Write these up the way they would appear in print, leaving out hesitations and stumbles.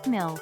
Mill.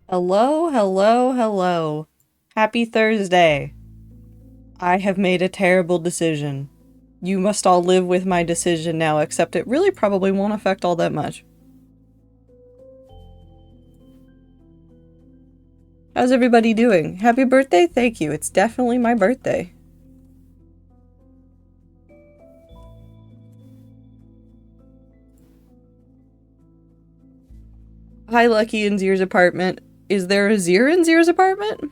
Hello, hello, hello. Happy Thursday. I have made a terrible decision. You must all live with my decision now, except it really probably won't affect all that much. How's everybody doing? Happy birthday? Thank you. It's definitely my birthday. Hi, Lucky in Zier's apartment. Is there a Zier in Zier's apartment?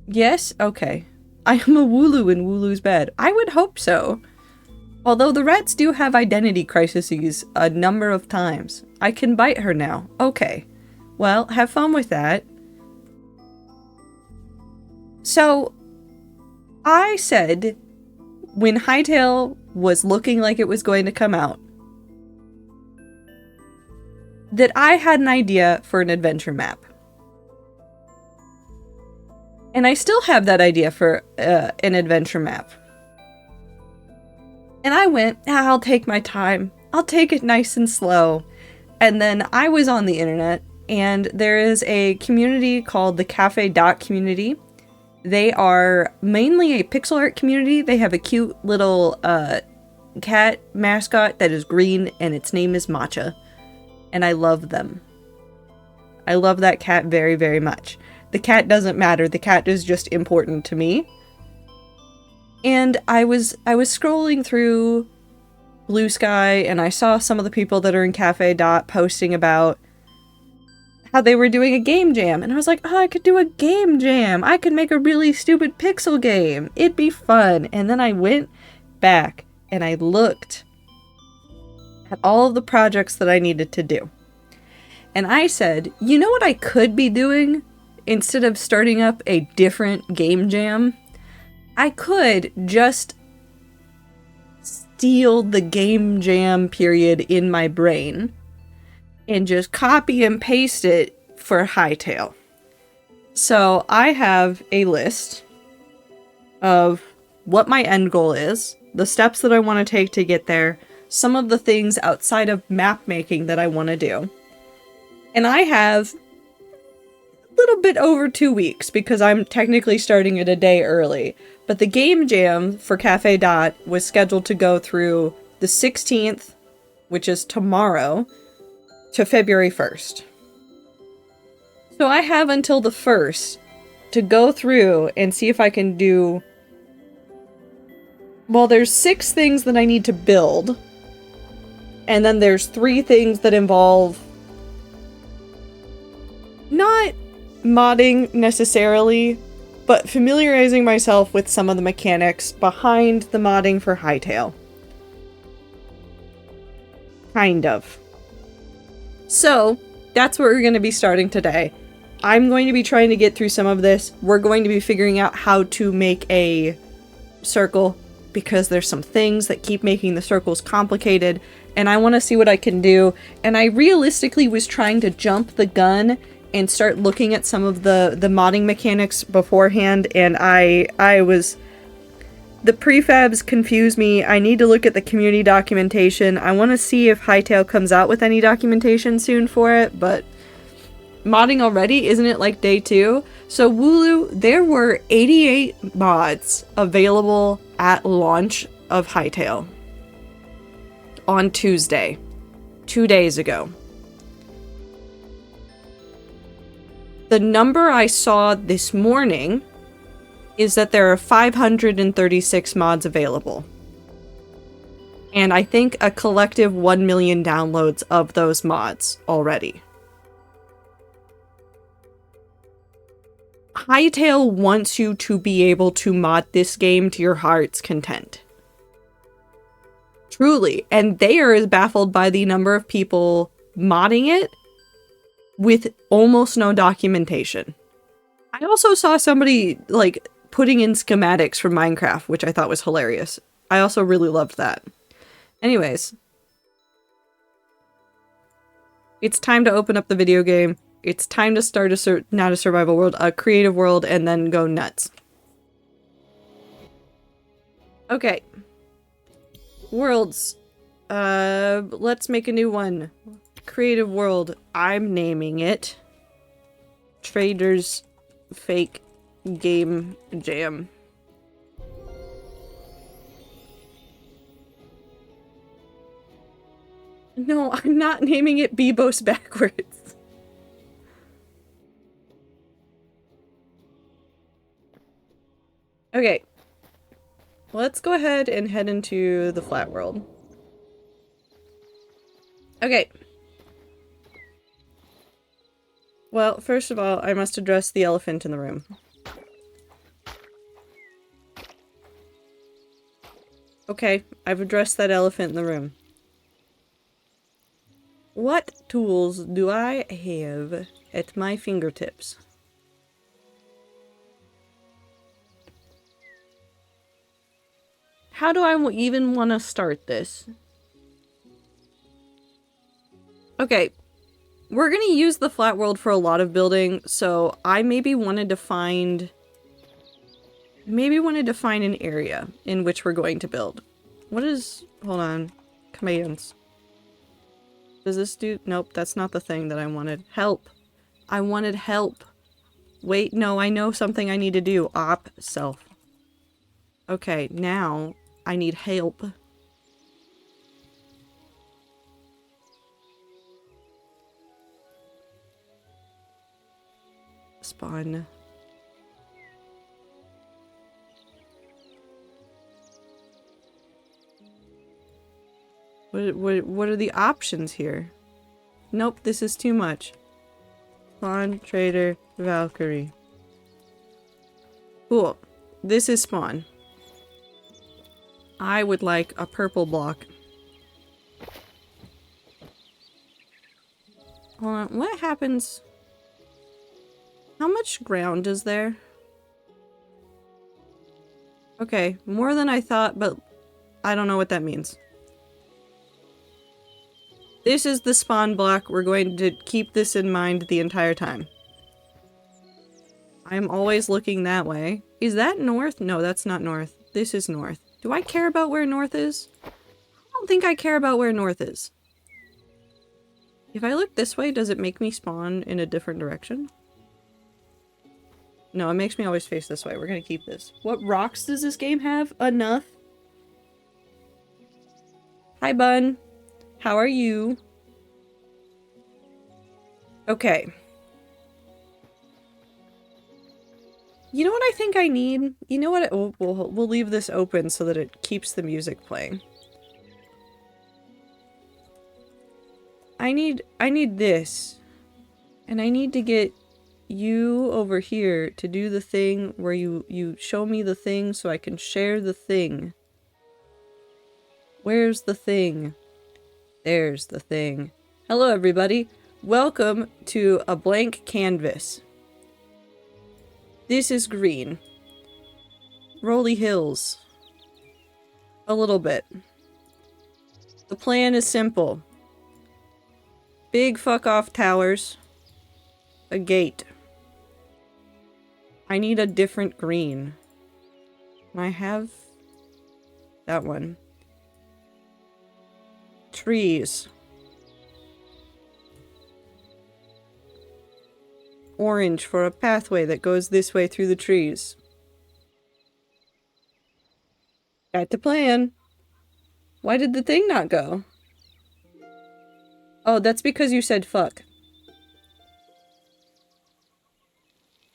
Yes? Okay. I am a Wooloo in Wooloo's bed. I would hope so. Although the rats do have identity crises a number of times. I can bite her now. Okay. Well, have fun with that. So, I said, when Hytale was looking like it was going to come out, that I had an idea for an adventure map. And I still have that idea for an adventure map. And I went, I'll take my time. I'll take it nice and slow. And then I was on the internet, and there is a community called the Cafe Dot community. They are mainly a pixel art community. They have a cute little cat mascot that is green, and its name is Matcha. And I love them. I love that cat very, very much. The cat doesn't matter. The cat is just important to me. And I was scrolling through Blue Sky, and I saw some of the people that are in Cafe Dot posting about how they were doing a game jam. And I was like, oh, I could do a game jam. I could make a really stupid pixel game. It'd be fun. And then I went back and I looked at all of the projects that I needed to do. And I said, you know what I could be doing instead of starting up a different game jam? I could just steal the game jam period in my brain and just copy and paste it for Hytale. So I have a list of what my end goal is, the steps that I want to take to get there, some of the things outside of map making that I want to do. And I have a little bit over 2 weeks because I'm technically starting it a day early. But the game jam for Cafe Dot was scheduled to go through the 16th, which is tomorrow, to February 1st. So I have until the 1st to go through and see if I can do... Well, there's 6 things that I need to build. And then there's 3 things that involve... not modding necessarily, but familiarizing myself with some of the mechanics behind the modding for Hytale. Kind of. So, that's what we're going to be starting today. I'm going to be trying to get through some of this. We're going to be figuring out how to make a circle, because there's some things that keep making the circles complicated, and I want to see what I can do. And I realistically was trying to jump the gun and start looking at some of the modding mechanics beforehand, and I was... The prefabs confuse me. I need to look at the community documentation. I want to see if Hytale comes out with any documentation soon for it, but modding already, isn't it like day 2? So Wooloo, there were 88 mods available at launch of Hytale on Tuesday, 2 days ago. The number I saw this morning is that there are 536 mods available. And I think a collective 1 million downloads of those mods already. Hytale wants you to be able to mod this game to your heart's content. Truly. And they are as baffled by the number of people modding it with almost no documentation. I also saw somebody, like, putting in schematics from Minecraft, which I thought was hilarious. I also really loved that. Anyways. It's time to open up the video game. It's time to start not a survival world, a creative world, and then go nuts. Okay. Worlds. Let's make a new one. Creative world. I'm naming it Trader's Fake Game Jam. No, I'm not naming it Bebos backwards. Okay. Let's go ahead and head into the flat world. Okay. Well, first of all, I must address the elephant in the room. Okay, I've addressed that elephant in the room. What tools do I have at my fingertips? How do I even want to start this? Okay, we're gonna use the flat world for a lot of building, so I maybe wanted to find an area in which we're going to build. What is... hold on. Commands. Does this do... nope, that's not the thing that I wanted. Help! I wanted help! Wait, no, I know something I need to do. Op self. Okay, now I need help. Spawn. What are the options here? Nope, this is too much. Spawn, Trader, Valkyrie. Cool. This is spawn. I would like a purple block. Hold on, what happens? How much ground is there? Okay, more than I thought, but I don't know what that means. This is the spawn block. We're going to keep this in mind the entire time. I'm always looking that way. Is that north? No, that's not north. This is north. Do I care about where north is? I don't think I care about where north is. If I look this way, does it make me spawn in a different direction? No, it makes me always face this way. We're gonna keep this. What rocks does this game have? Enough. Hi, Bun. How are you? Okay. You know what I think I need? You know what? We'll leave this open so that it keeps the music playing. I need this. And I need to get you over here to do the thing where you show me the thing so I can share the thing. Where's the thing? There's the thing. Hello, everybody. Welcome to a blank canvas. This is green. Rolly hills. A little bit. The plan is simple. Big fuck off towers. A gate. I need a different green. I have that one. Trees. Orange for a pathway that goes this way through the trees. Got the plan. Why did the thing not go? Oh, that's because you said fuck.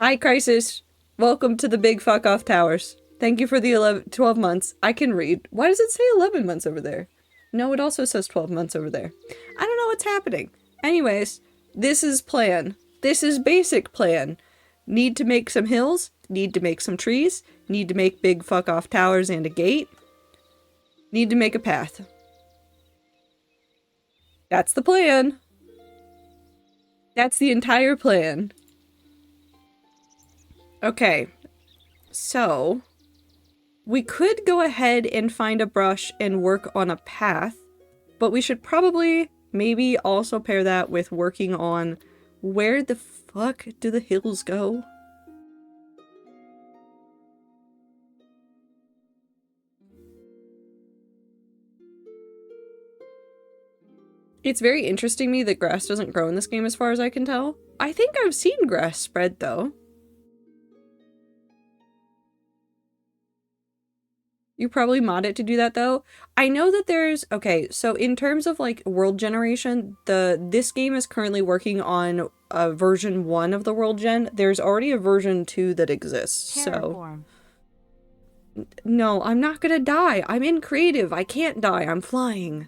Hi, Crisis. Welcome to the big fuck off towers. Thank you for the 12 months. I can read. Why does it say 11 months over there? No, it also says 12 months over there. I don't know what's happening. Anyways, this is plan. This is basic plan. Need to make some hills. Need to make some trees. Need to make big fuck off towers and a gate. Need to make a path. That's the plan. That's the entire plan. Okay. So, we could go ahead and find a brush and work on a path, but we should probably maybe also pair that with working on where the fuck do the hills go? It's very interesting to me that grass doesn't grow in this game as far as I can tell. I think I've seen grass spread though. You probably mod it to do that though. I know that there's, okay, so in terms of like world generation, this game is currently working on a version 1 of the world gen. There's already a version 2 that exists. So no, I'm not gonna die. I'm in creative. I can't die. I'm flying.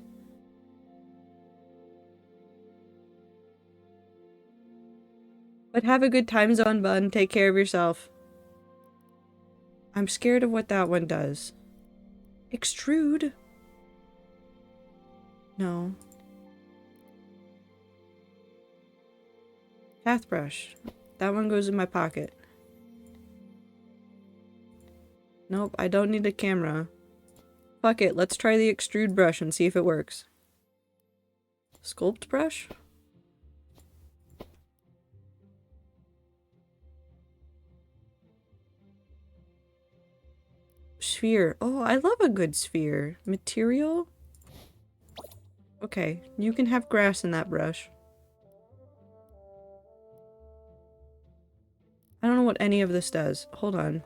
But have a good time zone, bud. Take care of yourself. I'm scared of what that one does. Extrude? No. Path brush. That one goes in my pocket. Nope, I don't need a camera. Fuck it, let's try the extrude brush and see if it works. Sculpt brush? Sphere. Oh, I love a good sphere. Material? Okay, you can have grass in that brush. I don't know what any of this does. Hold on.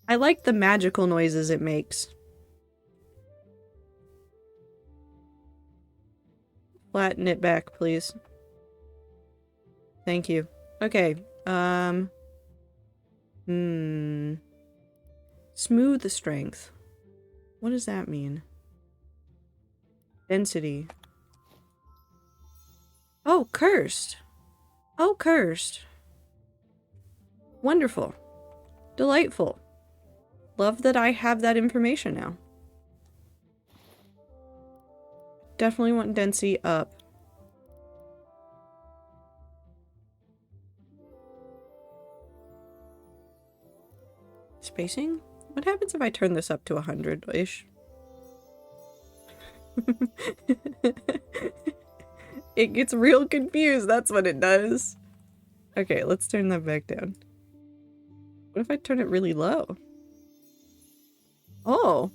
I like the magical noises it makes. Flatten it back, please. Thank you. Okay, Smooth the strength. What does that mean? Density. Oh, cursed. Oh, cursed. Wonderful. Delightful. Love that I have that information now. Definitely want density up. Spacing? What happens if I turn this up to 100-ish? It gets real confused, that's what it does. Okay, let's turn that back down. What if I turn it really low? Oh!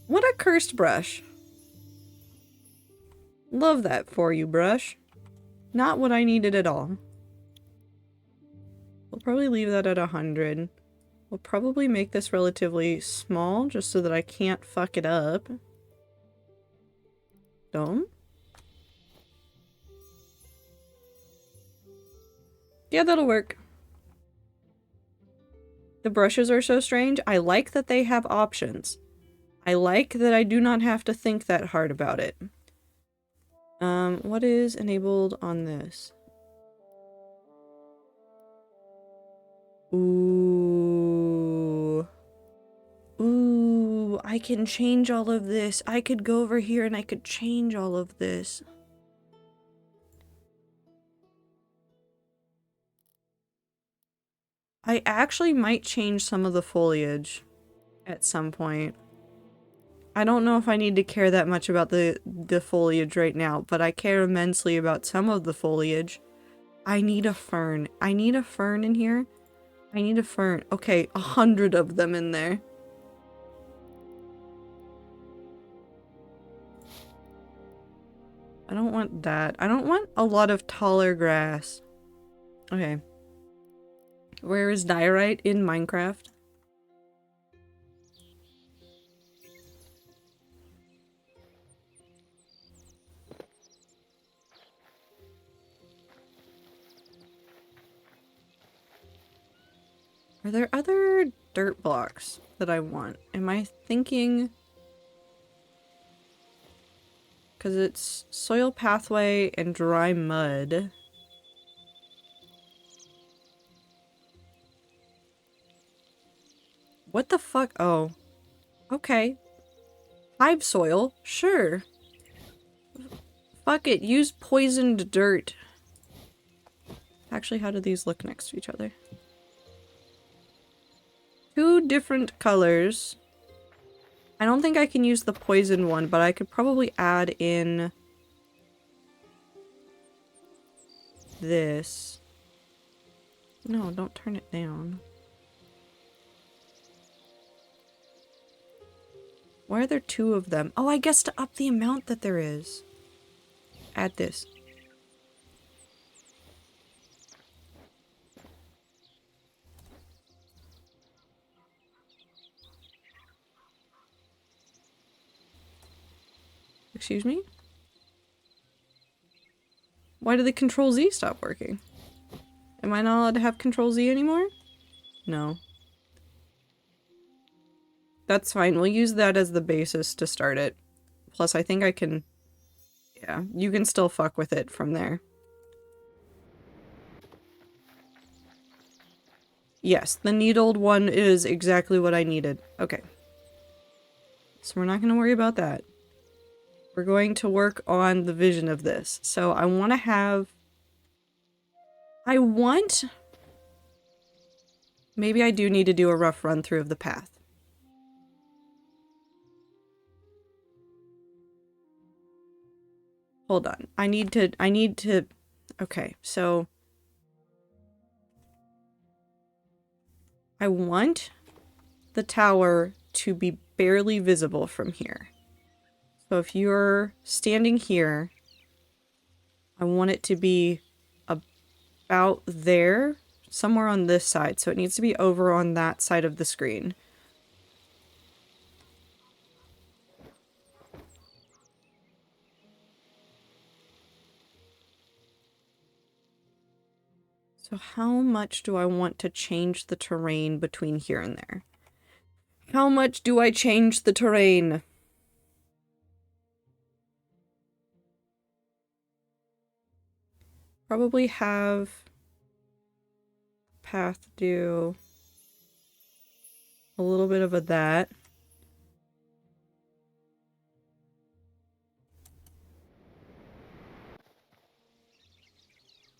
What a cursed brush. Love that for you, brush. Not what I needed at all. We'll probably leave that at 100. We'll probably make this relatively small, just so that I can't fuck it up. Don't? Yeah, that'll work. The brushes are so strange. I like that they have options. I like that I do not have to think that hard about it. What is enabled on this? Ooh. Ooh, I can change all of this. I could go over here and I could change all of this. I actually might change some of the foliage at some point. I don't know if I need to care that much about the foliage right now, but I care immensely about some of the foliage. I need a fern. I need a fern in here. I need a fern. Okay, 100 of them in there. I don't want that. I don't want a lot of taller grass. Okay. Where is diorite in Minecraft? Are there other dirt blocks that I want? Am I thinking... Because it's soil pathway and dry mud. What the fuck? Oh. Okay. Hive soil? Sure. Fuck it, use poisoned dirt. Actually, how do these look next to each other? Two different colors. I don't think I can use the poison one, but I could probably add in this. No, don't turn it down. Why are there two of them? Oh, I guess to up the amount that there is. Add this. Excuse me? Why did the Control Z stop working? Am I not allowed to have Control Z anymore? No. That's fine. We'll use that as the basis to start it. Plus, I think I can... Yeah, you can still fuck with it from there. Yes, the needled one is exactly what I needed. Okay. So we're not going to worry about that. We're going to work on the vision of this. So I want to have... Maybe I do need to do a rough run through of the path. Hold on. I need to... Okay, so... I want the tower to be barely visible from here. So if you're standing here, I want it to be about there, somewhere on this side. So it needs to be over on that side of the screen. So how much do I want to change the terrain between here and there? How much do I change the terrain? Probably have path do a little bit of that.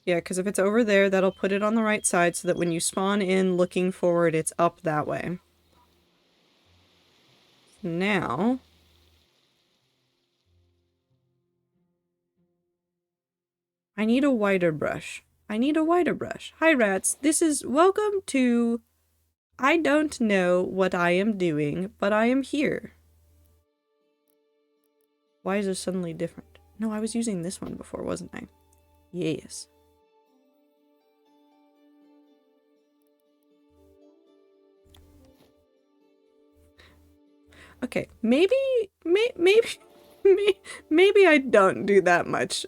Yeah, because if it's over there, that'll put it on the right side so that when you spawn in looking forward, it's up that way. Now... I need a wider brush. I need a wider brush. Hi, rats. This is... Welcome to... I don't know what I am doing, but I am here. Why is this suddenly different? No, I was using this one before, wasn't I? Yes. Okay, maybe I don't do that much.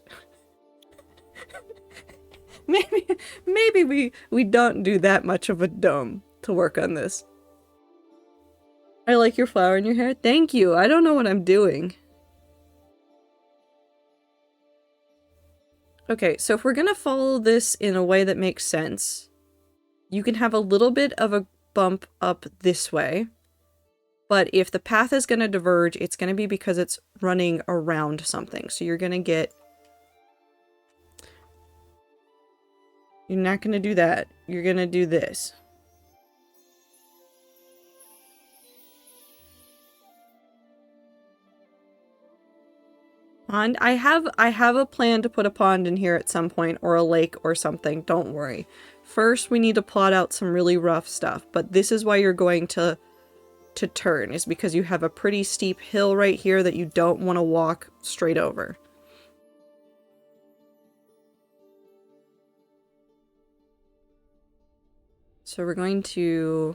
maybe we don't do that much of a dome to work on this. I like your flower in your hair. Thank you. I don't know what I'm doing. Okay, so if we're gonna follow this in a way that makes sense, you can have a little bit of a bump up this way. But if the path is going to diverge, it's going to be because it's running around something. So you're going to get... You're not going to do that. You're going to do this. Pond? I have a plan to put a pond in here at some point, or a lake or something. Don't worry. First, we need to plot out some really rough stuff. But this is why you're going to turn, is because you have a pretty steep hill right here that you don't want to walk straight over. So we're going to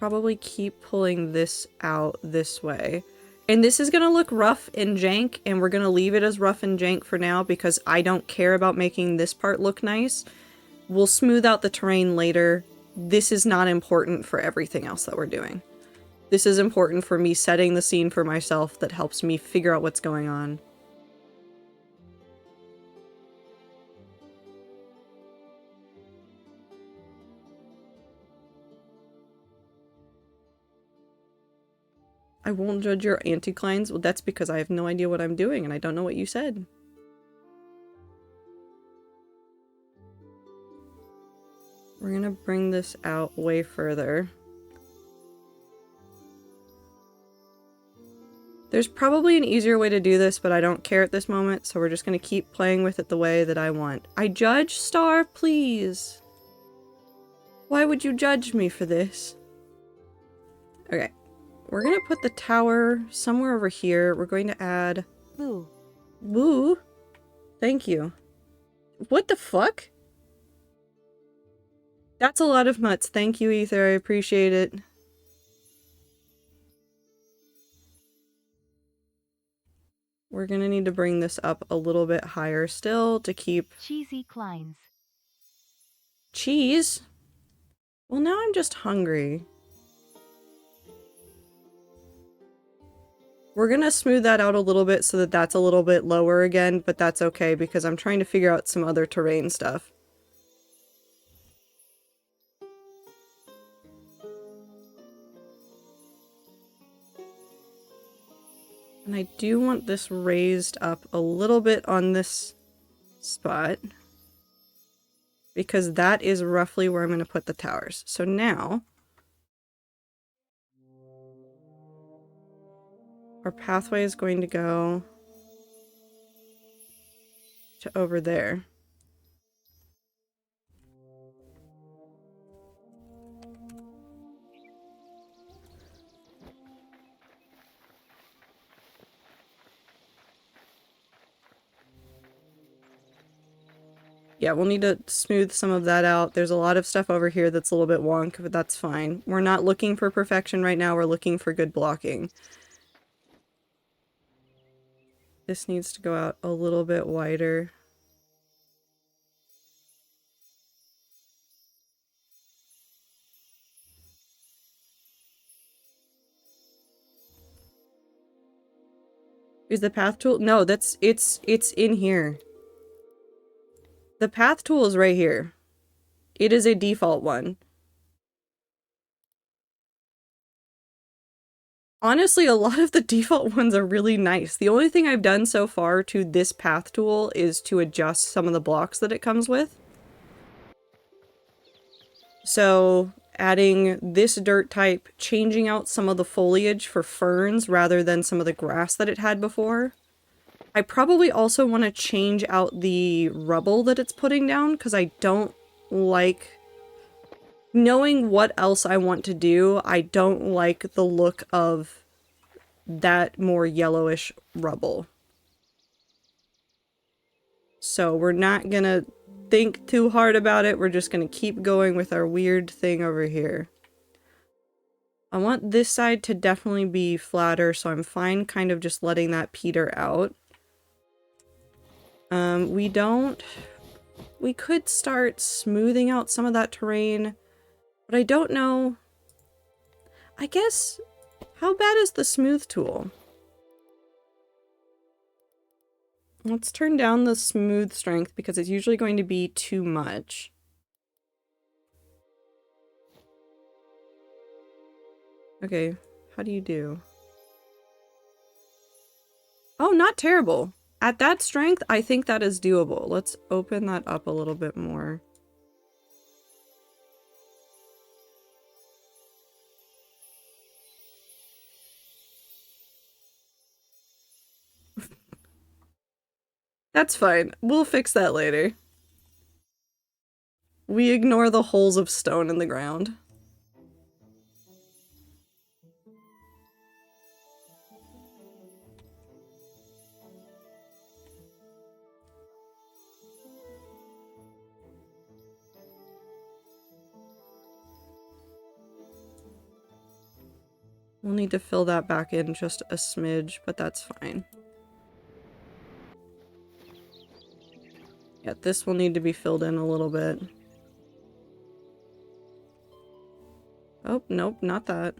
probably keep pulling this out this way. And this is going to look rough and jank, and we're going to leave it as rough and jank for now because I don't care about making this part look nice. We'll smooth out the terrain later. This is not important for everything else that we're doing. This is important for me setting the scene for myself that helps me figure out what's going on. I won't judge your anticlines. Well, that's because I have no idea what I'm doing and I don't know what you said. We're gonna bring this out way further. There's probably an easier way to do this, but I don't care at this moment, so we're just gonna keep playing with it the way that I want. I judge, Star, please. Why would you judge me for this? Okay. we're gonna put the tower somewhere over here. We're going to add... Boo. Woo! Thank you. What the fuck? That's a lot of mutts. Thank you, Ether. I appreciate it. We're gonna need to bring this up a little bit higher still to keep... Cheesy Kleins. Cheese? Well, now I'm just hungry. We're gonna smooth that out a little bit so that that's a little bit lower again, but that's okay because I'm trying to figure out some other terrain stuff. And I do want this raised up a little bit on this spot, because that is roughly where I'm going to put the towers. So now, our pathway is going to go to over there. Yeah, we'll need to smooth some of that out. There's a lot of stuff over here that's a little bit wonk, but that's fine. We're not looking for perfection right now, we're looking for good blocking. This needs to go out a little bit wider. Is the path tool? No, it's in here. The path tool is right here. It is a default one. Honestly, a lot of the default ones are really nice. The only thing I've done so far to this path tool is to adjust some of the blocks that it comes with. So, adding this dirt type, changing out some of the foliage for ferns rather than some of the grass that it had before. I probably also want to change out the rubble that it's putting down, because I don't like... Knowing what else I want to do, I don't like the look of that more yellowish rubble. So we're not gonna think too hard about it, we're just gonna keep going with our weird thing over here. I want this side to definitely be flatter, so I'm fine kind of just letting that peter out. We could start smoothing out some of that terrain, but I don't know. I guess, how bad is the smooth tool? Let's turn down the smooth strength because it's usually going to be too much. Okay, how do you do? Oh, not terrible. At that strength, I think that is doable. Let's open that up a little bit more. That's fine. We'll fix that later. We ignore the holes of stone in the ground. We'll need to fill that back in just a smidge, but that's fine. Yeah, this will need to be filled in a little bit. Oh, nope, not that.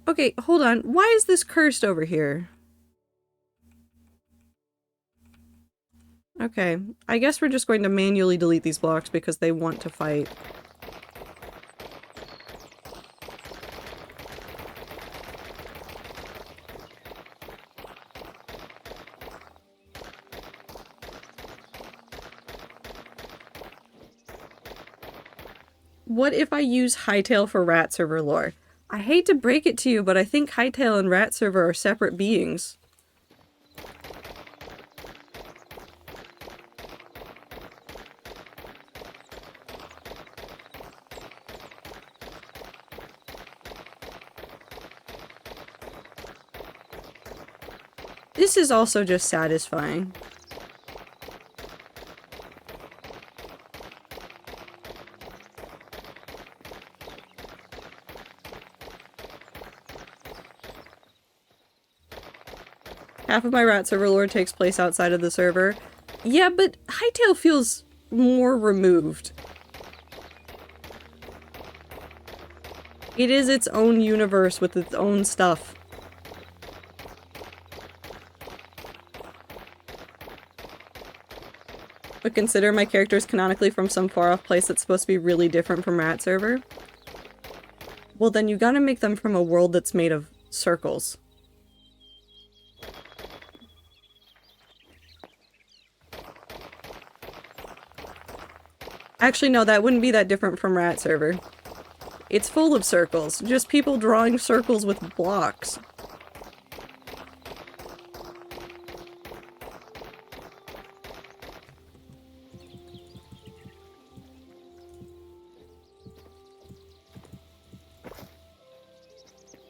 Okay, hold on. Why is this cursed over here? Okay, I guess we're just going to manually delete these blocks because they want to fight. What if I use Hytale for Rat Server lore? I hate to break it to you, but I think Hytale and Rat Server are separate beings. This is also just satisfying. Half of my rat server lore takes place outside of the server. Yeah, but Hytale feels more removed. It is its own universe with its own stuff. But consider my character is canonically from some far-off place that's supposed to be really different from rat server. Well, then you gotta make them from a world that's made of circles. Actually, no, that wouldn't be that different from rat server. It's full of circles, just people drawing circles with blocks.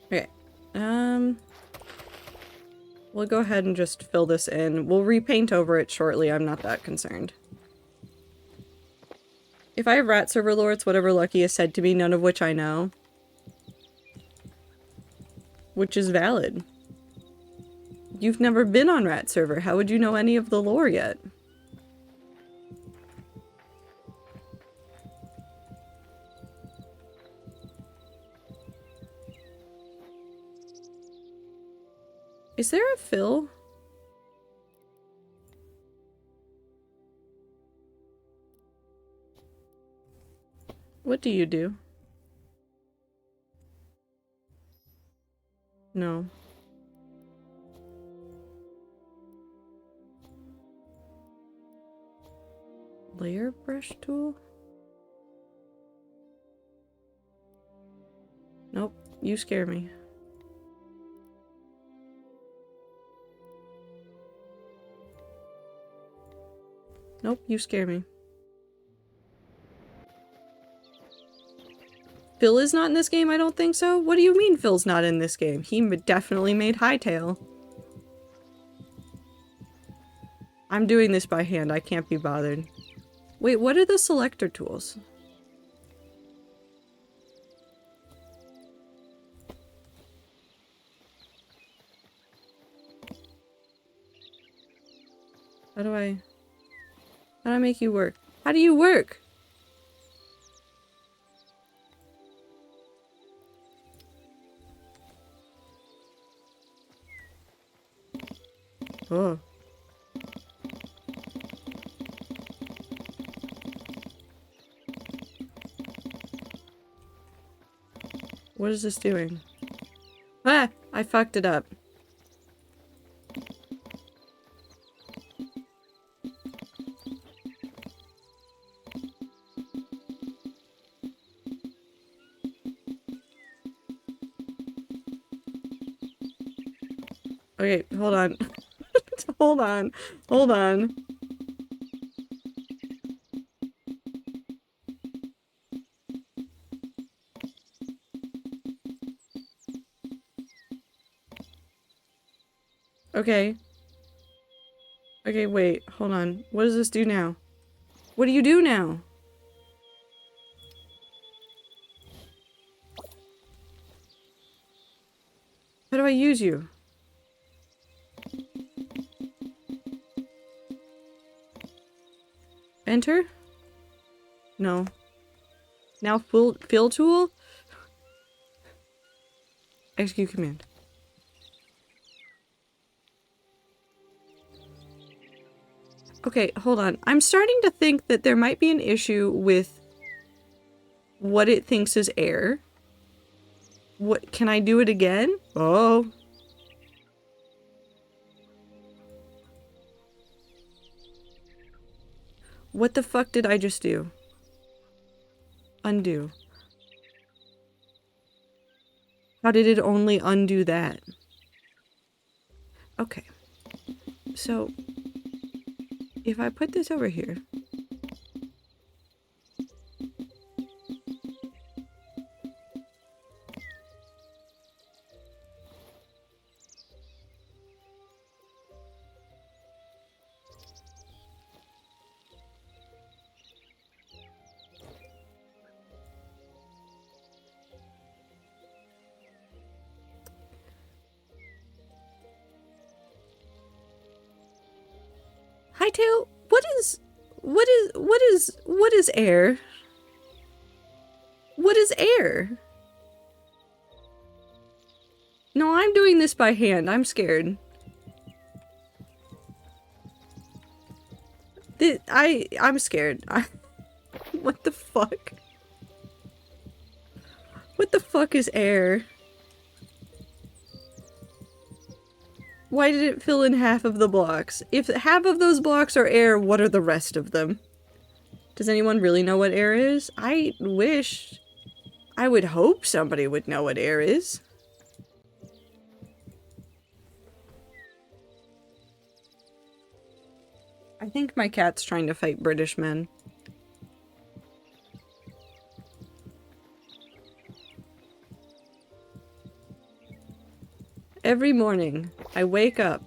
Okay, we'll go ahead and just fill this in. We'll repaint over it shortly, I'm not that concerned. If I have rat server lore, it's whatever Lucky has said to me, none of which I know. Which is valid. You've never been on rat server, how would you know any of the lore yet? Is there a fill? What do you do? No. Layer brush tool? Nope, you scare me. Nope, you scare me. Phil is not in this game? I don't think so. What do you mean Phil's not in this game? He definitely made Hytale. I'm doing this by hand. I can't be bothered. Wait, what are the selector tools? How do I make you work? How do you work? Oh. What is this doing? Ah! I fucked it up. Okay, hold on. Hold on. Hold on. Okay. Okay, wait. Hold on. What does this do now? What do you do now? How do I use you? Enter? No. Now fill tool? Execute command. Okay, hold on. I'm starting to think that there might be an issue with what it thinks is air. What, can I do it again? Oh. What the fuck did I just do? Undo. How did it only undo that? Okay. So, if I put this over here. Hytale, what is air? What is air? No, I'm doing this by hand. I'm scared. I'm scared. What the fuck? What the fuck is air? Why did it fill in half of the blocks? If half of those blocks are air, what are the rest of them? Does anyone really know what air is? I would hope somebody would know what air is. I think my cat's trying to fight British men. Every morning, I wake up,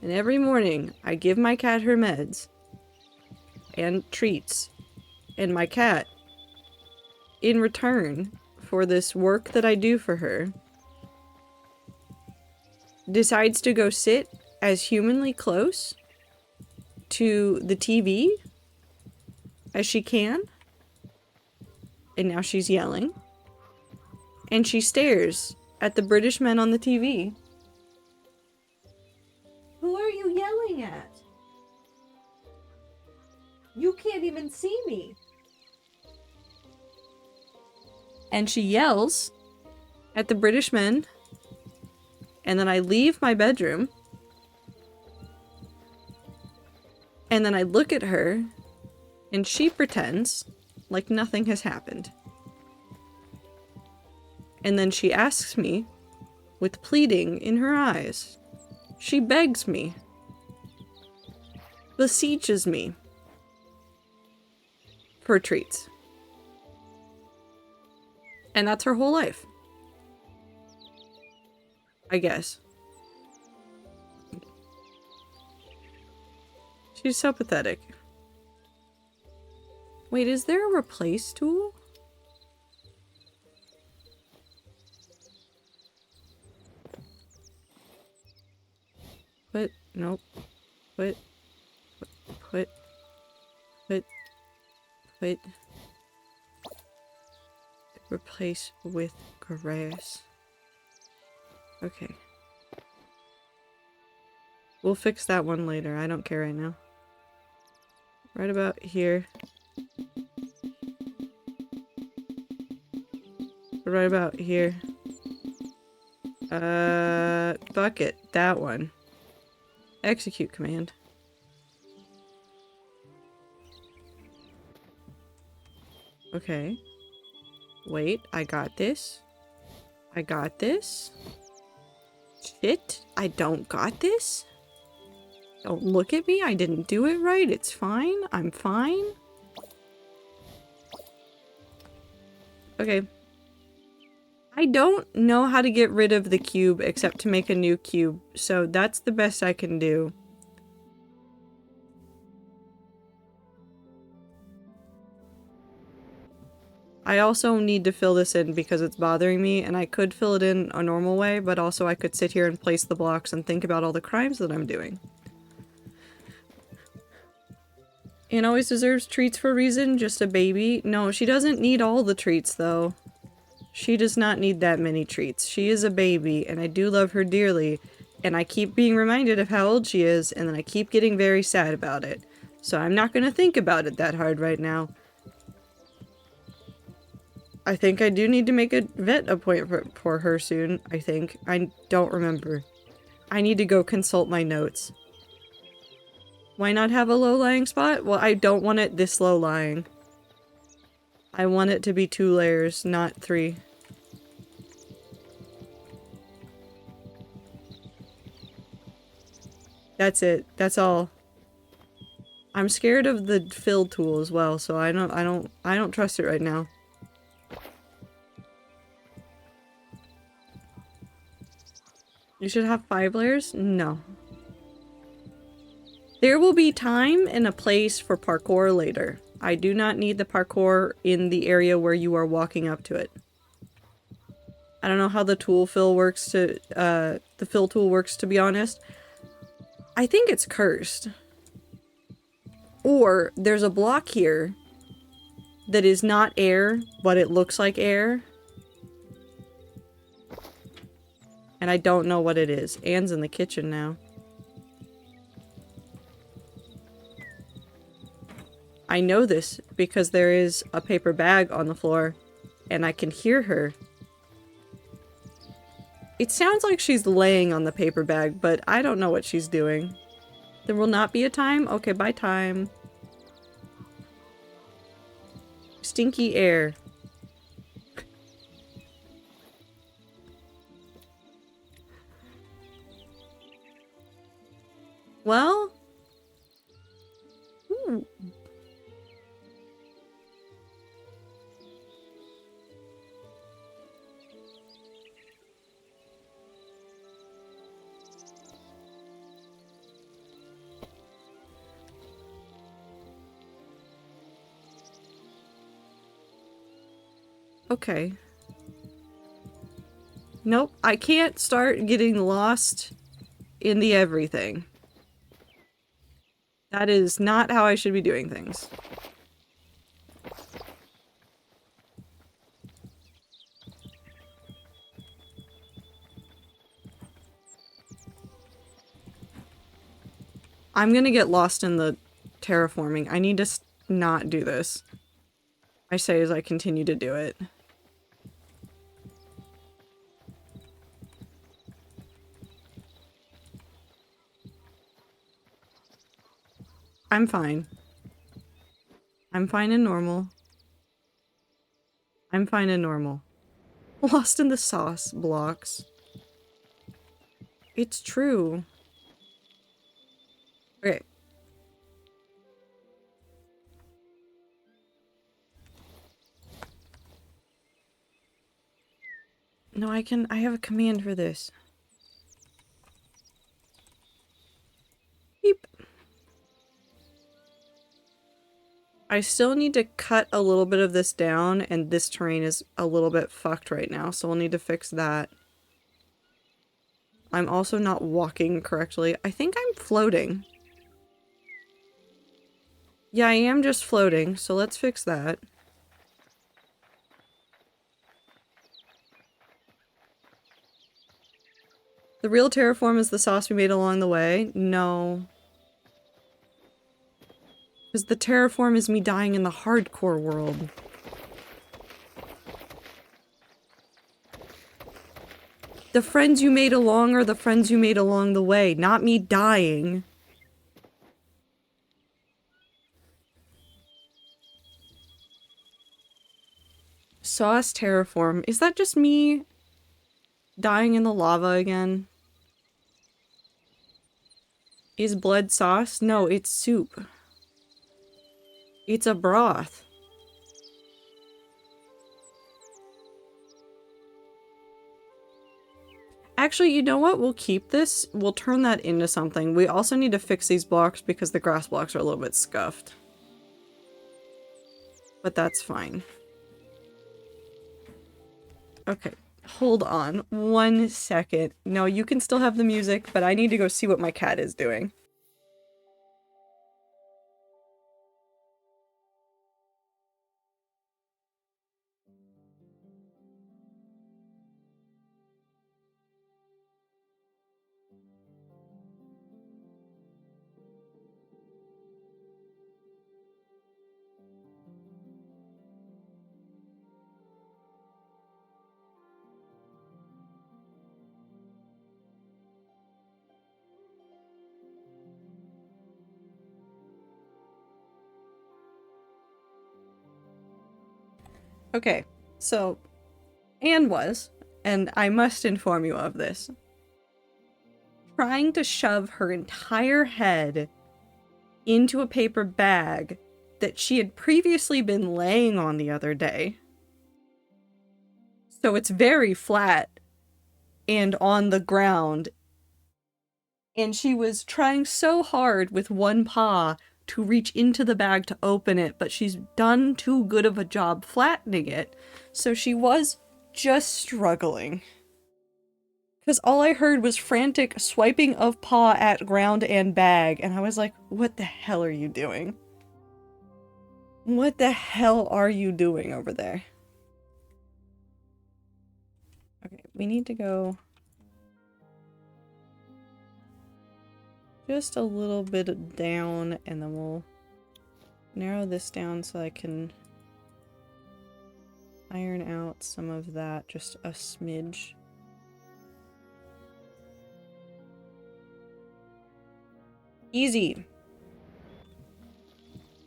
and every morning, I give my cat her meds and treats, and my cat, in return for this work that I do for her, decides to go sit as humanly close to the TV as she can, and now she's yelling, and she stares at the British men on the TV. Who are you yelling at? You can't even see me. And she yells at the British men, and then I leave my bedroom, and then I look at her, and she pretends like nothing has happened. And then she asks me, with pleading in her eyes, she begs me, beseeches me for treats. And that's her whole life. I guess. She's so pathetic. Wait, is there a replace tool? Put, nope. Put. Replace with grass. Okay. We'll fix that one later. I don't care right now. Right about here. Right about here. Fuck it. That one. Execute command. Okay. Wait, I got this. I got this. Shit, I don't got this. Don't look at me, I didn't do it right. It's fine, I'm fine. Okay. I don't know how to get rid of the cube except to make a new cube, so that's the best I can do. I also need to fill this in because it's bothering me, and I could fill it in a normal way, but also I could sit here and place the blocks and think about all the crimes that I'm doing. Anne always deserves treats for a reason, just a baby. No, she doesn't need all the treats, though. She does not need that many treats. She is a baby, and I do love her dearly, and I keep being reminded of how old she is, and then I keep getting very sad about it. So I'm not gonna think about it that hard right now. I think I do need to make a vet appointment for her soon, I think. I don't remember. I need to go consult my notes. Why not have a low-lying spot? Well, I don't want it this low-lying. I want it to be 2 layers, not 3. That's it. That's all. I'm scared of the fill tool as well, so I don't trust it right now. You should have 5 layers? No. There will be time and a place for parkour later. I do not need the parkour in the area where you are walking up to it. I don't know how the tool fill works to, the fill tool works, to be honest. I think it's cursed. Or there's a block here that is not air, but it looks like air. And I don't know what it is. Anne's in the kitchen now. I know this because there is a paper bag on the floor, and I can hear her. It sounds like she's laying on the paper bag, but I don't know what she's doing. There will not be a time? Okay, bye time. Stinky air. Well... Ooh. Okay. Nope, I can't start getting lost in the everything. That is not how I should be doing things. I'm gonna get lost in the terraforming. I need to not do this. I say as I continue to do it. I'm fine. I'm fine and normal. I'm fine and normal. Lost in the sauce blocks. It's true. Okay. No, I have a command for this. Beep. I still need to cut a little bit of this down, and this terrain is a little bit fucked right now, so we'll need to fix that. I'm also not walking correctly. I think I'm floating. Yeah, I am just floating, so let's fix that. The real terraform is the sauce we made along the way? No. Because the terraform is me dying in the hardcore world. The friends you made along are the friends you made along the way, not me dying. Sauce terraform. Is that just me dying in the lava again? Is blood sauce? No, it's soup. It's a broth. Actually, you know what? We'll keep this. We'll turn that into something. We also need to fix these blocks because the grass blocks are a little bit scuffed. But that's fine. Okay, hold on 1 second. No, you can still have the music, but I need to go see what my cat is doing. Okay, so Anne was, and I must inform you of this, trying to shove her entire head into a paper bag that she had previously been laying on the other day. So it's very flat and on the ground. And she was trying so hard with one paw to reach into the bag to open it, but she's done too good of a job flattening it, so she was just struggling. Because all I heard was frantic swiping of paw at ground and bag, and I was like, what the hell are you doing? What the hell are you doing over there? Okay, we need to go just a little bit down, and then we'll narrow this down so I can iron out some of that, just a smidge. Easy.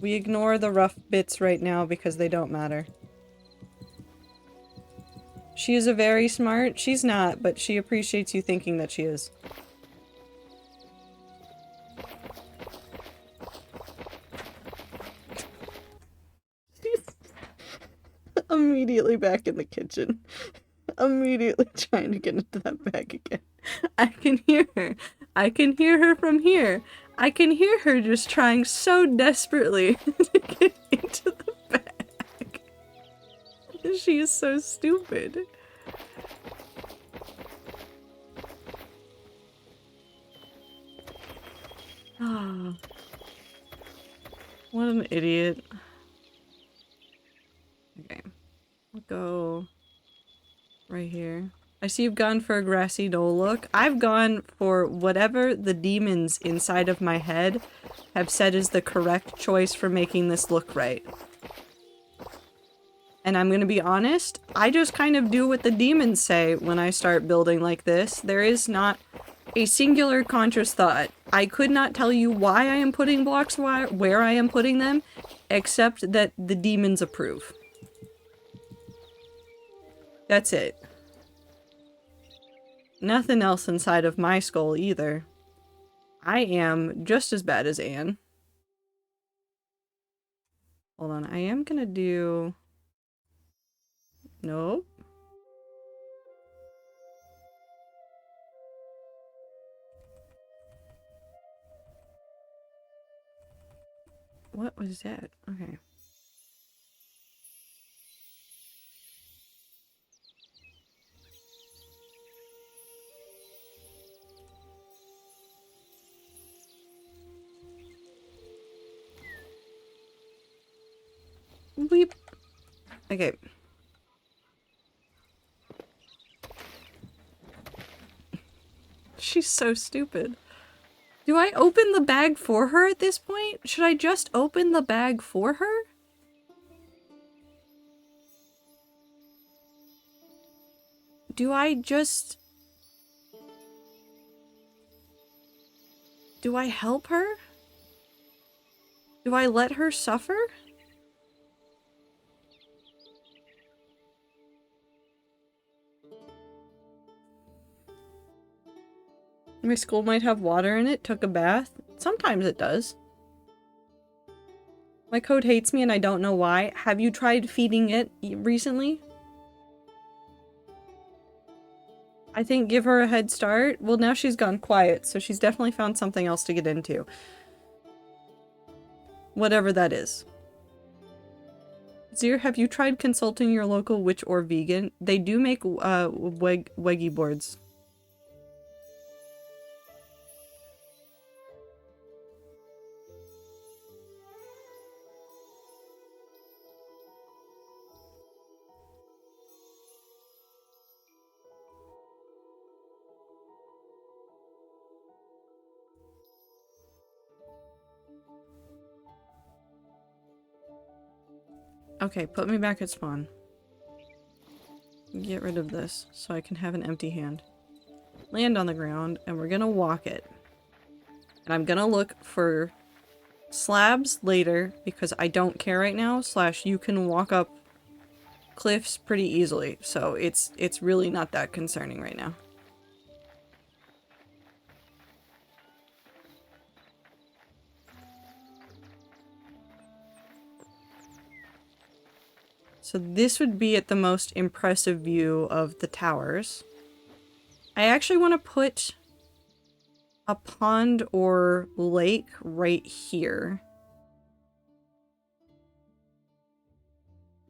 We ignore the rough bits right now because they don't matter. She is a very smart. She's not, but she appreciates you thinking that she is. She's immediately back in the kitchen. Immediately trying to get into that bag again. I can hear her. I can hear her from here. I can hear her just trying so desperately to get into the bag. She is so stupid. Ah, what an idiot. Okay, we'll go right here. I see you've gone for a grassy knoll look. I've gone for whatever the demons inside of my head have said is the correct choice for making this look right. And I'm gonna be honest, I just kind of do what the demons say when I start building like this. There is not a singular conscious thought. I could not tell you why I am putting blocks where I am putting them, except that the demons approve. That's it. Nothing else inside of my skull either. I am just as bad as Anne. Hold on, I am gonna do... Nope. What was that? Okay. Weep. Okay. She's so stupid. Do I open the bag for her at this point? Should I just open the bag for her? Do I just... Do I help her? Do I let her suffer? My skull might have water in it. Took a bath. Sometimes it does. My code hates me and I don't know why. Have you tried feeding it recently? I think give her a head start. Well, now she's gone quiet, so she's definitely found something else to get into. Whatever that is. Zir, have you tried consulting your local witch or vegan? They do make weggy boards. Okay, put me back at spawn. Get rid of this so I can have an empty hand. Land on the ground, and we're gonna walk it. And I'm gonna look for slabs later, because I don't care right now, / you can walk up cliffs pretty easily, so it's really not that concerning right now. So this would be at the most impressive view of the towers. I actually want to put a pond or lake right here.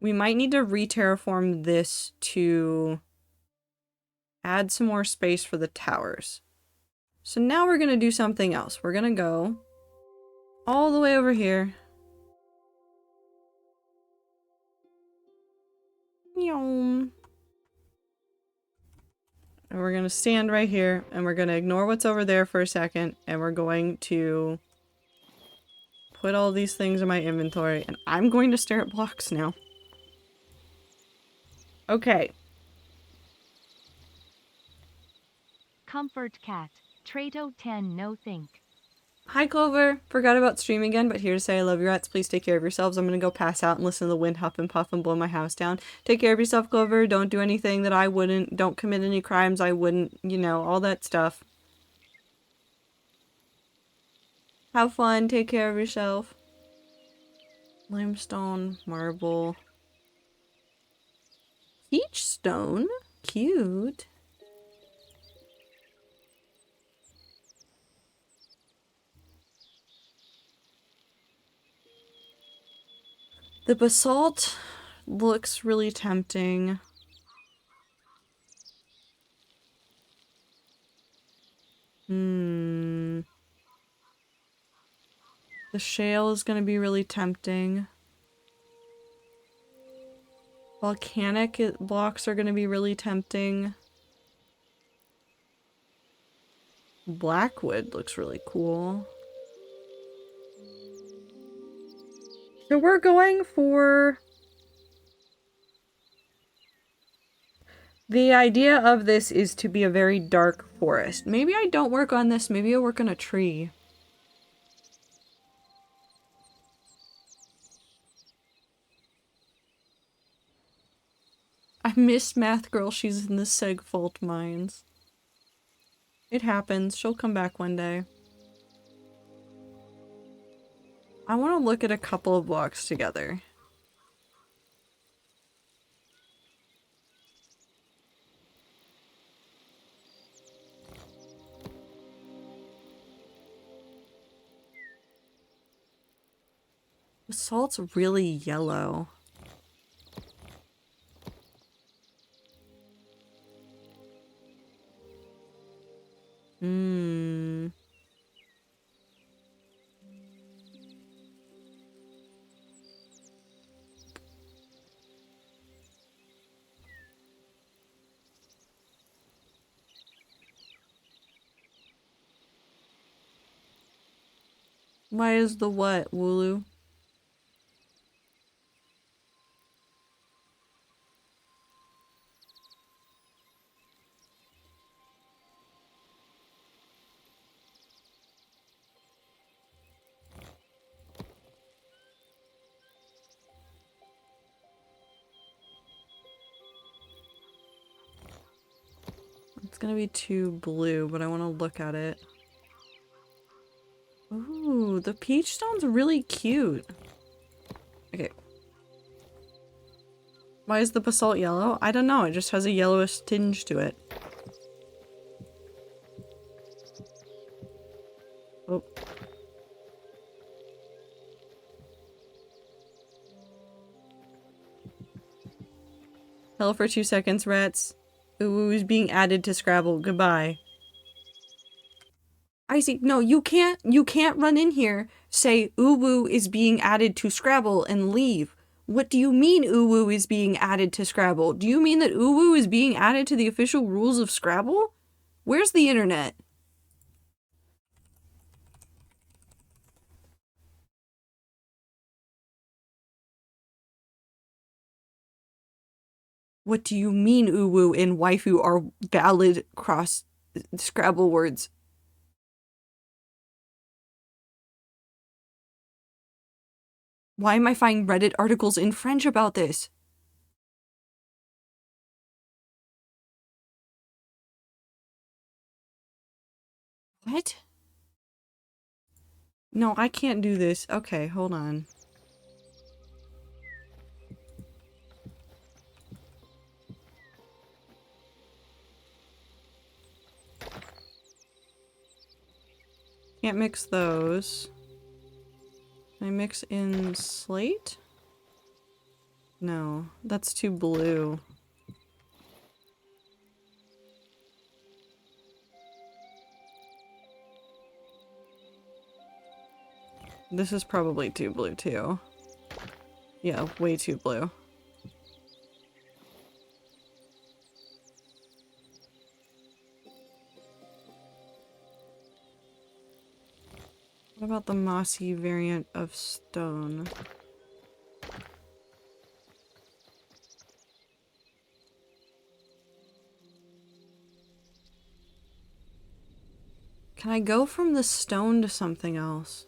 We might need to re-terraform this to add some more space for the towers. So now we're going to do something else. We're going to go all the way over here. Yum. And we're gonna stand right here, and we're gonna ignore what's over there for a second, and we're going to put all these things in my inventory, and I'm going to stare at blocks now. Okay. Comfort cat. Trato 10 no think. Hi, Clover. Forgot about stream again, but here to say I love you rats. Please take care of yourselves. I'm gonna go pass out and listen to the wind huff and puff and blow my house down. Take care of yourself, Clover. Don't do anything that I wouldn't. Don't commit any crimes I wouldn't. You know, all that stuff. Have fun. Take care of yourself. Limestone, marble. Peach stone? Cute. The basalt looks really tempting. The shale is gonna be really tempting. Volcanic blocks are gonna be really tempting. Blackwood looks really cool. So we're going for... The idea of this is to be a very dark forest. Maybe I don't work on this, maybe I work on a tree. I miss Math Girl, she's in the Seg Fault Mines. It happens, she'll come back one day. I want to look at a couple of blocks together. The salt's really yellow. Why is the what, Wooloo? It's gonna be too blue, but I want to look at it. Ooh, the peach stone's really cute. Okay. Why is the basalt yellow? I don't know, it just has a yellowish tinge to it. Oh. Hell for 2 seconds, rats. Ooh, is being added to Scrabble. Goodbye. Icy, no, you can't run in here, say Uwu is being added to Scrabble and leave. What do you mean Uwu is being added to Scrabble? Do you mean that Uwu is being added to the official rules of Scrabble? Where's the internet? What do you mean Uwu and waifu are valid cross Scrabble words? Why am I finding Reddit articles in French about this? What? No, I can't do this. Okay, hold on. Can't mix those. Can I mix in slate? No, that's too blue. This is probably too blue too. Yeah, way too blue. What about the mossy variant of stone? Can I go from the stone to something else?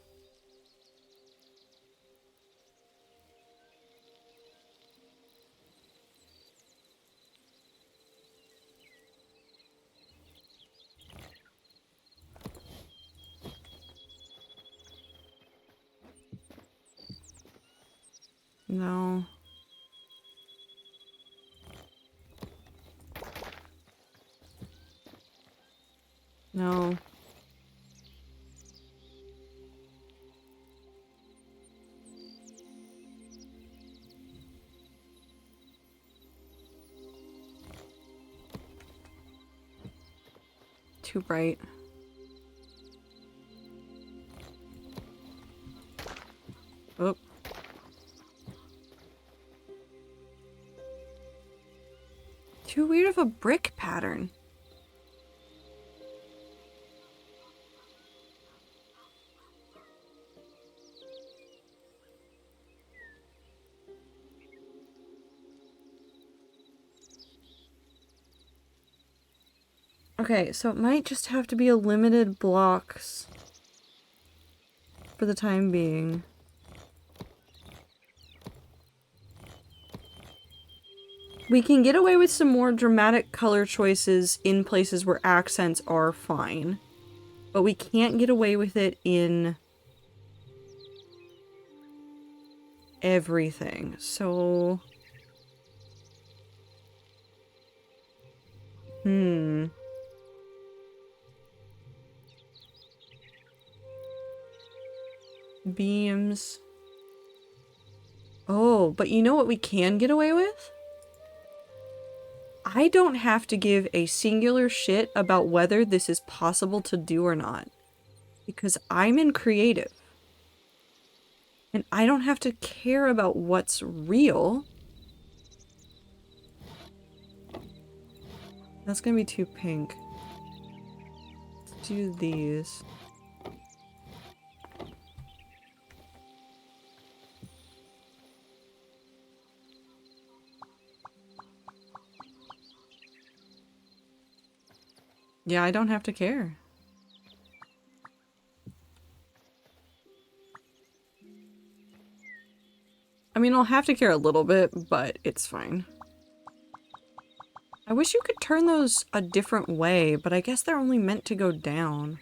No. No. Too bright. Oh. Too weird of a brick pattern. Okay, so it might just have to be a limited blocks for the time being. We can get away with some more dramatic color choices in places where accents are fine. But we can't get away with it in everything. So... Beams. Oh, but you know what we can get away with? I don't have to give a singular shit about whether this is possible to do or not. Because I'm in creative. And I don't have to care about what's real. That's gonna be too pink. Let's do these. Yeah, I don't have to care. I mean, I'll have to care a little bit, but it's fine. I wish you could turn those a different way, but I guess they're only meant to go down.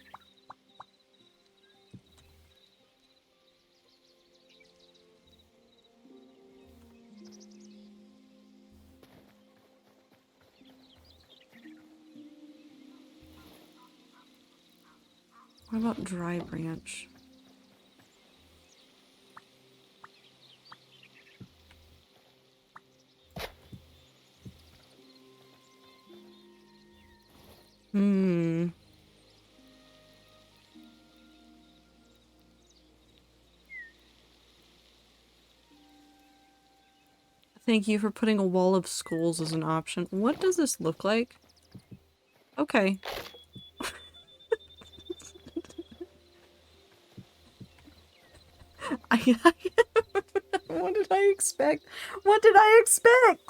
What about dry branch? Thank you for putting a wall of skulls as an option. What does this look like? Okay. What did I expect? What did I expect?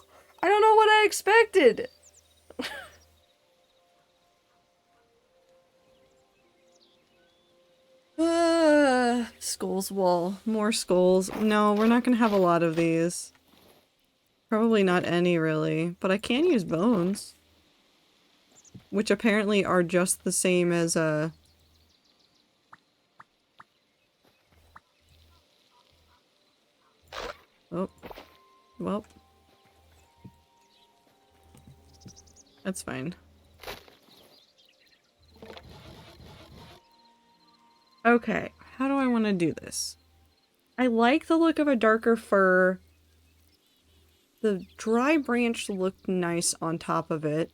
I don't know what I expected. Skulls wall. More skulls. No, we're not gonna have a lot of these. Probably not any, really. But I can use bones. Which apparently are just the same as, Oh. Well. That's fine. Okay, how do I want to do this? I like the look of a darker fir. The dry branch looked nice on top of it.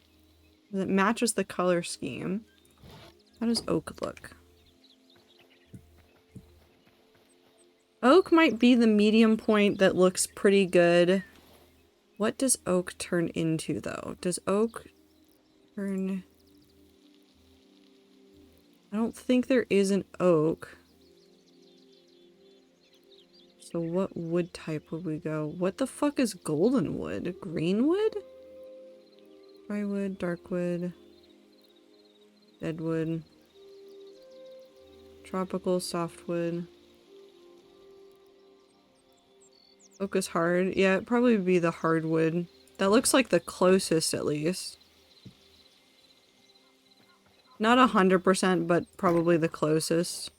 It matches the color scheme. How does oak look? Oak might be the medium point that looks pretty good. What does oak turn into, though? Does oak turn... I don't think there is an oak. So what wood type would we go? What the fuck is golden wood? Green wood? Dry wood, dark wood, deadwood, tropical softwood. Oak is hard. Yeah, it'd probably be the hardwood. That looks like the closest, at least. Not 100%, but probably the closest.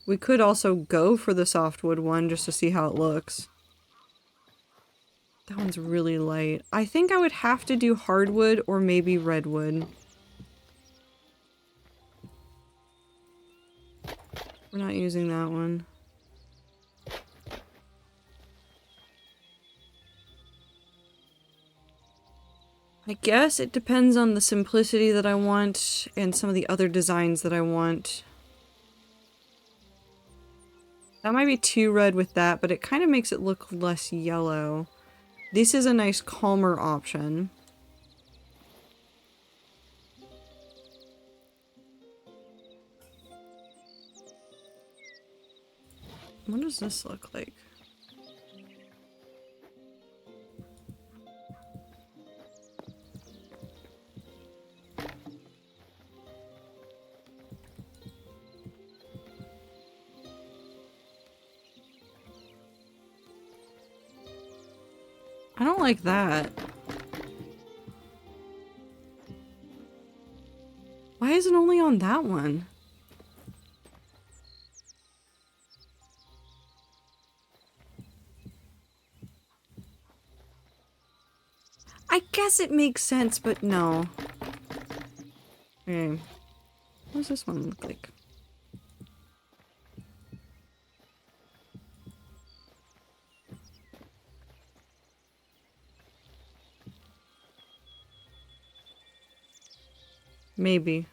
We could also go for the softwood one just to see how it looks. That one's really light. I think I would have to do hardwood or maybe redwood. We're not using that one. I guess it depends on the simplicity that I want and some of the other designs that I want. That might be too red with that, but it kind of makes it look less yellow. This is a nice calmer option. What does this look like? I don't like that. Why is it only on that one? I guess it makes sense, but no. Okay. What does this one look like? Maybe.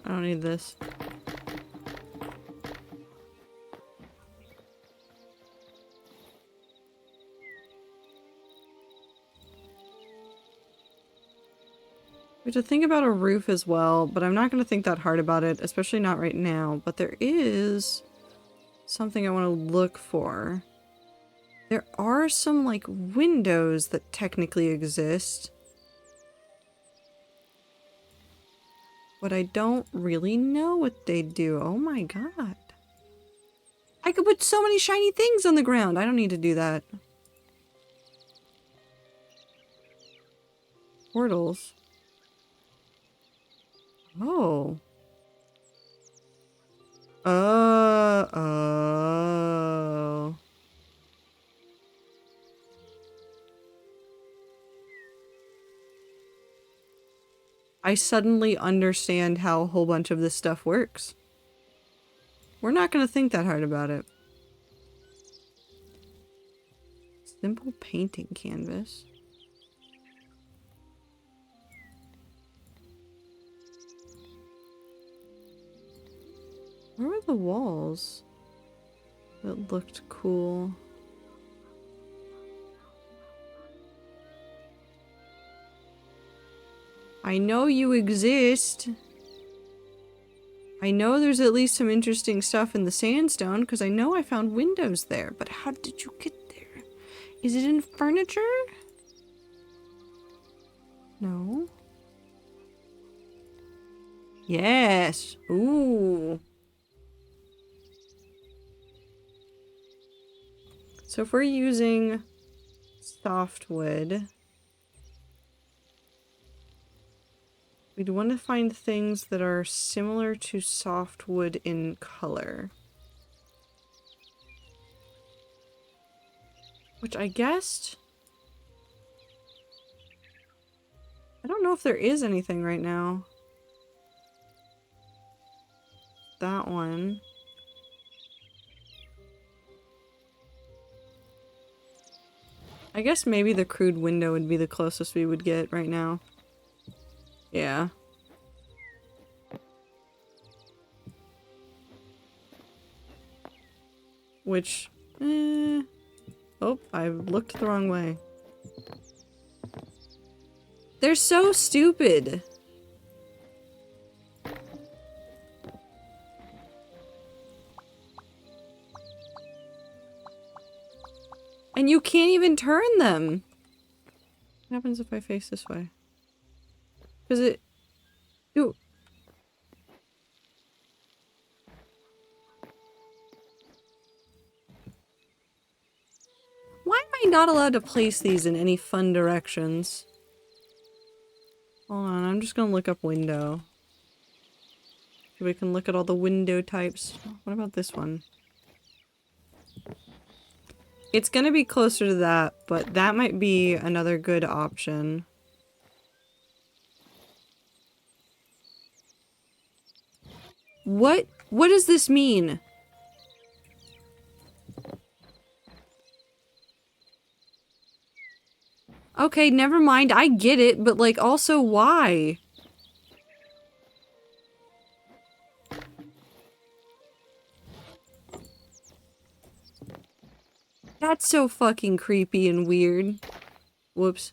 I don't need this. We have to think about a roof as well, but I'm not going to think that hard about it, especially not right now. But there is something I want to look for. There are some, like, windows that technically exist. But I don't really know what they do. Oh my god. I could put so many shiny things on the ground. I don't need to do that. Portals. Oh. Oh. I suddenly understand how a whole bunch of this stuff works. We're not going to think that hard about it. Simple painting canvas. Where were the walls that looked cool? I know you exist. I know there's at least some interesting stuff in the sandstone because I know I found windows there, but how did you get there? Is it in furniture? No. Yes. Ooh. So if we're using softwood, we'd want to find things that are similar to softwood in color. Which I guessed... I don't know if there is anything right now. That one. I guess maybe the crude window would be the closest we would get right now. Yeah. Which, oh, I looked the wrong way. They're so stupid. And you can't even turn them. What happens if I face this way? Because it... Ooh. Why am I not allowed to place these in any fun directions? Hold on, I'm just gonna look up window. So we can look at all the window types. What about this one? It's gonna be closer to that, but that might be another good option. What? What does this mean? Okay, never mind. I get it, but like, also why? That's so fucking creepy and weird. Whoops.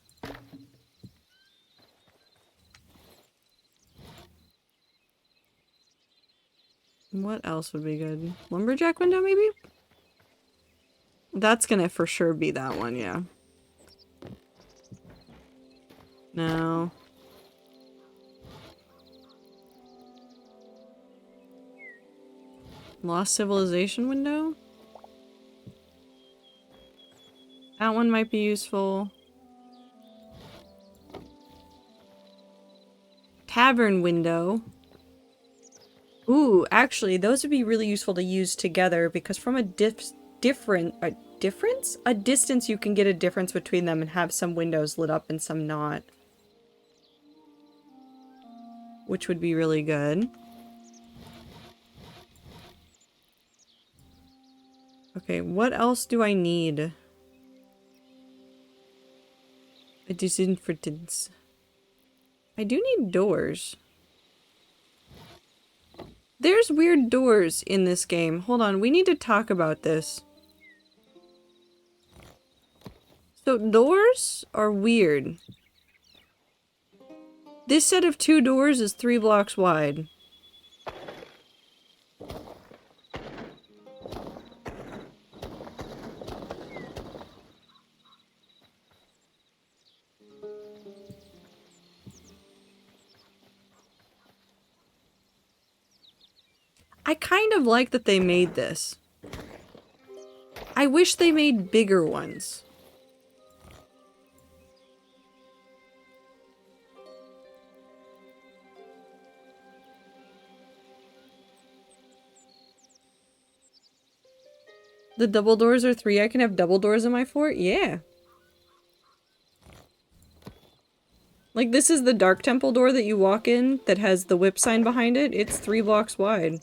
What else would be good? Lumberjack window, maybe? That's gonna for sure be that one, yeah. No. Lost Civilization window? That one might be useful. Tavern window. Ooh, actually, those would be really useful to use together because from a distance you can get a difference between them and have some windows lit up and some not. Which would be really good. Okay, what else do I need? A disinfectants. I do need doors. There's weird doors in this game. Hold on, we need to talk about this. So doors are weird. This set of 2 doors is 3 blocks wide. I kind of like that they made this. I wish they made bigger ones. The double doors are 3. I can have double doors in my fort? Yeah. Like, this is the Dark Temple door that you walk in that has the whip sign behind it. It's 3 blocks wide.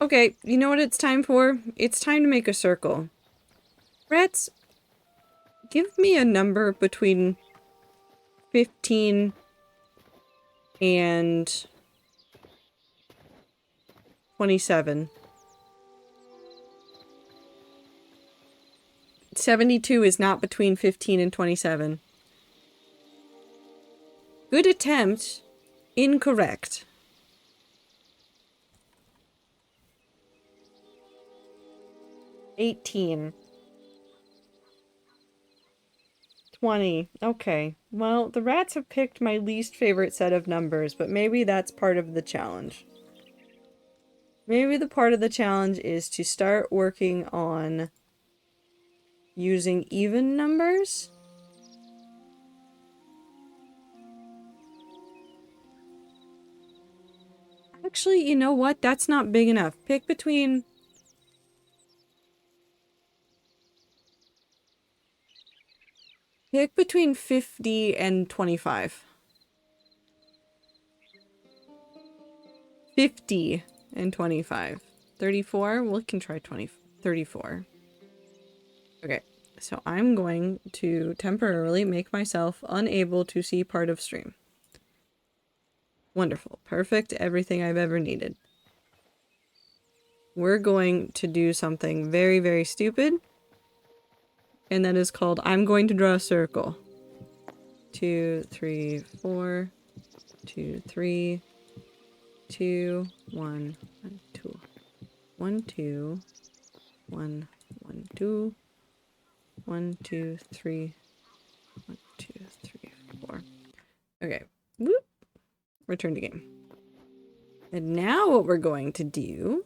Okay, you know what it's time for? It's time to make a circle. Rats, give me a number between 15 and 27. 72 is not between 15 and 27. Good attempt. Incorrect. 18. 20. Okay. Well, the rats have picked my least favorite set of numbers, but maybe that's part of the challenge. Maybe the part of the challenge is to start working on using even numbers? Actually, you know what? That's not big enough. Pick between... Pick between 50 and 25. 50 and 25. 34? We can try 34. Okay, so I'm going to temporarily make myself unable to see part of stream. Wonderful. Perfect. Everything I've ever needed. we're going to do something very, very stupid. And that is called, I'm going to draw a circle. 2, 3, 4, 2, 3, 2, 1, 1, 2, 1, 2, 1, 1, 2, 1, 2, 3, 1, 2, 3, 4. Okay. Whoop. Return to game. And now what we're going to do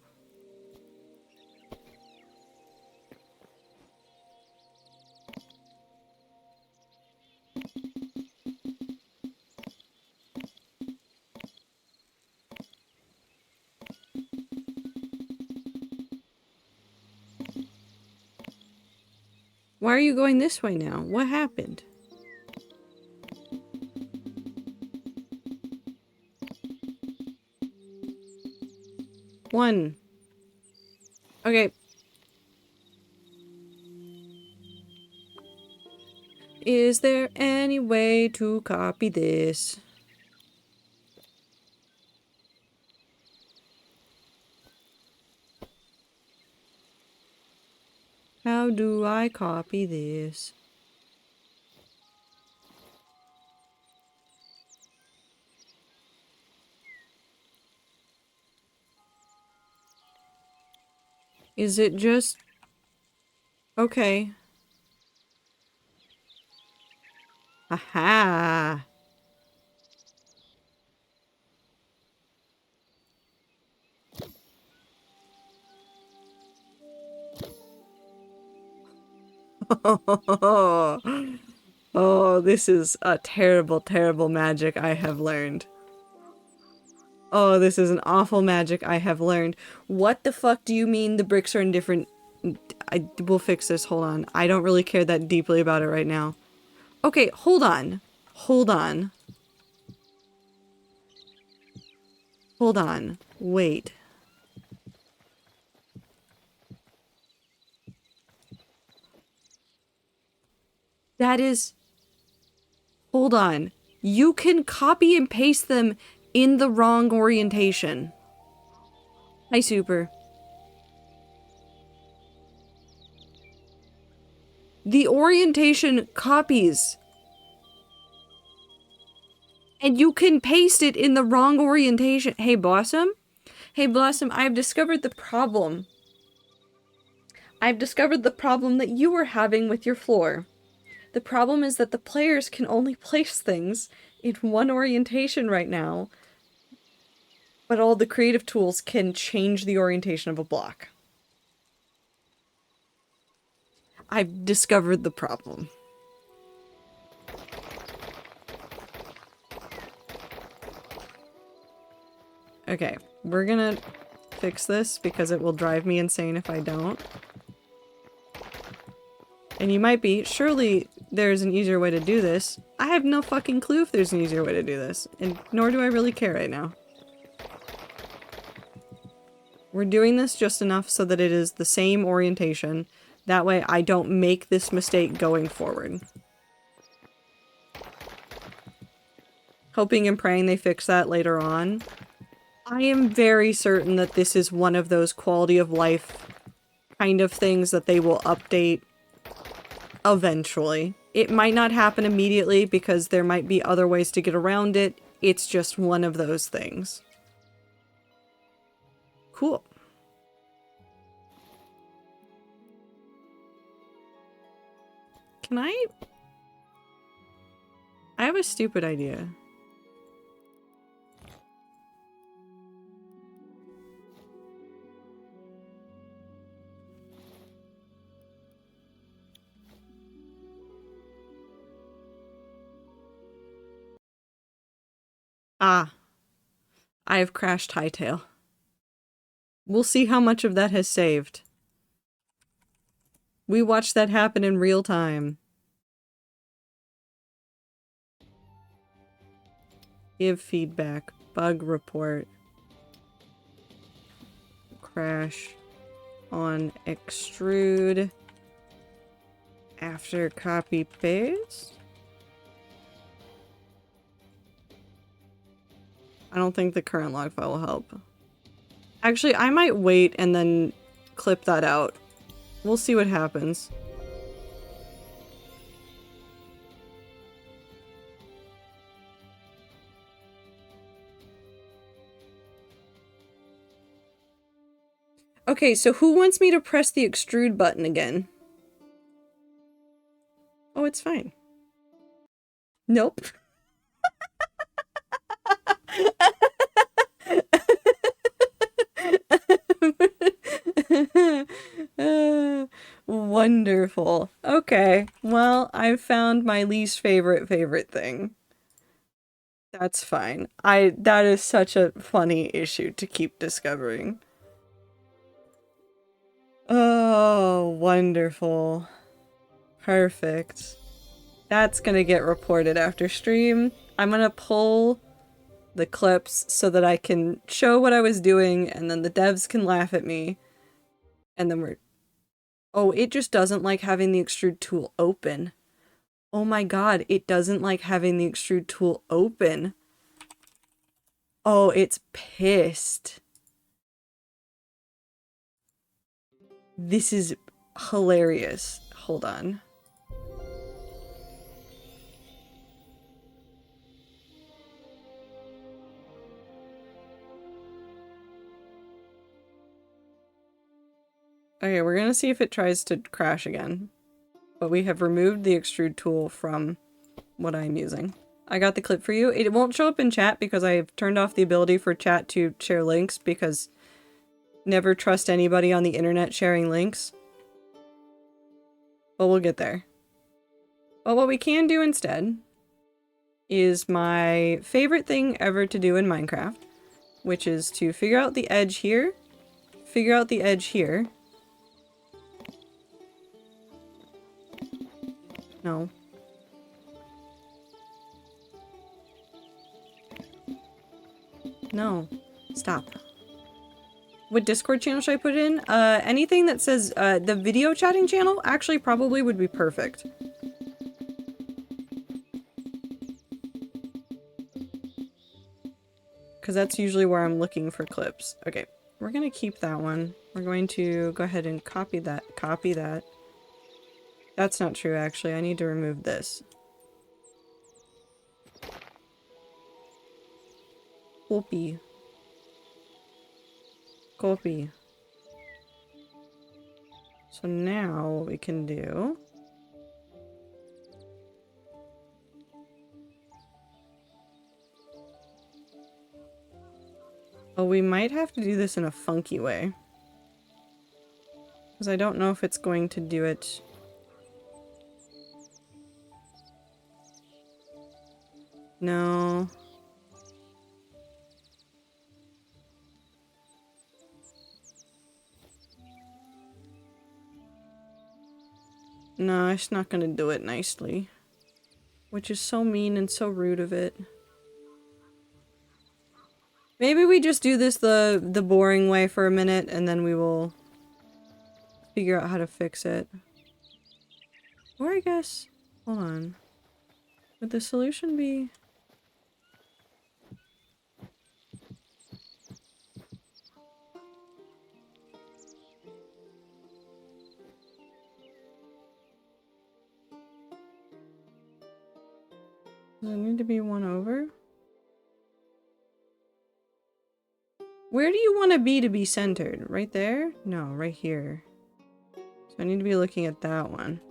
Why are you going this way now? What happened? One. Okay. Is there any way to copy this? How do I copy this? Is it just... Okay. Aha! Oh, this is a terrible, terrible magic I have learned. Oh, this is an awful magic I have learned. What the fuck do you mean the bricks are in different... we'll fix this, hold on. I don't really care that deeply about it right now. Okay, hold on. Hold on. Hold on. Wait. That is... Hold on. You can copy and paste them in the wrong orientation. Hi, Super. The orientation copies. And you can paste it in the wrong orientation. Hey, Blossom? Hey, Blossom, I've discovered the problem. I've discovered the problem that you were having with your floor. The problem is that the players can only place things in one orientation right now, but all the creative tools can change the orientation of a block. I've discovered the problem. Okay, we're gonna fix this because it will drive me insane if I don't. And you might be, surely there's an easier way to do this. I have no fucking clue if there's an easier way to do this, and nor do I really care right now. We're doing this just enough so that it is the same orientation. That way I don't make this mistake going forward. Hoping and praying they fix that later on. I am very certain that this is one of those quality of life kind of things that they will update eventually. It might not happen immediately because there might be other ways to get around it. It's just one of those things. Cool. Can I have a stupid idea. Ah. I have crashed Hytale. We'll see how much of that has saved. We watched that happen in real time. Give feedback. Bug report. Crash on extrude. After copy paste. I don't think the current log file will help. Actually, I might wait and then clip that out. We'll see what happens. Okay, so who wants me to press the extrude button again? Oh, it's fine. Nope. Wonderful. Okay, well, I've found my least favorite thing. That's fine. That is such a funny issue to keep discovering. Oh, wonderful. Perfect. That's gonna get reported after stream. I'm gonna pull the clips so that I can show what I was doing and then the devs can laugh at me. And then we're... Oh, it just doesn't like having the extrude tool open. Oh my god, it doesn't like having the extrude tool open. Oh, it's pissed. This is hilarious. Hold on. Okay, we're gonna see if it tries to crash again. But we have removed the extrude tool from what I'm using. I got the clip for you. It won't show up in chat because I've turned off the ability for chat to share links because never trust anybody on the internet sharing links. But we'll get there. But what we can do instead is my favorite thing ever to do in Minecraft, which is to figure out the edge here, figure out the edge here. No. No. Stop. What Discord channel should I put in? Anything that says, the video chatting channel actually probably would be perfect. Because that's usually where I'm looking for clips. Okay, we're gonna keep that one. We're going to go ahead and copy that. Copy that. That's not true, actually. I need to remove this. Copy. Copy. So now what we can do... Oh, we might have to do this in a funky way. Because I don't know if it's going to do it... No. No, it's not gonna do it nicely. Which is so mean and so rude of it. Maybe we just do this the boring way for a minute and then we will figure out how to fix it. Or I guess... Hold on. Would the solution be... Does it need to be one over? Where do you want to be centered? Right there? No, right here. So I need to be looking at that one.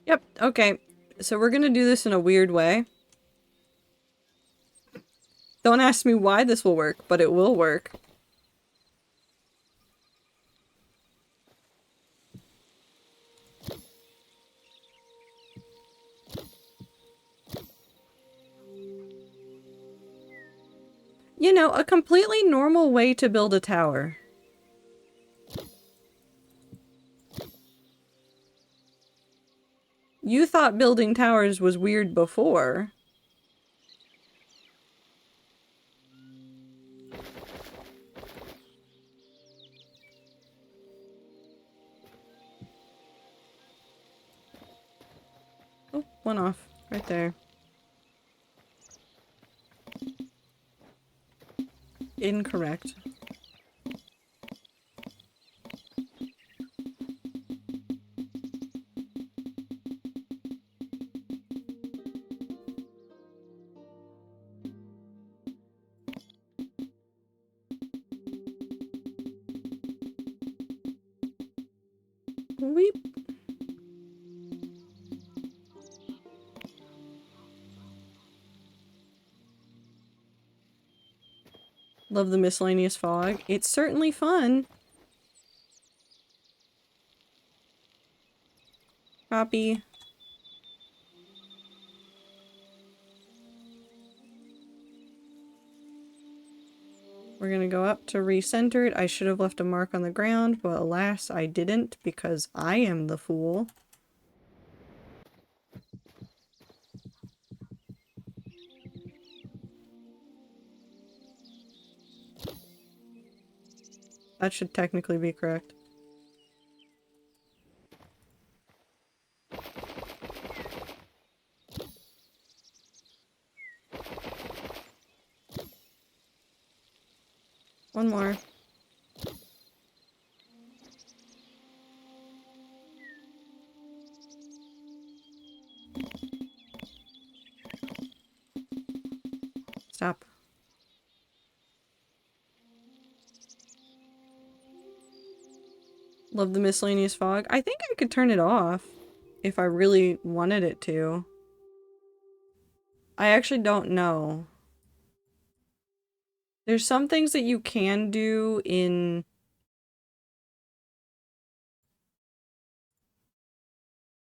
Yep, okay. So we're gonna do this in a weird way. Don't ask me why this will work, but it will work. You know, a completely normal way to build a tower. You thought building towers was weird before. one off. Right there. Incorrect. Weep. Love the miscellaneous fog. It's certainly fun. Copy. We're gonna go up to recenter it. I should have left a mark on the ground, but alas, I didn't because I am the fool. That should technically be correct. One more. Stop. Love the miscellaneous fog. I think I could turn it off if I really wanted it to. I actually don't know. There's some things that you can do in...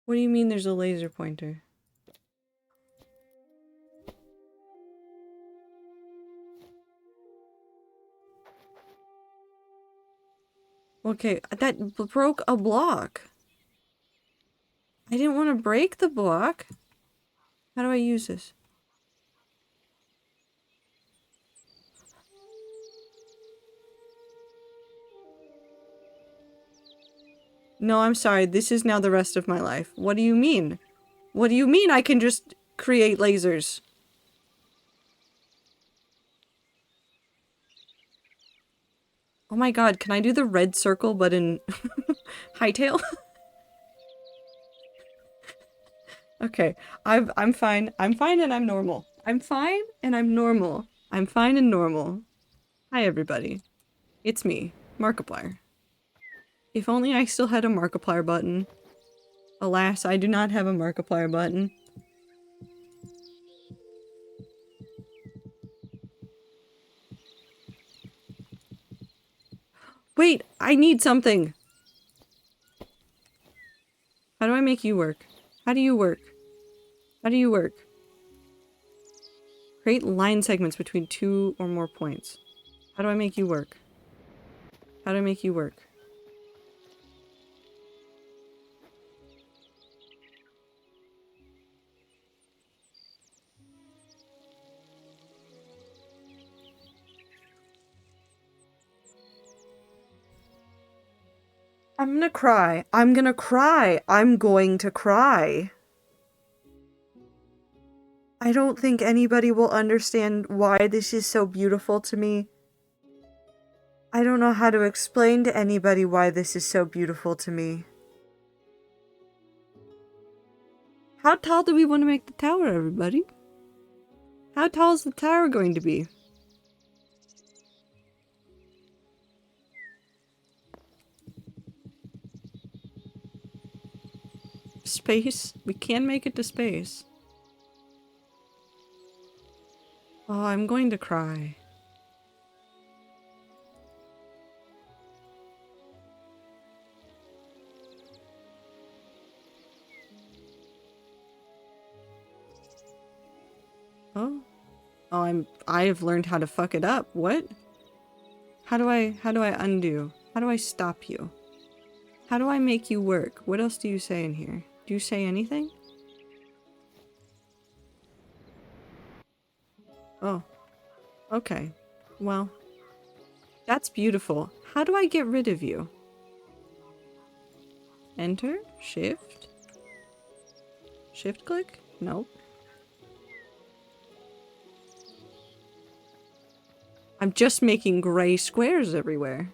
What do you mean there's a laser pointer? Okay, that broke a block. I didn't want to break the block. How do I use this? No, I'm sorry. This is now the rest of my life. What do you mean? What do you mean I can just create lasers? Oh my god, can I do the red circle but in Hytale? Okay, I'm fine. I'm fine and I'm normal. I'm fine and I'm normal. I'm fine and normal. Hi everybody. It's me, Markiplier. If only I still had a Markiplier button. Alas, I do not have a Markiplier button. Wait, I need something! How do I make you work? How do you work? How do you work? Create line segments between 2 or more points. How do I make you work? How do I make you work? I'm gonna cry. I'm gonna cry. I'm going to cry. I don't think anybody will understand why this is so beautiful to me. I don't know how to explain to anybody why this is so beautiful to me. How tall do we want to make the tower, everybody? How tall is the tower going to be? Space? We can make it to space. Oh, I'm going to cry. Oh? Oh, I've learned how to fuck it up. What? How do I undo? How do I stop you? How do I make you work? What else do you say in here? Do you say anything? Oh. Okay. Well. That's beautiful. How do I get rid of you? Enter? Shift? Shift click? Nope. I'm just making gray squares everywhere.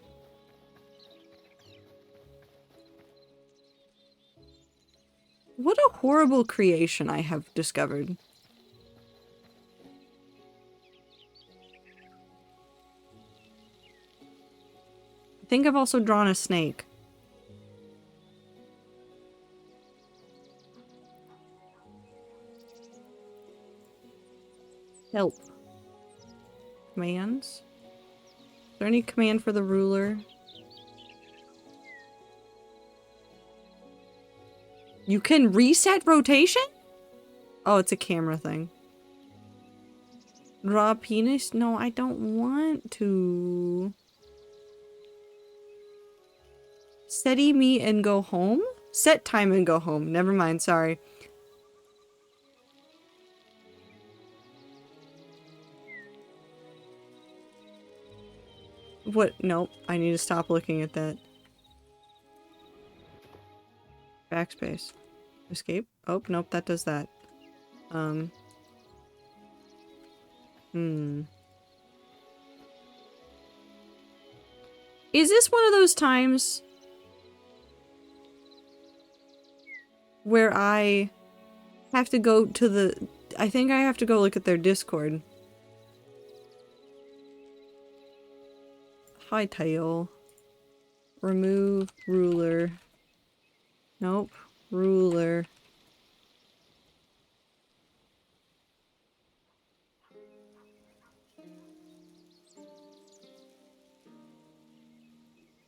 What a horrible creation I have discovered. I think I've also drawn a snake. Help. Commands? Is there any command for the ruler? You can reset rotation? Oh, it's a camera thing. Draw penis? No, I don't want to. Steady me and go home? Set time and go home. Never mind, sorry. What? Nope. I need to stop looking at that. Backspace. Escape? Oh, nope, that does that. Is this one of those times where I have to go to the... I think I have to go look at their Discord. Hytale. Remove ruler. Nope. Ruler.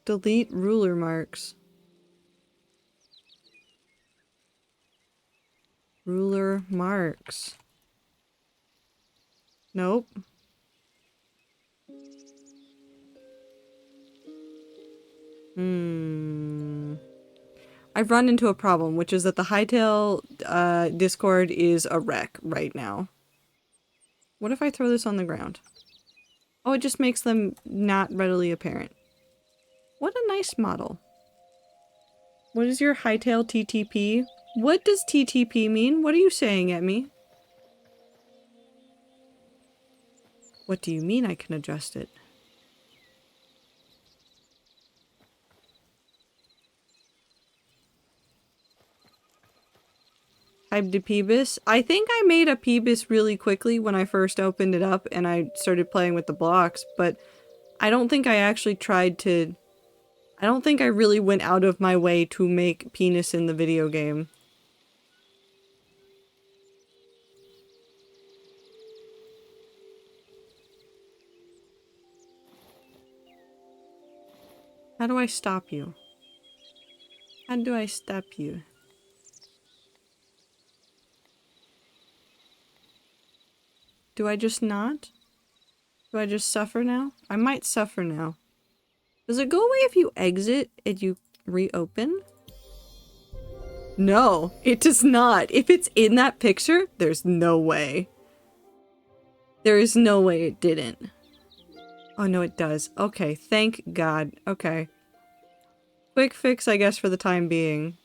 Delete ruler marks. Ruler marks. Nope. I've run into a problem, which is that the Hytale Discord is a wreck right now. What if I throw this on the ground? Oh, it just makes them not readily apparent. What a nice model. What is your Hytale TTP? What does TTP mean? What are you saying at me? What do you mean I can adjust it? Type to Peebus. I think I made a Peebus really quickly when I first opened it up and I started playing with the blocks, but I don't think I actually tried to... I don't think I really went out of my way to make penis in the video game. How do I stop you? How do I stop you? Do I just not? Do I just suffer now? I might suffer now. Does it go away if you exit and you reopen? No, it does not. If it's in that picture, there's no way. There is no way it didn't. Oh no, it does. Okay, thank God. Okay. Quick fix, I guess, for the time being.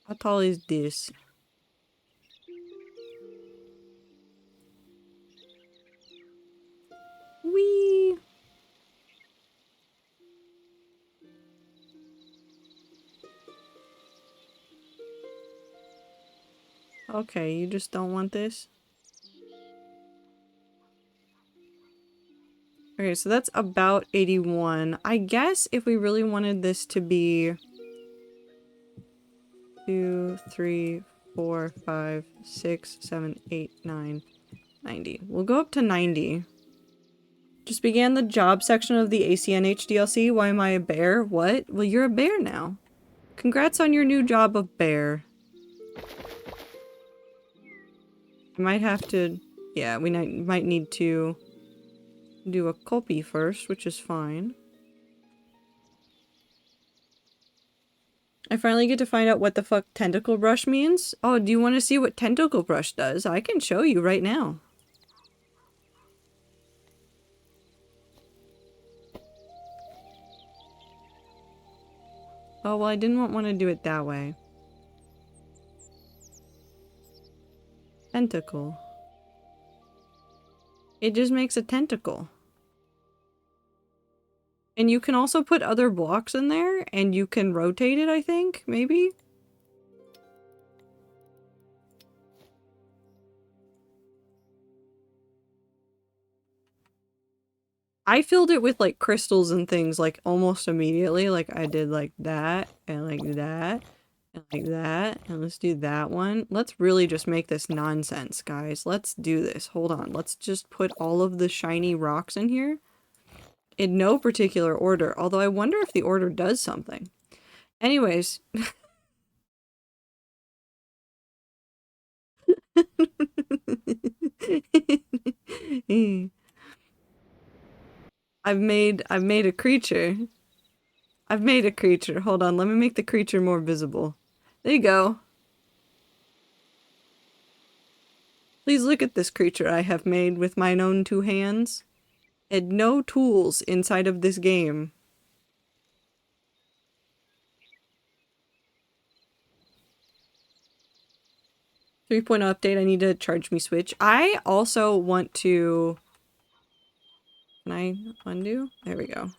How tall is this? Whee! Okay, you just don't want this? Okay, so that's about 81. I guess if we really wanted this to be 2, 3, 4, 5, 6, 7, 8, 9, 90. We'll go up to 90. Just began the job section of the ACNH DLC. Why am I a bear? What? Well, you're a bear now. Congrats on your new job of bear. I might have to... Yeah, we might need to do a copy first, which is fine. I finally get to find out what the fuck tentacle brush means. Oh, do you want to see what tentacle brush does? I can show you right now. Oh, well, I didn't want to do it that way. Tentacle. It just makes a tentacle. And you can also put other blocks in there, and you can rotate it, I think, maybe? I filled it with, like, crystals and things, like, almost immediately. Like, I did, like, that, and like that, and like that. And let's do that one. Let's really just make this nonsense, guys. Let's do this. Hold on. Let's just put all of the shiny rocks in here. In no particular order, although I wonder if the order does something. Anyways. I've made a creature. I've made a creature. Hold on, let me make the creature more visible. There you go. Please look at this creature I have made with mine own two hands. And no tools inside of this game. .3 update, I need to charge me Switch. I also want to... Can I undo? There we go.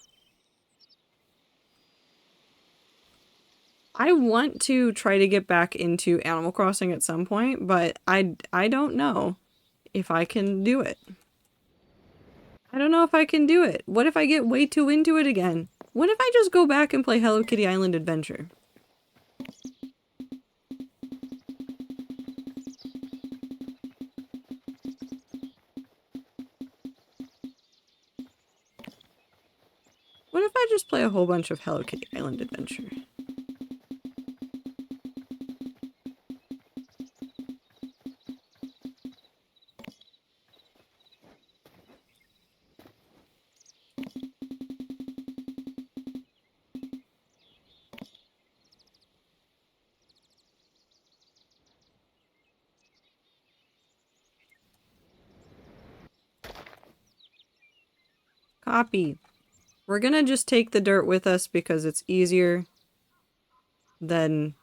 I want to try to get back into Animal Crossing at some point, but I don't know if I can do it. I don't know if I can do it. What if I get way too into it again? What if I just go back and play Hello Kitty Island Adventure? What if I just play a whole bunch of Hello Kitty Island Adventure? Copy. We're gonna just take the dirt with us because it's easier than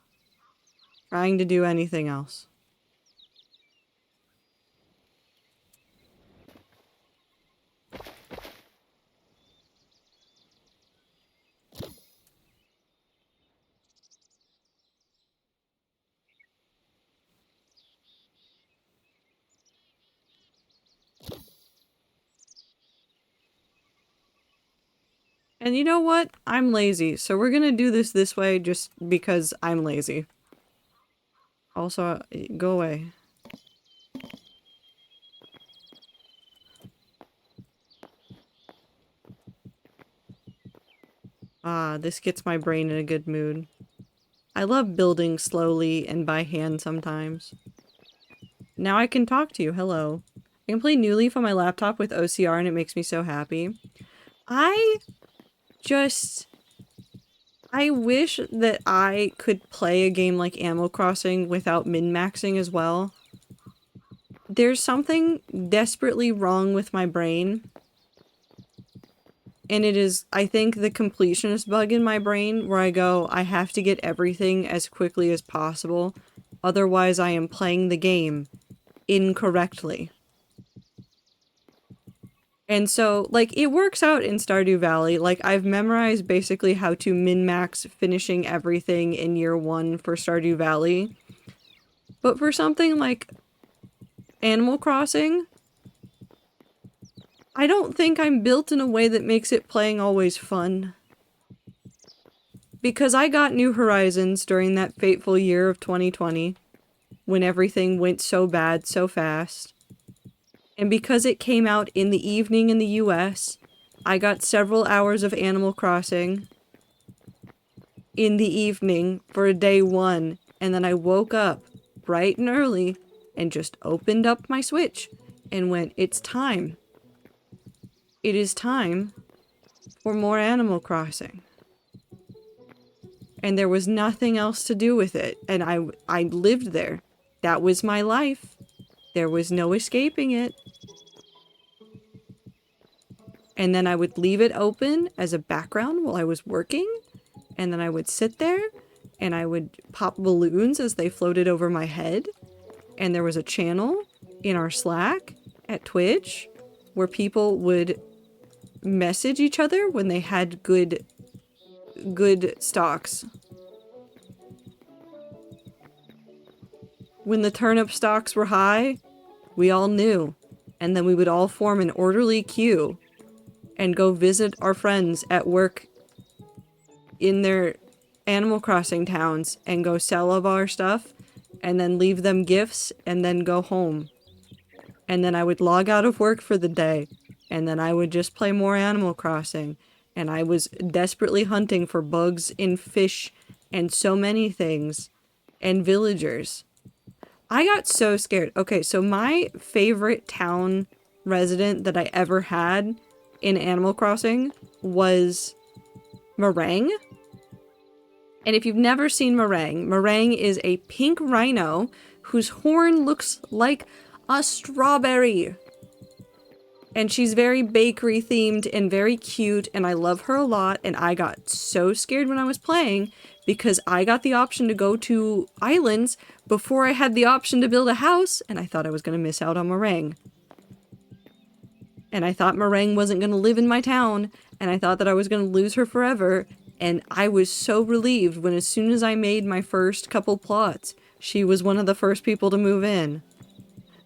trying to do anything else. And you know what? I'm lazy, so we're gonna do this way just because I'm lazy. Also, go away. Ah, this gets my brain in a good mood. I love building slowly and by hand sometimes. Now I can talk to you, hello. I can play New Leaf on my laptop with OCR and it makes me so happy. I wish that I could play a game like Animal Crossing without min-maxing as well. There's something desperately wrong with my brain. And it is, I think, the completionist bug in my brain where I go, I have to get everything as quickly as possible. Otherwise, I am playing the game incorrectly. And so, like, it works out in Stardew Valley. Like, I've memorized basically how to min-max finishing everything in year 1 for Stardew Valley. But for something like Animal Crossing, I don't think I'm built in a way that makes it playing always fun. Because I got New Horizons during that fateful year of 2020, when everything went so bad so fast. And because it came out in the evening in the US, I got several hours of Animal Crossing in the evening for day 1, and then I woke up bright and early and just opened up my Switch and went, it's time. It is time for more Animal Crossing. And there was nothing else to do with it, and I lived there. That was my life. There was no escaping it. And then I would leave it open as a background while I was working, and then I would sit there and I would pop balloons as they floated over my head. And there was a channel in our Slack at Twitch where people would message each other when they had good stocks. When the turnip stocks were high, we all knew. And then we would all form an orderly queue and go visit our friends at work in their Animal Crossing towns and go sell all of our stuff and then leave them gifts and then go home. And then I would log out of work for the day and then I would just play more Animal Crossing. And I was desperately hunting for bugs in fish and so many things and villagers. I got so scared. Okay, so my favorite town resident that I ever had in Animal Crossing was Meringue. And if you've never seen Meringue, Meringue is a pink rhino whose horn looks like a strawberry. And she's very bakery themed and very cute, and I love her a lot, and I got so scared when I was playing because I got the option to go to islands before I had the option to build a house, and I thought I was going to miss out on Meringue. And I thought Meringue wasn't going to live in my town, and I thought that I was going to lose her forever, and I was so relieved when as soon as I made my first couple plots, she was one of the first people to move in.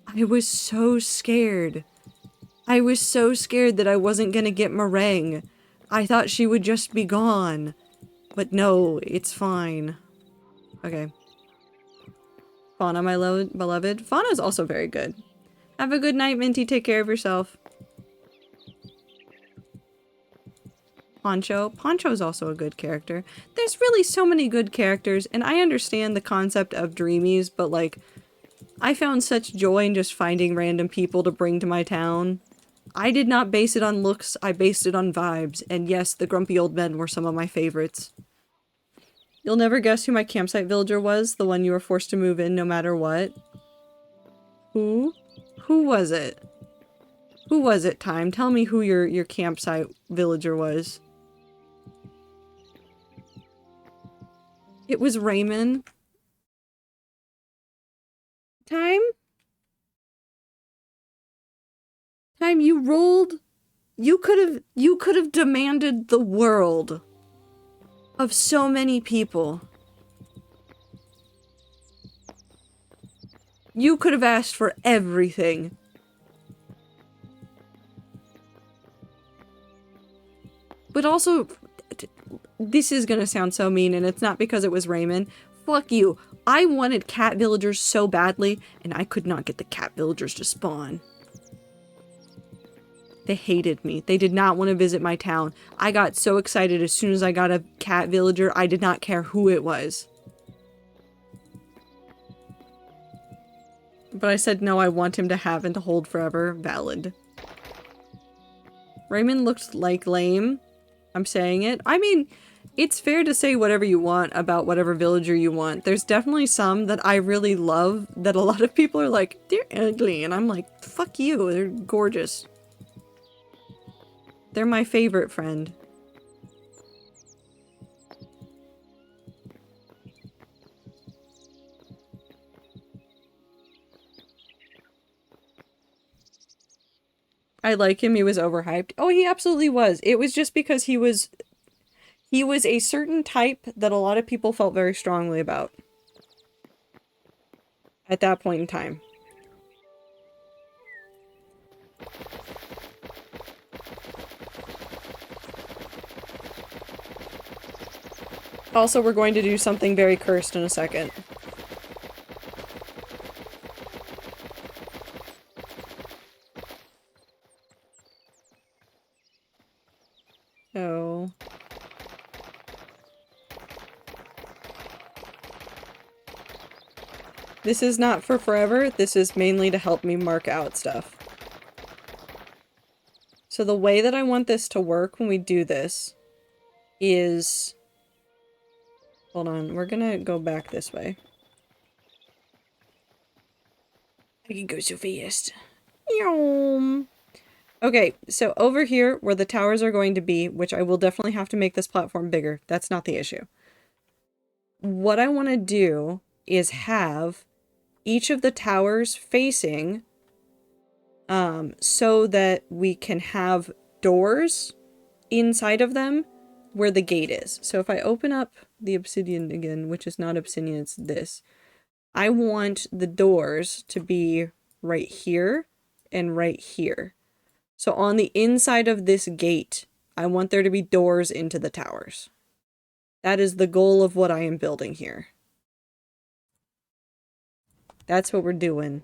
I was so scared. I was so scared that I wasn't gonna get Meringue. I thought she would just be gone. But no, it's fine. Okay. Fauna, my beloved. Fauna's also very good. Have a good night, Minty. Take care of yourself. Poncho. Poncho's also a good character. There's really so many good characters, and I understand the concept of dreamies, but like, I found such joy in just finding random people to bring to my town. I did not base it on looks, I based it on vibes, and yes, the grumpy old men were some of my favorites. You'll never guess who my campsite villager was, the one you were forced to move in no matter what. Who? Who was it? Who was it, Time? Tell me who your campsite villager was. It was Raymond. Time? Time, you rolled. You could have demanded the world of so many people. You could have asked for everything. But also, this is gonna sound so mean, and it's not because it was Raymond. Fuck you. I wanted cat villagers so badly, and I could not get the cat villagers to spawn. They hated me. They did not want to visit my town. I got so excited as soon as I got a cat villager, I did not care who it was. But I said no, I want him to have and to hold forever. Valid. Raymond looked like lame. I'm saying it. I mean, it's fair to say whatever you want about whatever villager you want. There's definitely some that I really love that a lot of people are like, they're ugly. And I'm like, fuck you. They're gorgeous. They're my favorite friend. I like him. He was overhyped. Oh, he absolutely was. It was just because he was a certain type that a lot of people felt very strongly about at that point in time. Also, we're going to do something very cursed in a second. So... this is not for forever, this is mainly to help me mark out stuff. So the way that I want this to work when we do this is... hold on, we're gonna go back this way. I can go so fast. Yum. Okay, so over here where the towers are going to be, which I will definitely have to make this platform bigger. That's not the issue. What I want to do is have each of the towers facing so that we can have doors inside of them where the gate is. So if I open up the obsidian again, which is not obsidian, it's this. I want the doors to be right here and right here. So on the inside of this gate, I want there to be doors into the towers. That is the goal of what I am building here. That's what we're doing.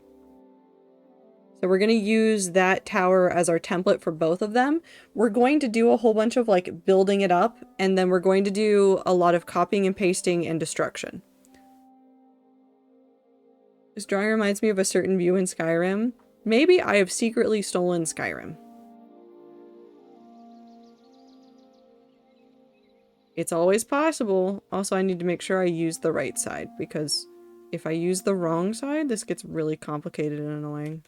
So we're going to use that tower as our template for both of them. We're going to do a whole bunch of like building it up, and then we're going to do a lot of copying and pasting and destruction. This drawing reminds me of a certain view in Skyrim. Maybe I have secretly stolen Skyrim. It's always possible. Also, I need to make sure I use the right side, because if I use the wrong side, this gets really complicated and annoying.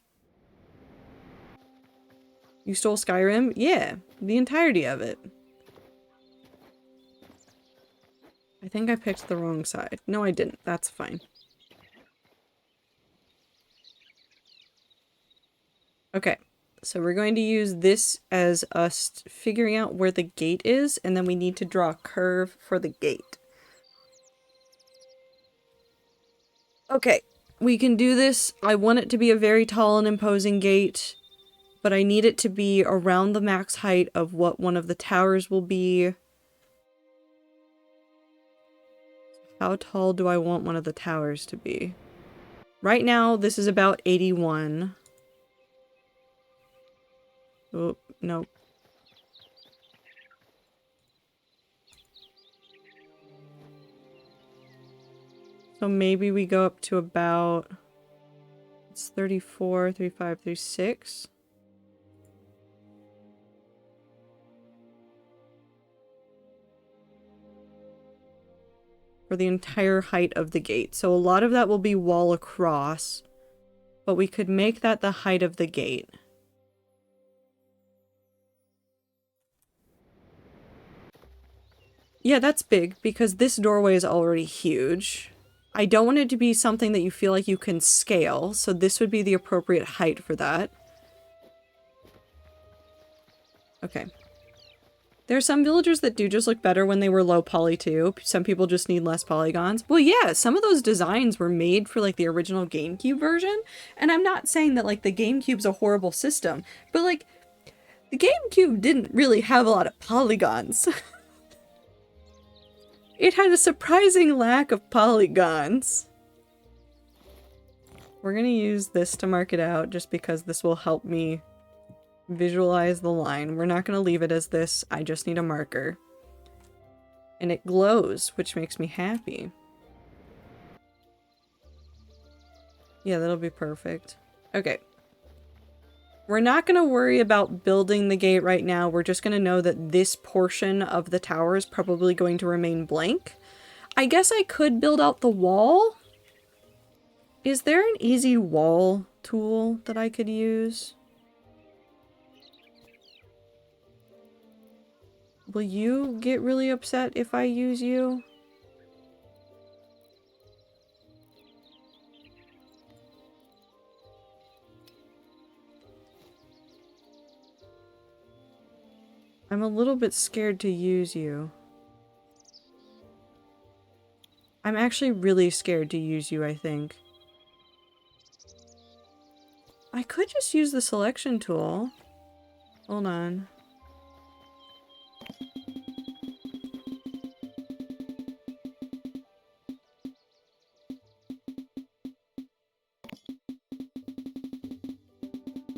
You stole Skyrim? Yeah, the entirety of it. I think I picked the wrong side. No, I didn't. That's fine. Okay, so we're going to use this as us figuring out where the gate is, and then we need to draw a curve for the gate. Okay, we can do this. I want it to be a very tall and imposing gate, but I need it to be around the max height of what one of the towers will be. How tall do I want one of the towers to be? Right now, this is about 81. Oh, no. So maybe we go up to about... It's 34, 35, 36. For the entire height of the gate. So a lot of that will be wall across, but we could make that the height of the gate. Yeah, that's big because this doorway is already huge. I don't want it to be something that you feel like you can scale, so this would be the appropriate height for that. Okay. There are some villagers that do just look better when they were low poly too. Some people just need less polygons. Well, yeah, some of those designs were made for like the original GameCube version. And I'm not saying that like the GameCube's a horrible system, but like the GameCube didn't really have a lot of polygons. It had a surprising lack of polygons. We're gonna use this to mark it out just because this will help me visualize the line. We're not going to leave it as this. I just need a marker. And it glows, which makes me happy. Yeah, that'll be perfect. Okay. We're not going to worry about building the gate right now. We're just going to know that this portion of the tower is probably going to remain blank. I guess I could build out the wall. Is there an easy wall tool that I could use? Will you get really upset if I use you? I'm a little bit scared to use you. I'm actually really scared to use you, I think. I could just use the selection tool. Hold on.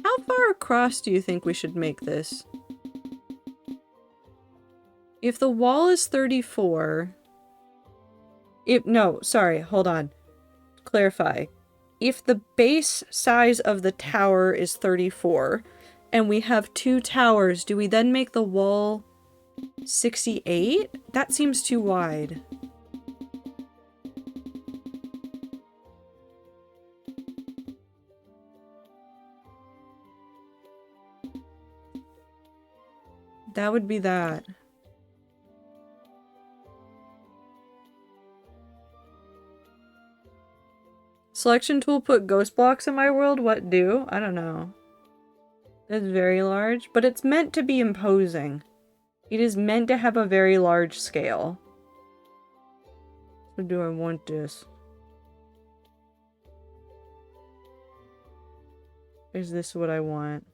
How far across do you think we should make this? If the wall is 34... No, sorry, hold on. Clarify. If the base size of the tower is 34, and we have two towers, do we then make the wall 68? That seems too wide. That would be that. Selection tool put ghost blocks in my world? What do? I don't know. It's very large, but it's meant to be imposing. It is meant to have a very large scale. So do I want this? Is this what I want?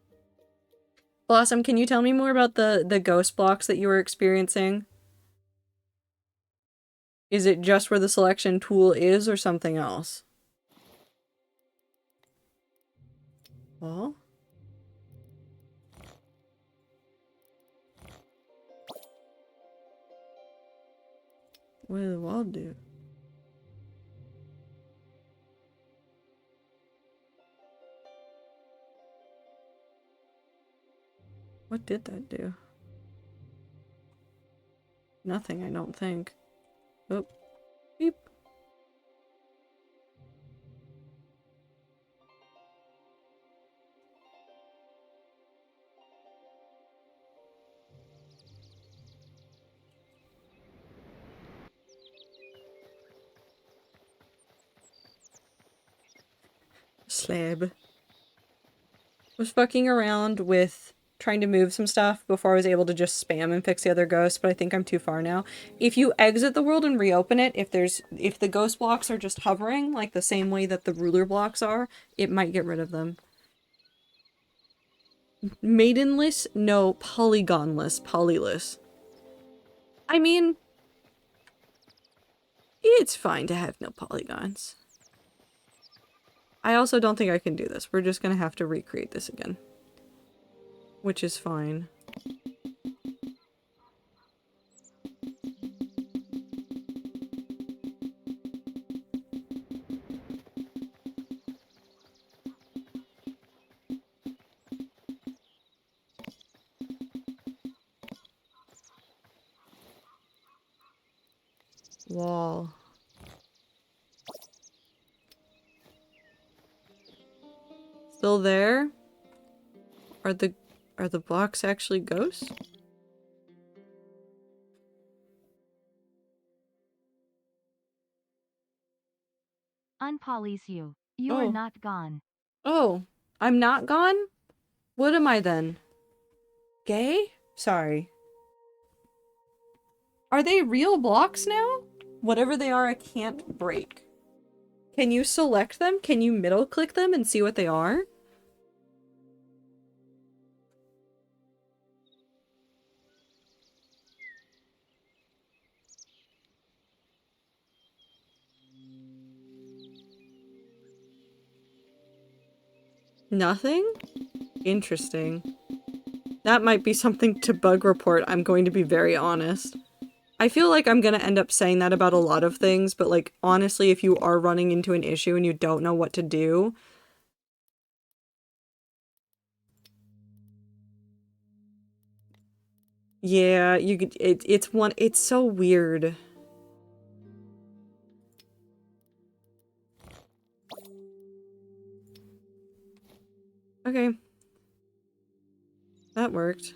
Blossom, can you tell me more about the ghost blocks that you were experiencing? Is it just where the selection tool is or something else? Well? What did the wall do? What did that do? Nothing, I don't think. Oh. Beep. Slab. Was fucking around with trying to move some stuff before I was able to just spam and fix the other ghosts, but I think I'm too far now. If you exit the world and reopen it, if the ghost blocks are just hovering, like the same way that the ruler blocks are, it might get rid of them. Maidenless? No, polygonless. Polyless. I mean, it's fine to have no polygons. I also don't think I can do this. We're just gonna have to recreate this again. Which is fine. Wall. Still there? Are the blocks actually ghosts? Unpolice you. You are not gone. Oh, I'm not gone? What am I then? Gay? Sorry. Are they real blocks now? Whatever they are, I can't break. Can you select them? Can you middle click them and see what they are? Nothing? Interesting. That might be something to bug report, I'm going to be very honest. I feel like I'm gonna end up saying that about a lot of things, but like, honestly, if you are running into an issue and you don't know what to do... Yeah, you could- it's so weird. Okay. That worked.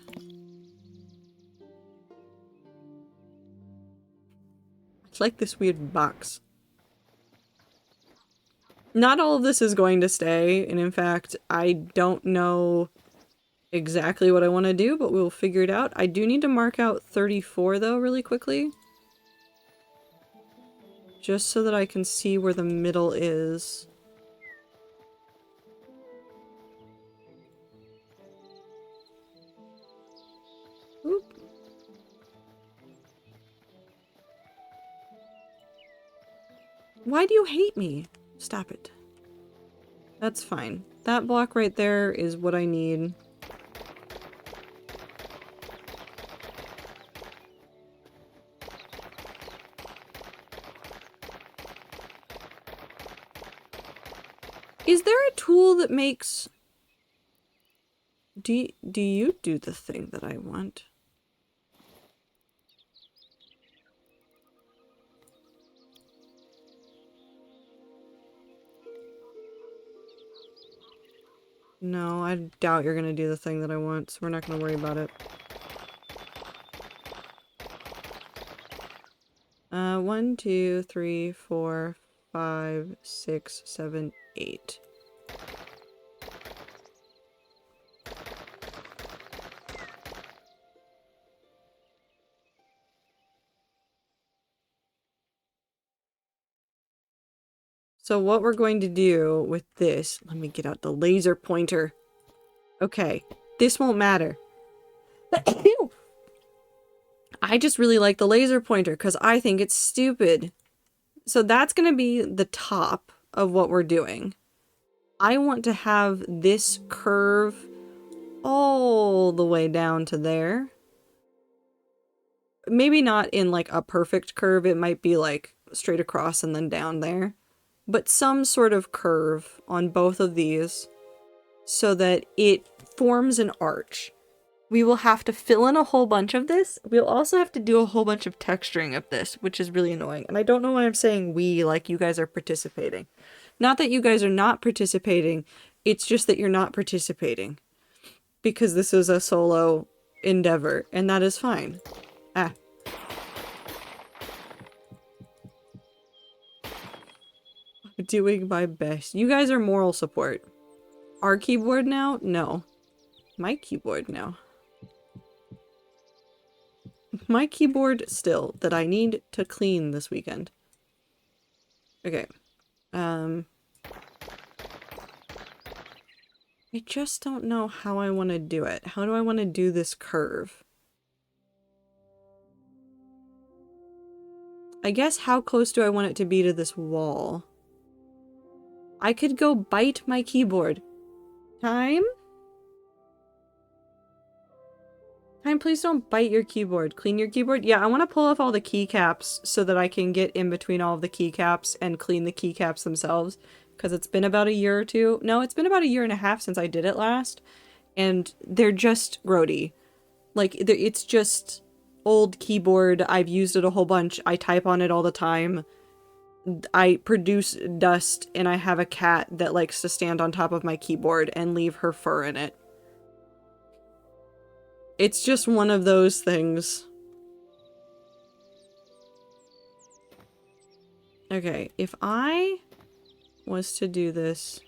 I like this weird box. Not all of this is going to stay, and in fact, I don't know exactly what I want to do, but we'll figure it out. I do need to mark out 34, though, really quickly. Just so that I can see where the middle is. Oop. Why do you hate me? Stop it. That's fine. That block right there is what I need. Is there a tool that makes... Do you do the thing that I want? No, I doubt you're gonna do the thing that I want, so we're not gonna worry about it. 1, 2, 3, 4, 5, 6, 7, 8. So what we're going to do with this, let me get out the laser pointer. Okay, this won't matter. I just really like the laser pointer because I think it's stupid. So that's going to be the top of what we're doing. I want to have this curve all the way down to there. Maybe not in like a perfect curve. It might be like straight across and then down there. But some sort of curve on both of these so that it forms an arch. We will have to fill in a whole bunch of this. We'll also have to do a whole bunch of texturing of this, which is really annoying. And I don't know why I'm saying we, like you guys are participating. Not that you guys are not participating, it's just that you're not participating. Because this is a solo endeavor, and that is fine. Ah. I'm doing my best. You guys are moral support. Our keyboard now? No. My keyboard now. My keyboard still that I need to clean this weekend. Okay. I just don't know how I want to do it. How do I want to do this curve? I guess how close do I want it to be to this wall? I could go bite my keyboard. Time? Time, please don't bite your keyboard. Clean your keyboard? Yeah, I want to pull off all the keycaps so that I can get in between all of the keycaps and clean the keycaps themselves. Because it's been about a year or two. No, it's been about a year and a half since I did it last. And they're just grody. Like, it's just old keyboard. I've used it a whole bunch. I type on it all the time. I produce dust, and I have a cat that likes to stand on top of my keyboard and leave her fur in it. It's just one of those things. Okay, if I was to do this...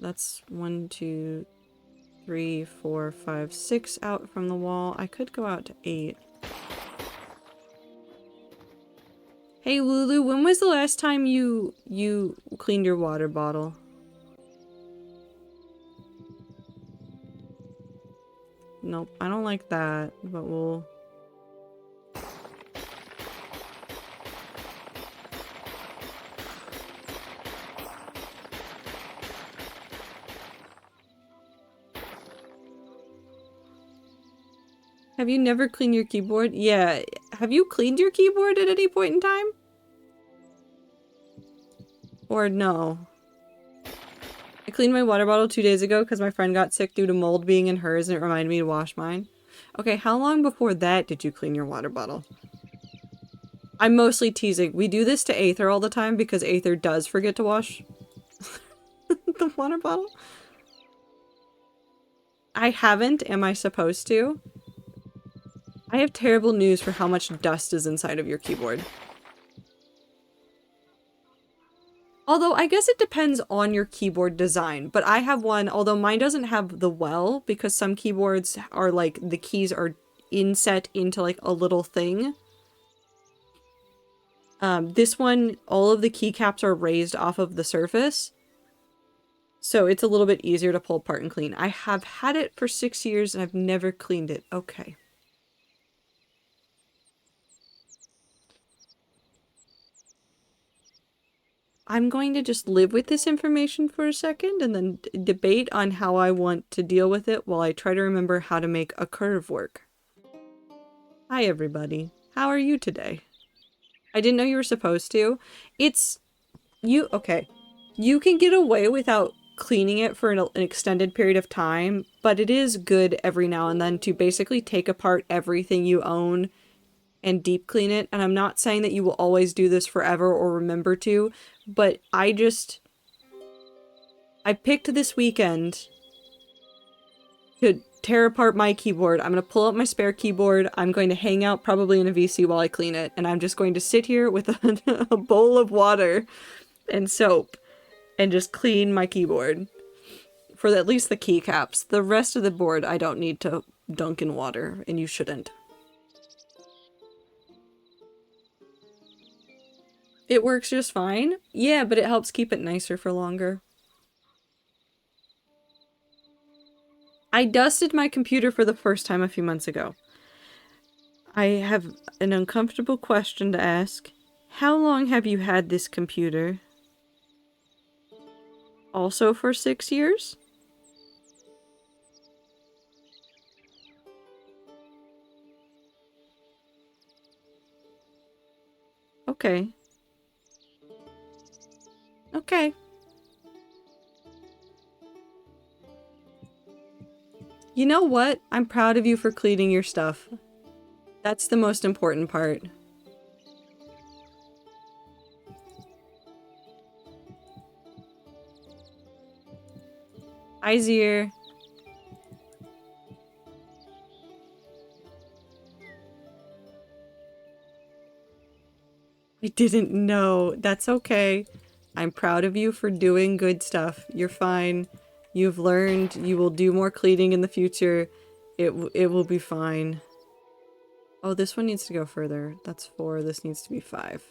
That's 1, 2, 3, 4, 5, 6 out from the wall. I could go out to 8. Hey Lulu, when was the last time you cleaned your water bottle? Nope, I don't like that, but we'll... Have you never cleaned your keyboard? Yeah. Have you cleaned your keyboard at any point in time? Or no? I cleaned my water bottle 2 days ago because my friend got sick due to mold being in hers and it reminded me to wash mine. Okay, how long before that did you clean your water bottle? I'm mostly teasing. We do this to Aether all the time because Aether does forget to wash the water bottle. I haven't. Am I supposed to? I have terrible news for how much dust is inside of your keyboard. Although, I guess it depends on your keyboard design, but I have one, although mine doesn't have the well, because some keyboards are like, the keys are inset into like a little thing. This one, all of the keycaps are raised off of the surface, so it's a little bit easier to pull apart and clean. I have had it for 6 years and I've never cleaned it. Okay. I'm going to just live with this information for a second and then debate on how I want to deal with it while I try to remember how to make a curve work. Hi everybody. How are you today? I didn't know you were supposed to. Okay. You can get away without cleaning it for an extended period of time, but it is good every now and then to basically take apart everything you own and deep clean it. And I'm not saying that you will always do this forever or remember to, but I picked this weekend tear apart my keyboard. I'm gonna pull out my spare keyboard. I'm going to hang out probably in a VC while I clean it. And I'm just going to sit here with a bowl of water and soap and just clean my keyboard. For at least the keycaps. The rest of the board I don't need to dunk in water, and you shouldn't. It works just fine. Yeah, but it helps keep it nicer for longer. I dusted my computer for the first time a few months ago. I have an uncomfortable question to ask. How long have you had this computer? Also for 6 years? Okay. Okay. You know what? I'm proud of you for cleaning your stuff. That's the most important part. Hi, Zier. I didn't know. That's okay. I'm proud of you for doing good stuff. You're fine. You've learned. You will do more cleaning in the future. It will be fine. Oh, this one needs to go further. That's 4. This needs to be 5.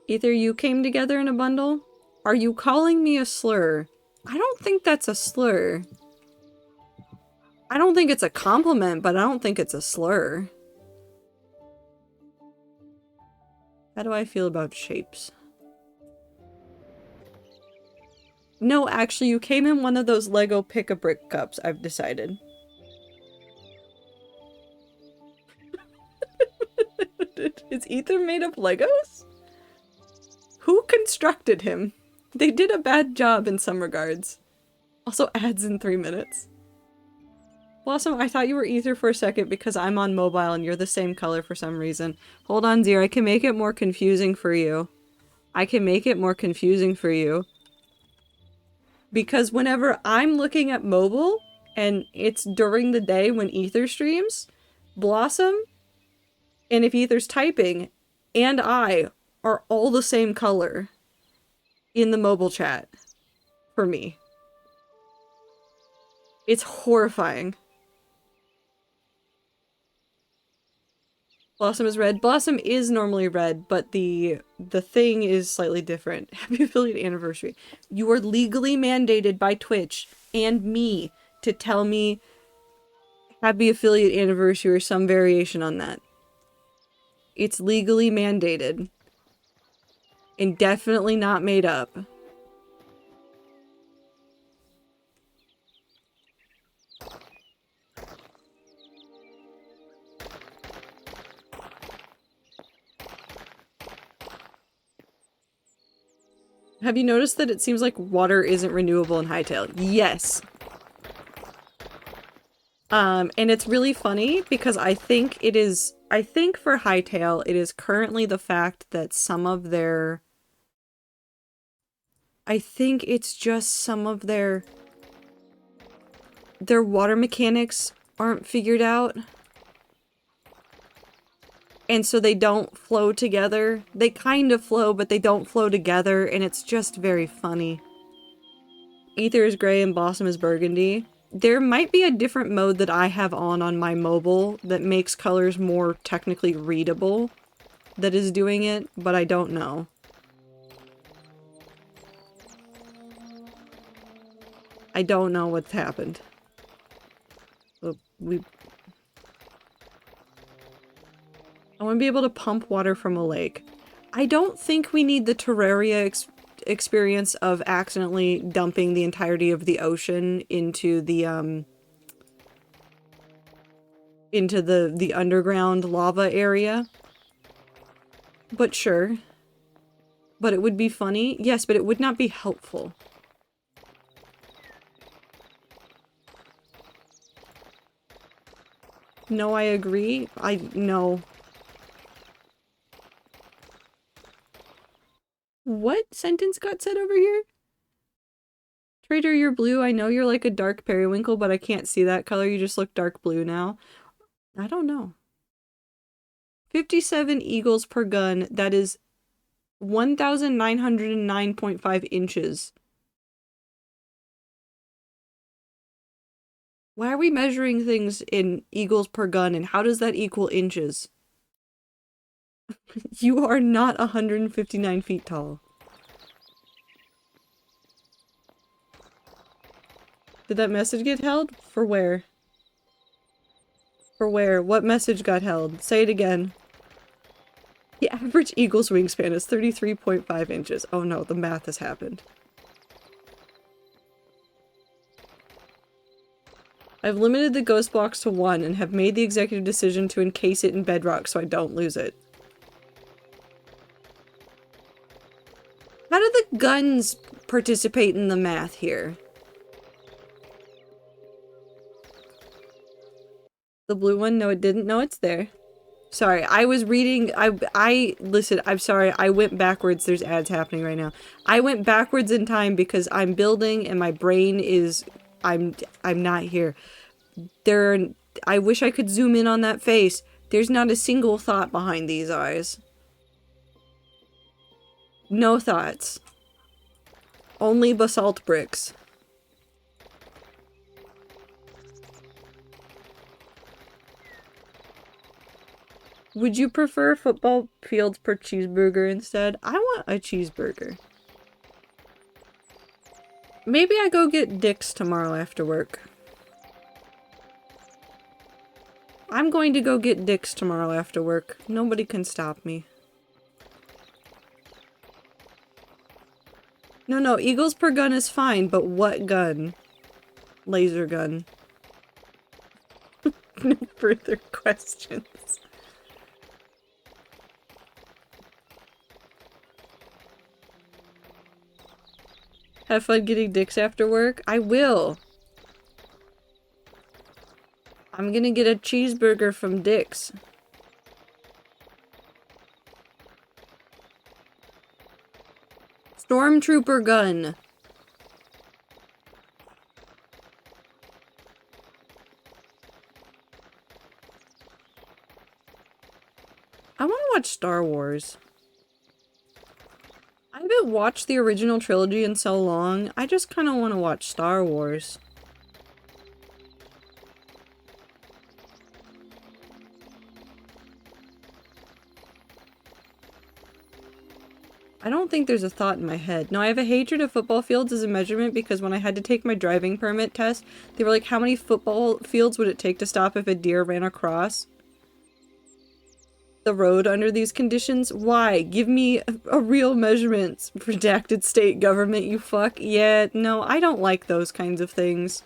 Either you came together in a bundle? Are you calling me a slur? I don't think that's a slur. I don't think it's a compliment, but I don't think it's a slur. How do I feel about shapes? No, actually, you came in one of those Lego Pick-a-Brick cups, I've decided. Is Ether made of Legos? Who constructed him? They did a bad job in some regards. Also adds in 3 minutes. Blossom, I thought you were Ether for a second because I'm on mobile and you're the same color for some reason. Hold on, Zero. I can make it more confusing for you. I can make it more confusing for you. Because whenever I'm looking at mobile, and it's during the day when Ether streams, Blossom, and if Ether's typing, and I are all the same color in the mobile chat for me. It's horrifying. Blossom is red. Blossom is normally red, but the thing is slightly different. Happy affiliate anniversary. You are legally mandated by Twitch and me to tell me happy affiliate anniversary or some variation on that. It's legally mandated. And definitely not made up. Have you noticed that it seems like water isn't renewable in Hytale? Yes. And it's really funny because I think for Hytale, it is currently the fact that some of their... I think it's just some of their water mechanics aren't figured out. And so they don't flow together. They kind of flow, but they don't flow together, and it's just very funny. Ether is gray and Blossom is burgundy. There might be a different mode that I have on my mobile that makes colors more technically readable that is doing it, but I don't know. I don't know what's happened. I want to be able to pump water from a lake. I don't think we need the Terraria experience of accidentally dumping the entirety of the ocean into the underground lava area. But sure. But it would be funny. Yes, but it would not be helpful. No, I agree. No. What sentence got said over here? Trader, you're blue. I know you're like a dark periwinkle, but I can't see that color. You just look dark blue now. I don't know. 57 eagles per gun. That is 1,909.5 inches. Why are we measuring things in eagles per gun, and how does that equal inches? You are not 159 feet tall. Did that message get held? For where? For where? What message got held? Say it again. The average eagle's wingspan is 33.5 inches. Oh no, the math has happened. I've limited the ghost box to 1 and have made the executive decision to encase it in bedrock so I don't lose it. How do the guns participate in the math here? The blue one? No, it didn't. No, it's there. Sorry, I was reading- listen, I'm sorry, I went backwards. There's ads happening right now. I went backwards in time because I'm building and my brain is- I'm not here. I wish I could zoom in on that face. There's not a single thought behind these eyes. No thoughts. Only basalt bricks. Would you prefer football fields per cheeseburger instead? I want a cheeseburger. Maybe I go get Dick's tomorrow after work. I'm going to go get Dick's tomorrow after work. Nobody can stop me. No, eagles per gun is fine, but what gun? Laser gun. No further questions. Have fun getting Dick's after work? I will. I'm gonna get a cheeseburger from Dick's. Stormtrooper gun. I want to watch Star Wars. I haven't watched the original trilogy in so long. I just kind of want to watch Star Wars. I don't think there's a thought in my head. No, I have a hatred of football fields as a measurement because when I had to take my driving permit test, they were like, how many football fields would it take to stop if a deer ran across the road under these conditions? Why? Give me a real measurements. Redacted state government, you fuck. Yeah, no, I don't like those kinds of things.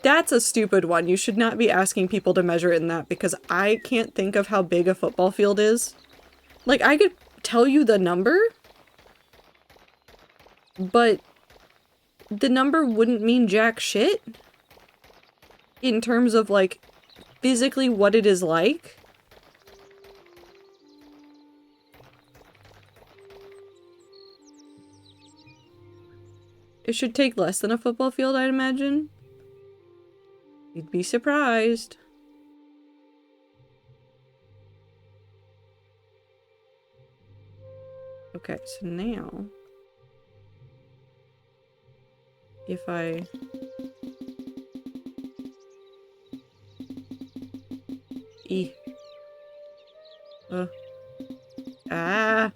That's a stupid one. You should not be asking people to measure it in that because I can't think of how big a football field is. Like, I could tell you the number, but the number wouldn't mean jack shit in terms of, like, physically what it is like. It should take less than a football field, I'd imagine. You'd be surprised. Okay, so now... if I... Ah!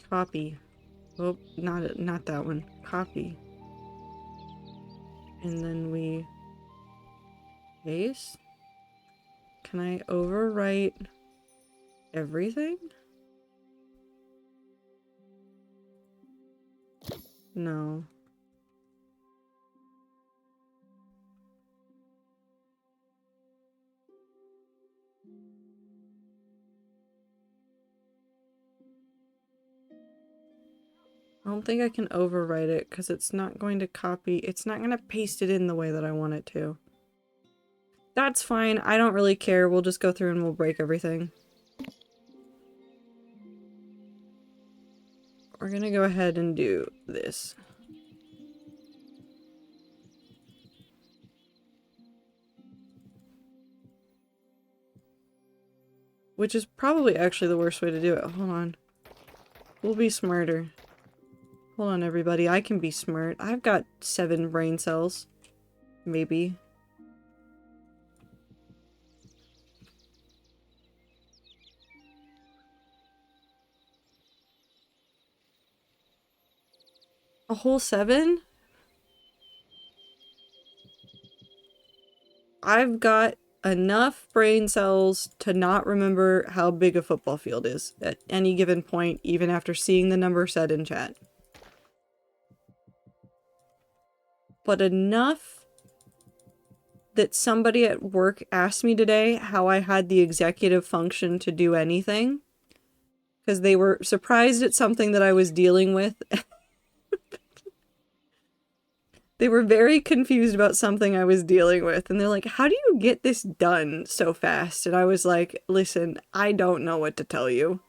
Copy. Oh, not that one. Copy. And then we... paste? Can I overwrite everything? No. don't think I can overwrite it because it's not going to copy. It's not going to paste it in the way that I want it to. That's fine. I don't really care. We'll just go through and we'll break everything. We're going to go ahead and do this. Which is probably actually the worst way to do it. Hold on. We'll be smarter. Hold on, everybody. I can be smart. I've got 7 brain cells. Maybe. A whole 7? I've got enough brain cells to not remember how big a football field is at any given point, even after seeing the number said in chat. But enough that somebody at work asked me today how I had the executive function to do anything. Because they were surprised at something that I was dealing with. They were very confused about something I was dealing with. And they're like, how do you get this done so fast? And I was like, listen, I don't know what to tell you.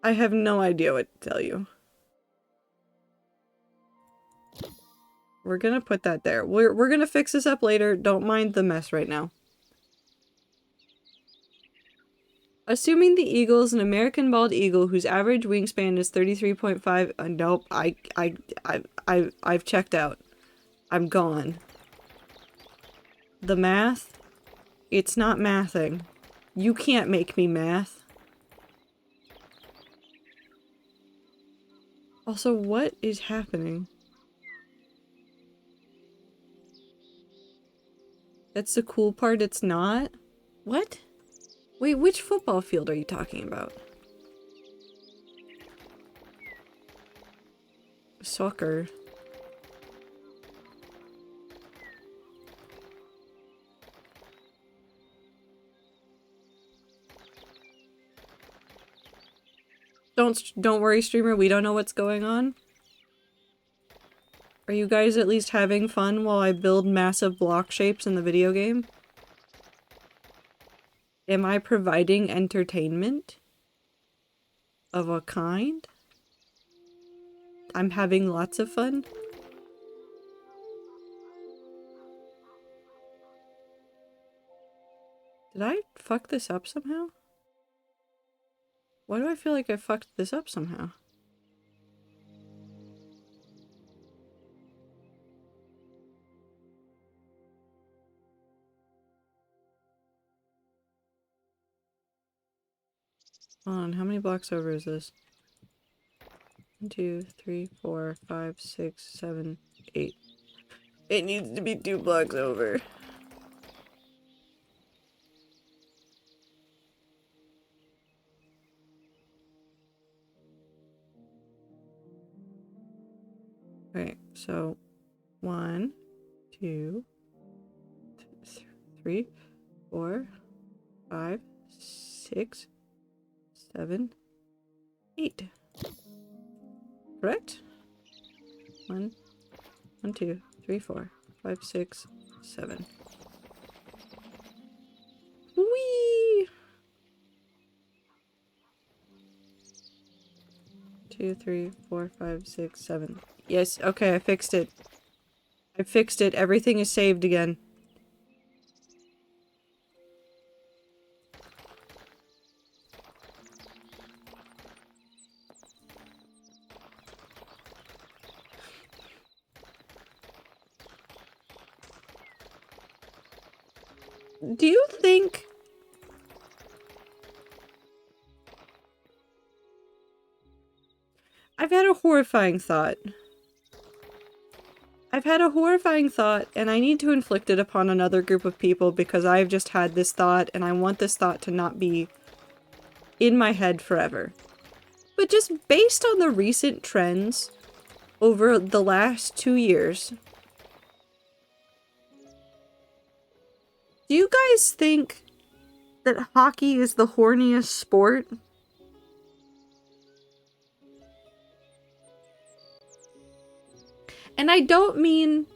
I have no idea what to tell you. We're gonna put that there. We're gonna fix this up later. Don't mind the mess right now. Assuming the eagle is an American bald eagle whose average wingspan is 33.5. Nope, I've checked out. I'm gone. The math? It's not mathing. You can't make me math. Also, what is happening? That's the cool part, it's not? What? Wait, which football field are you talking about? Soccer. Don't worry, streamer, we don't know what's going on. Are you guys at least having fun while I build massive block shapes in the video game? Am I providing entertainment? Of a kind? I'm having lots of fun? Did I fuck this up somehow? Why do I feel like I fucked this up somehow? Hold on, how many blocks over is this? 1, 2, 3, 4, 5, 6, 7, 8. It needs to be 2 blocks over. Okay, so 1, 2, 3, 4, 5, 6, 7, 8. Correct? 1, 2, 3, 4, 5, 6, 7. Whee! 2, 3, 4, 5, 6, 7. Yes, okay, I fixed it. I fixed it. Everything is saved again. Do you think... I've had a horrifying thought. I've had a horrifying thought, and I need to inflict it upon another group of people because I've just had this thought, and I want this thought to not be in my head forever. But just based on the recent trends over the last 2 years, do you guys think that hockey is the horniest sport? And I don't mean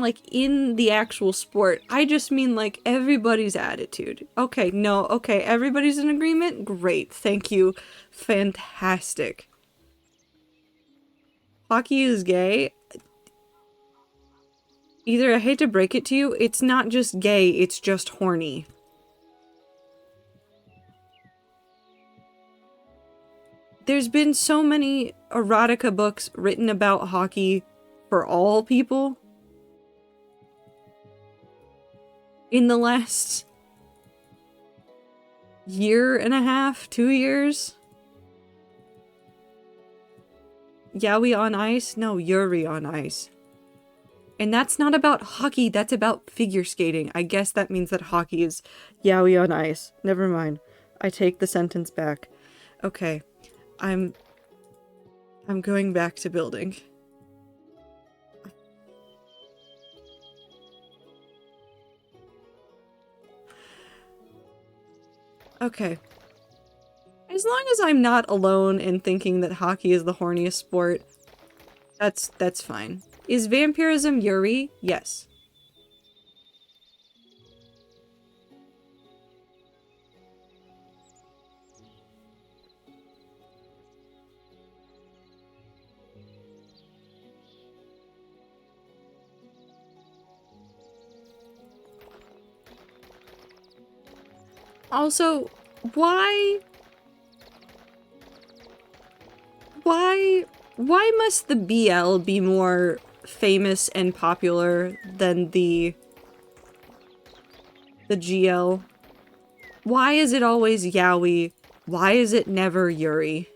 like in the actual sport. I just mean like everybody's attitude. Okay, no, okay, everybody's in agreement? Great, thank you. Fantastic. Hockey is gay. Either I hate to break it to you, it's not just gay, it's just horny. There's been so many erotica books written about hockey for all people in the last year and a half, 2 years. Yaoi on ice? No, Yuri on ice. And that's not about hockey, that's about figure skating. I guess that means that hockey is yaoi on ice. Never mind. I take the sentence back. Okay. I'm going back to building. Okay. As long as I'm not alone in thinking that hockey is the horniest sport, that's fine. Is vampirism Yuri? Yes. Also, why must the BL be more famous and popular than the GL? Why is it always yaoi? Why is it never Yuri?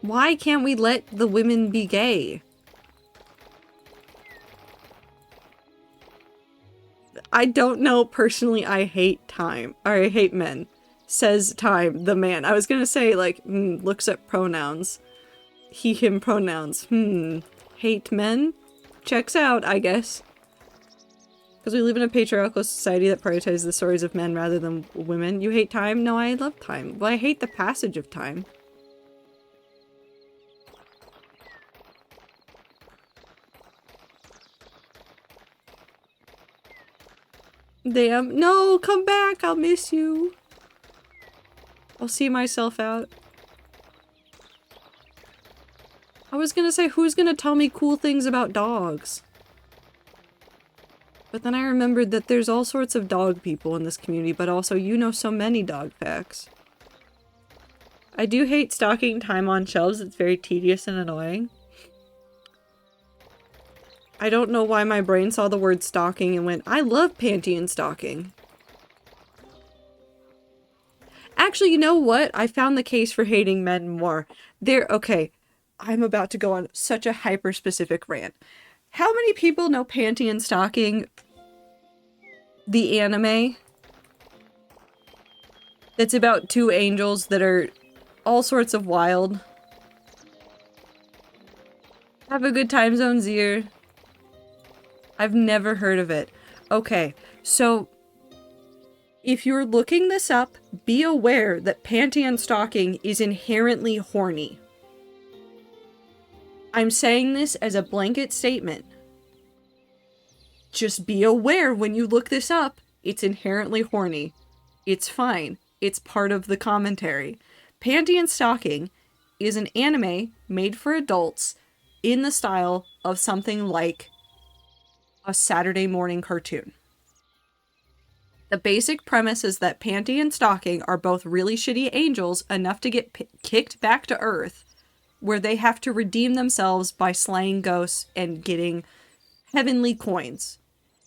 Why can't we let the women be gay? I don't know. Personally, I hate time. Or I hate men. Says time, the man. I was gonna say, like, looks at pronouns. He, him pronouns. Hate men? Checks out, I guess. Because we live in a patriarchal society that prioritizes the stories of men rather than women. You hate time? No, I love time. Well, I hate the passage of time. Damn. No, come back. I'll miss you. I'll see myself out. I was gonna say, who's gonna tell me cool things about dogs? But then I remembered that there's all sorts of dog people in this community, but also you know so many dog facts. I do hate stalking time on shelves. It's very tedious and annoying. I don't know why my brain saw the word stalking and went, I love panty and stocking. Actually, you know what? I found the case for hating men more. Okay, I'm about to go on such a hyper-specific rant. How many people know Panty and Stocking, the anime? It's about two angels that are all sorts of wild. Have a good time, Zone Zier. I've never heard of it. Okay, so if you're looking this up, be aware that Panty and Stocking is inherently horny. I'm saying this as a blanket statement. Just be aware when you look this up, it's inherently horny. It's fine. It's part of the commentary. Panty and Stocking is an anime made for adults in the style of something like a Saturday morning cartoon. The basic premise is that Panty and Stocking are both really shitty angels enough to get kicked back to Earth, where they have to redeem themselves by slaying ghosts and getting heavenly coins.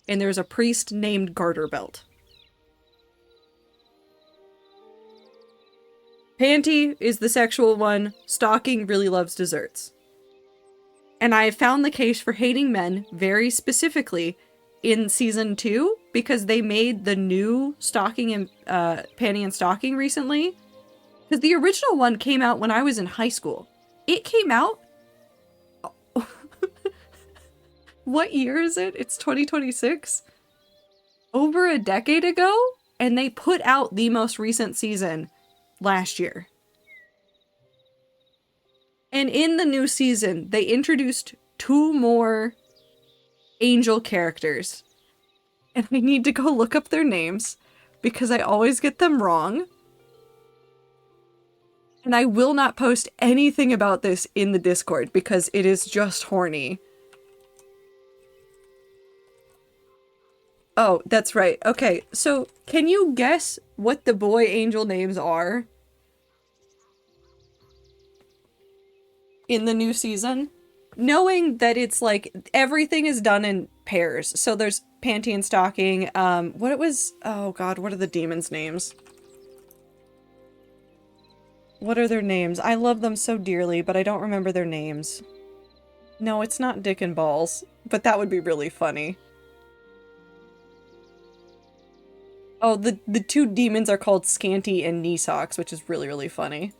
And there's a priest named Garterbelt. Panty is the sexual one. Stocking really loves desserts. And I found the case for hating men very specifically in season 2 because they made the new Stocking and Panty and Stocking recently. Because the original one came out when I was in high school. It came out What year is it? It's 2026? Over a decade ago? And they put out the most recent season last year. And in the new season, they introduced 2 more angel characters. And I need to go look up their names because I always get them wrong. And I will not post anything about this in the Discord because it is just horny. Oh, that's right. Okay, so can you guess what the boy angel names are in the new season? Knowing that it's like everything is done in pairs. So there's Panty and Stocking. Oh god, what are the demons' names? What are their names? I love them so dearly, but I don't remember their names. No, it's not Dick and Balls, but that would be really funny. Oh, the 2 demons are called Scanty and Knee Socks, which is really, really funny.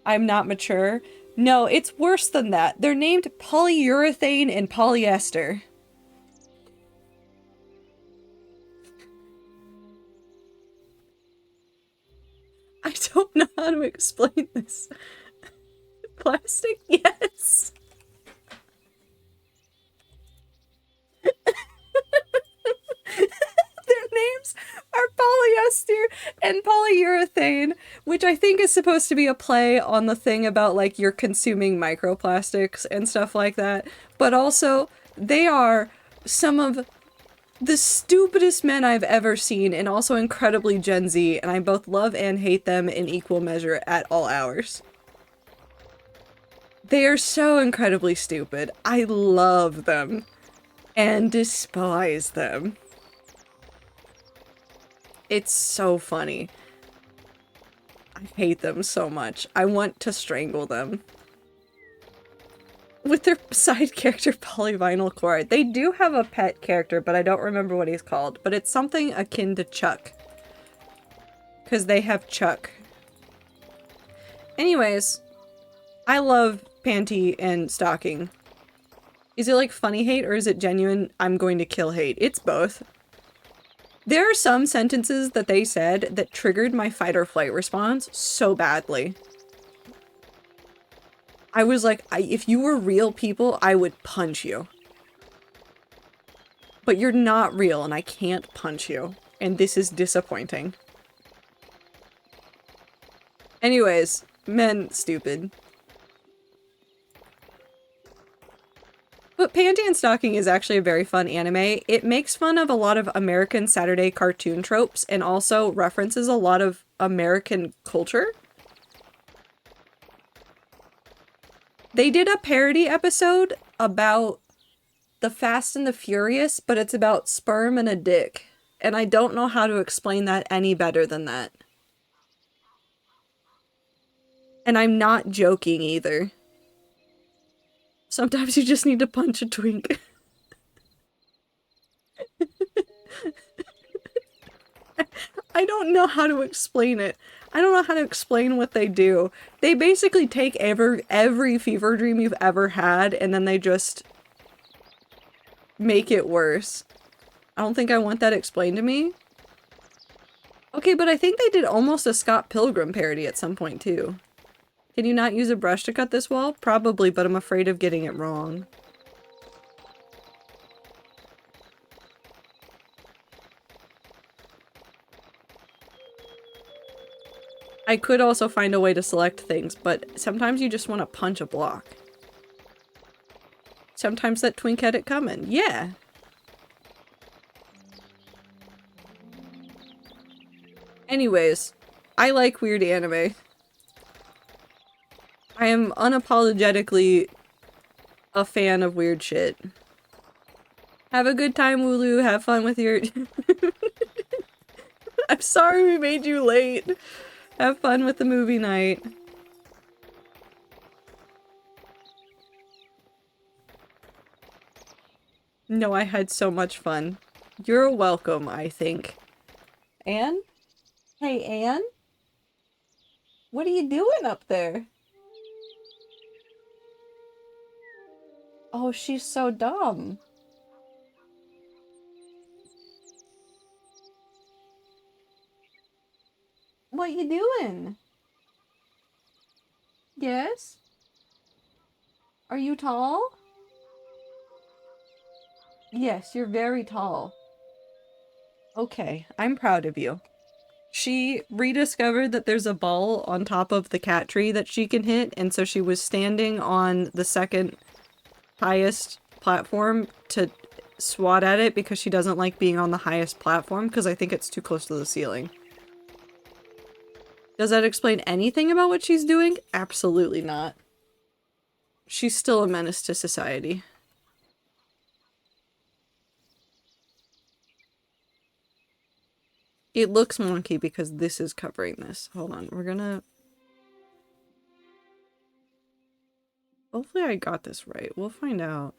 I'm not mature. No, it's worse than that. They're named Polyurethane and Polyester. I don't know how to explain this. Plastic? Yes. Their names are polyester and polyurethane, which I think is supposed to be a play on the thing about like you're consuming microplastics and stuff like that. But also, they are some of the stupidest men I've ever seen and also incredibly Gen Z, and I both love and hate them in equal measure at all hours. They are so incredibly stupid. I love them and despise them. It's so funny. I hate them so much. I want to strangle them. With their side character Polyvinyl Chloride. They do have a pet character, but I don't remember what he's called. But it's something akin to Chuck. Because they have Chuck. Anyways, I love Panty and Stocking. Is it like funny hate or is it genuine I'm going to kill hate? It's both. There are some sentences that they said that triggered my fight or flight response so badly. I was like, if you were real people, I would punch you. But you're not real and I can't punch you. And this is disappointing. Anyways, men stupid. But Panty and Stocking is actually a very fun anime. It makes fun of a lot of American Saturday cartoon tropes and also references a lot of American culture. They did a parody episode about the Fast and the Furious, but it's about sperm and a dick. And I don't know how to explain that any better than that. And I'm not joking either. Sometimes you just need to punch a twink. I don't know how to explain it. I don't know how to explain what they do. They basically take every fever dream you've ever had and then they just make it worse. I don't think I want that explained to me. Okay, but I think they did almost a Scott Pilgrim parody at some point too. Can you not use a brush to cut this wall? Probably, but I'm afraid of getting it wrong. I could also find a way to select things, but sometimes you just want to punch a block. Sometimes that twink had it coming. Yeah. Anyways, I like weird anime. I am unapologetically a fan of weird shit. Have a good time, Wooloo. Have fun with your... I'm sorry we made you late. Have fun with the movie night. No, I had so much fun. You're welcome, I think. Anne? Hey, Anne? What are you doing up there? Oh, she's so dumb. What you doing? Yes? Are you tall? Yes, you're very tall. Okay, I'm proud of you. She rediscovered that there's a ball on top of the cat tree that she can hit, and so she was standing on the second highest platform to swat at it because she doesn't like being on the highest platform because I think it's too close to the ceiling. Does that explain anything about what she's doing? Absolutely not. She's still a menace to society. It looks wonky because this is covering this. Hold on, we're gonna... Hopefully I got this right. We'll find out.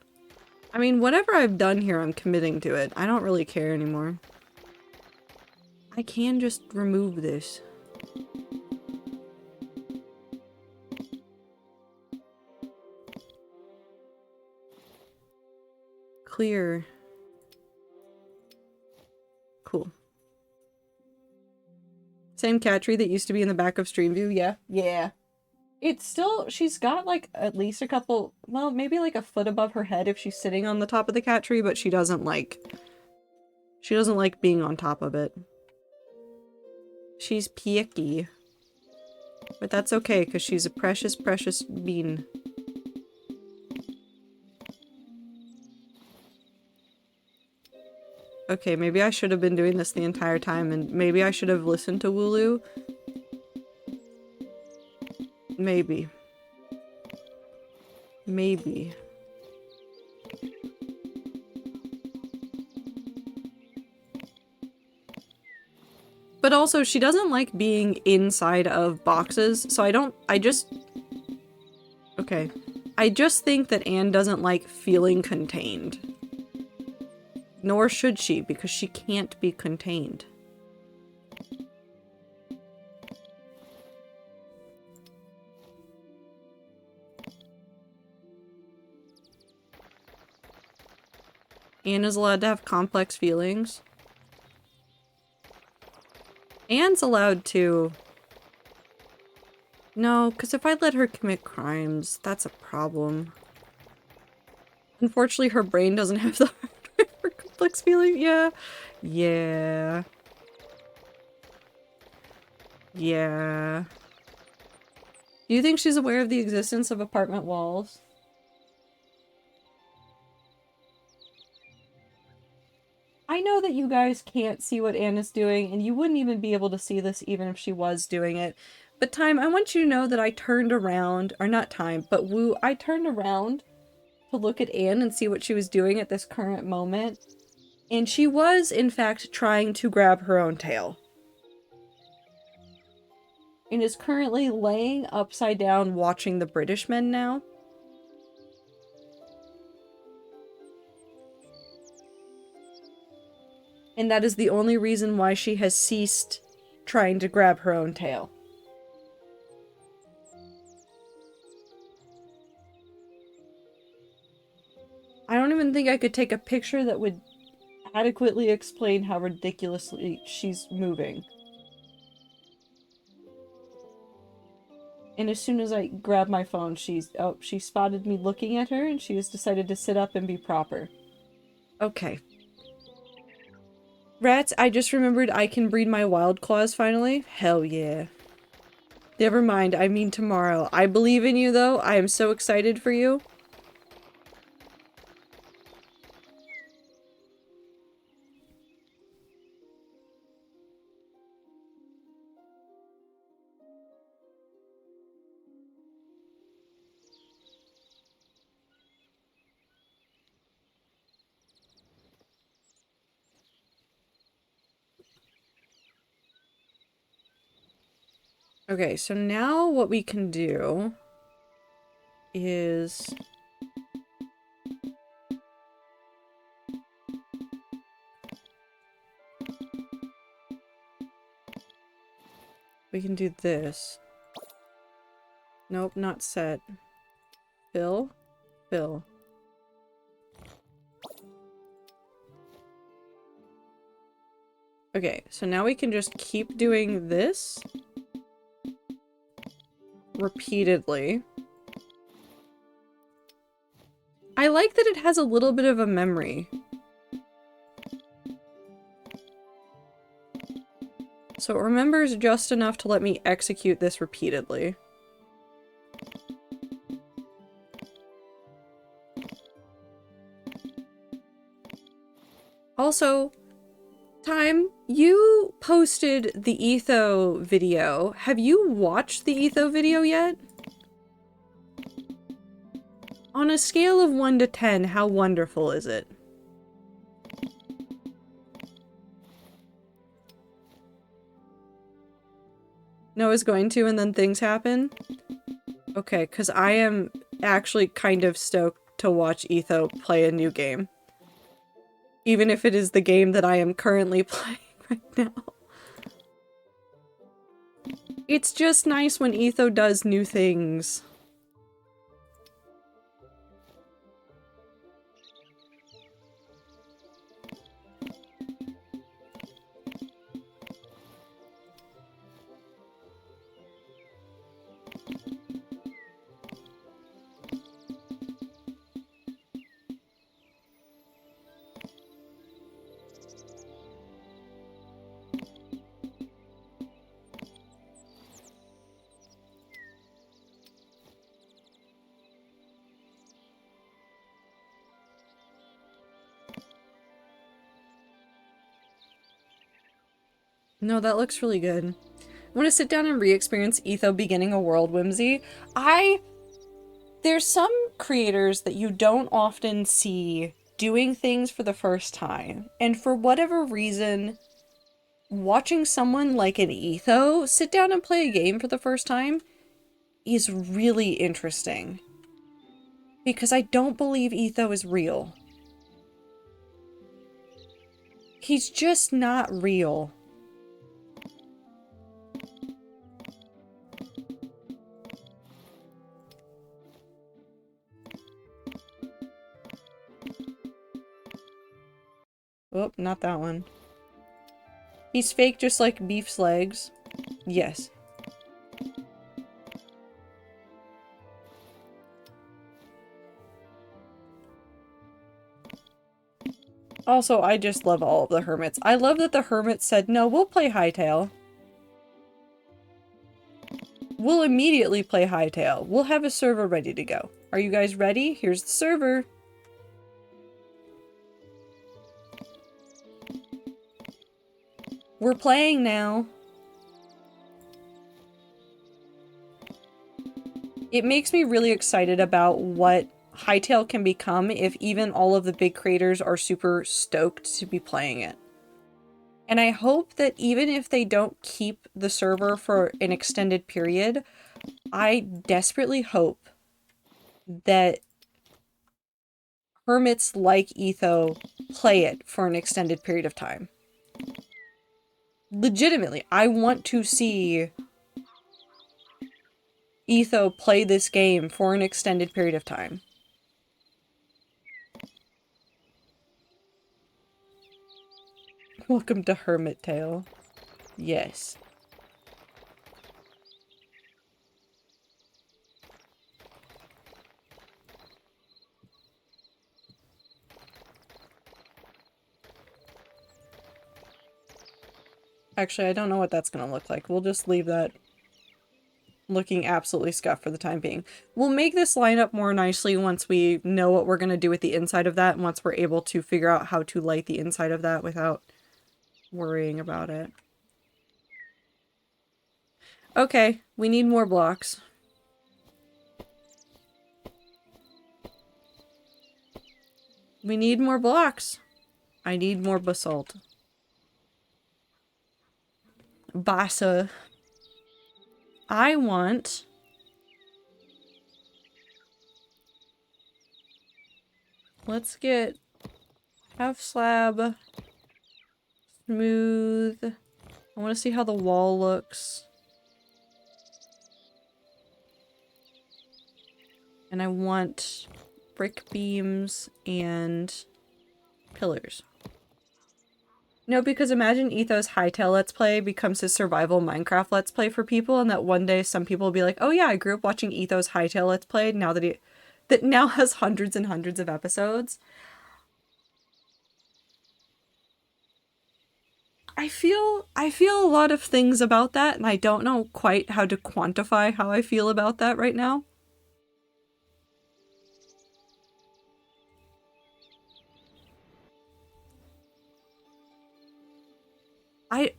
I mean, whatever I've done here, I'm committing to it. I don't really care anymore. I can just remove this. Clear. Cool. Same cat tree that used to be in the back of Stream View? Yeah. Yeah. It's still, she's got like at least a couple, well, maybe like a foot above her head if she's sitting on the top of the cat tree, but she doesn't like being on top of it. She's picky. But that's okay, because she's a precious, precious bean. Okay, maybe I should have been doing this the entire time, and maybe I should have listened to Wooloo. Maybe. Maybe. But also, she doesn't like being inside of boxes, so okay. I just think that Anne doesn't like feeling contained. Nor should she, because she can't be contained. Anne is allowed to have complex feelings. Anne's allowed to... No, because if I let her commit crimes, that's a problem. Unfortunately, her brain doesn't have the hardware for complex feeling. Yeah. Yeah. Yeah. Do you think she's aware of the existence of apartment walls? I know that you guys can't see what Anne is doing, and you wouldn't even be able to see this even if she was doing it. But Time, I want you to know that I turned around, or not Time, but Woo, I turned around to look at Anne and see what she was doing at this current moment. And she was, in fact, trying to grab her own tail. And is currently laying upside down watching the British men now. And that is the only reason why she has ceased trying to grab her own tail. I don't even think I could take a picture that would adequately explain how ridiculously she's moving. And as soon as I grab my phone, she spotted me looking at her and she has decided to sit up and be proper. Okay. Rats, I just remembered I can breed my wild claws finally. Hell yeah. Never mind, I mean tomorrow. I believe in you though. I am so excited for you. Okay, so now what we can do is... we can do this. Nope, not set. Fill? Fill. Okay, so now we can just keep doing this repeatedly. I like that it has a little bit of a memory. So it remembers just enough to let me execute this repeatedly. Also, Time, you posted the Etho video. Have you watched the Etho video yet? On a scale of 1 to 10, how wonderful is it? Noah's going to, and then things happen? Okay, because I am actually kind of stoked to watch Etho play a new game. Even if it is the game that I am currently playing right now. It's just nice when Etho does new things. No, that looks really good. I want to sit down and re-experience Etho beginning a world whimsy. There's some creators that you don't often see doing things for the first time. And for whatever reason, watching someone like an Etho sit down and play a game for the first time is really interesting. Because I don't believe Etho is real. He's just not real. Oh, not that one. He's fake just like Beef's legs. Yes. Also, I just love all of the hermits. I love that the hermits said, no, we'll play Hytale. We'll immediately play Hytale. We'll have a server ready to go. Are you guys ready? Here's the server. We're playing now. It makes me really excited about what Hytale can become if even all of the big creators are super stoked to be playing it. And I hope that even if they don't keep the server for an extended period, I desperately hope that hermits like Etho play it for an extended period of time. Legitimately, I want to see Etho play this game for an extended period of time. Welcome to Hermit Tale. Yes. Actually, I don't know what that's gonna look like. We'll just leave that looking absolutely scuffed for the time being. We'll make this line up more nicely once we know what we're gonna do with the inside of that, and once we're able to figure out how to light the inside of that without worrying about it. Okay, we need more blocks. We need more blocks. I need more basalt. Basa. I want... Let's get half slab, smooth. I want to see how the wall looks. And I want brick beams and pillars. No, because imagine Etho's Hytale Let's Play becomes his survival Minecraft Let's Play for people, and that one day some people will be like, oh yeah, I grew up watching Etho's Hytale Let's Play now that now has hundreds and hundreds of episodes. I feel a lot of things about that, and I don't know quite how to quantify how I feel about that right now. I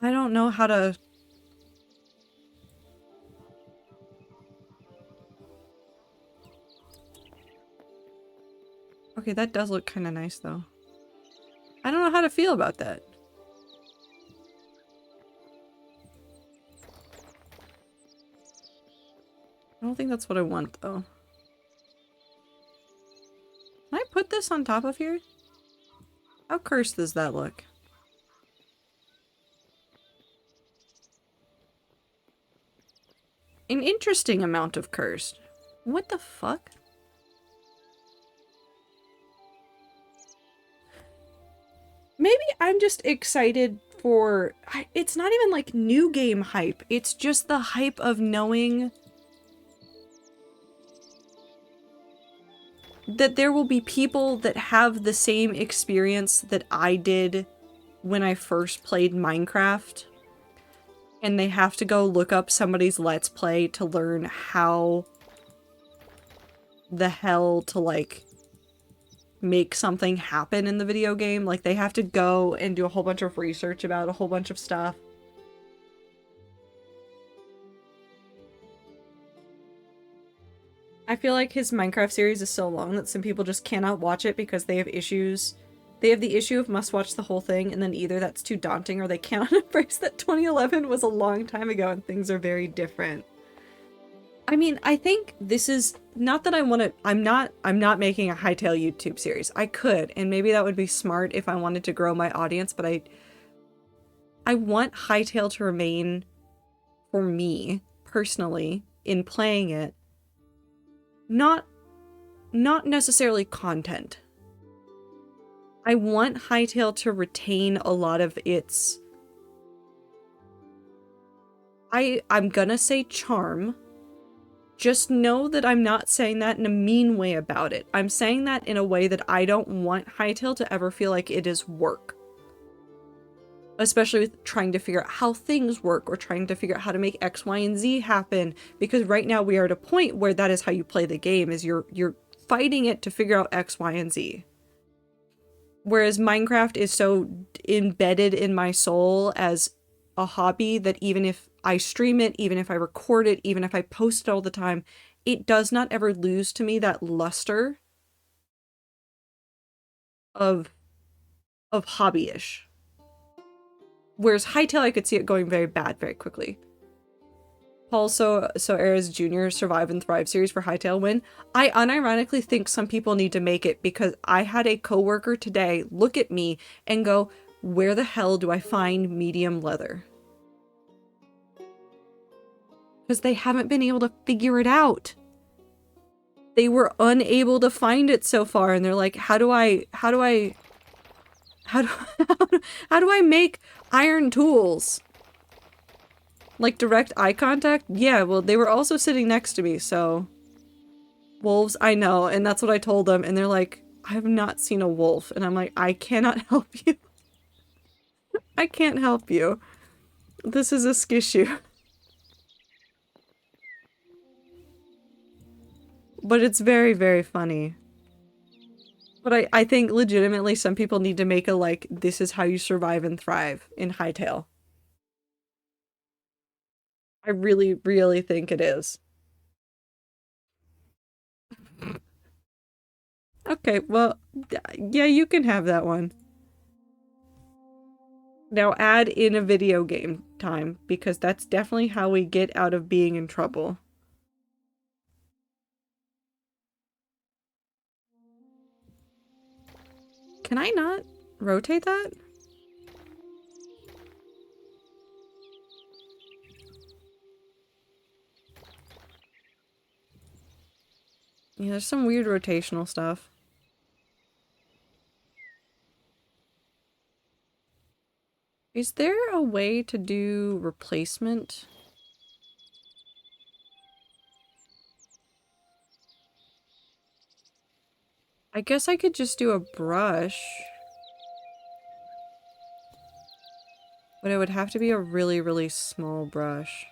don't know how to. Okay, that does look kind of nice though. I don't know how to feel about that. I don't think that's what I want though. Can I put this on top of here? How cursed does that look? An interesting amount of cursed. What the fuck? Maybe I'm just excited for... It's not even like new game hype. It's just the hype of knowing that there will be people that have the same experience that I did when I first played Minecraft. And they have to go look up somebody's Let's Play to learn how the hell to, like, make something happen in the video game. Like, they have to go and do a whole bunch of research about a whole bunch of stuff. I feel like his Minecraft series is so long that some people just cannot watch it because they have issues. They have the issue of must watch the whole thing, and then either that's too daunting or they cannot embrace that 2011 was a long time ago and things are very different. I mean, I think this is not that I want to. I'm not making a Hytale YouTube series. I could, and maybe that would be smart if I wanted to grow my audience, but I want Hytale to remain, for me personally, in playing it, not necessarily content. I want Hytale to retain a lot of its, I'm gonna say charm. Just know that I'm not saying that in a mean way about it. I'm saying that in a way that I don't want Hytale to ever feel like it is work. Especially with trying to figure out how things work or trying to figure out how to make X, Y, and Z happen. Because right now we are at a point where that is how you play the game, is you're fighting it to figure out X, Y, and Z. Whereas Minecraft is so embedded in my soul as a hobby that even if I stream it, even if I record it, even if I post it all the time, it does not ever lose to me that luster of hobbyish. Whereas Hytale, I could see it going very bad very quickly. Paul Soares Jr. Survive and Thrive series for Hytale win. I unironically think some people need to make it because I had a coworker today look at me and go, where the hell do I find medium leather? Because they haven't been able to figure it out. They were unable to find it so far, and they're like, how do I make iron tools? Like direct eye contact? Yeah, well, they were also sitting next to me, so... Wolves, I know, and that's what I told them, and they're like, I have not seen a wolf, and I'm like, I cannot help you. I can't help you. This is a skissue. But it's very, very funny. But I think legitimately some people need to make a, like, this is how you survive and thrive in Hytale. I really, really think it is. Okay, well, yeah, you can have that one. Now add in a video game time, because that's definitely how we get out of being in trouble. Can I not rotate that? Yeah, there's some weird rotational stuff. Is there a way to do replacement? I guess I could just do a brush. But it would have to be a really, really small brush.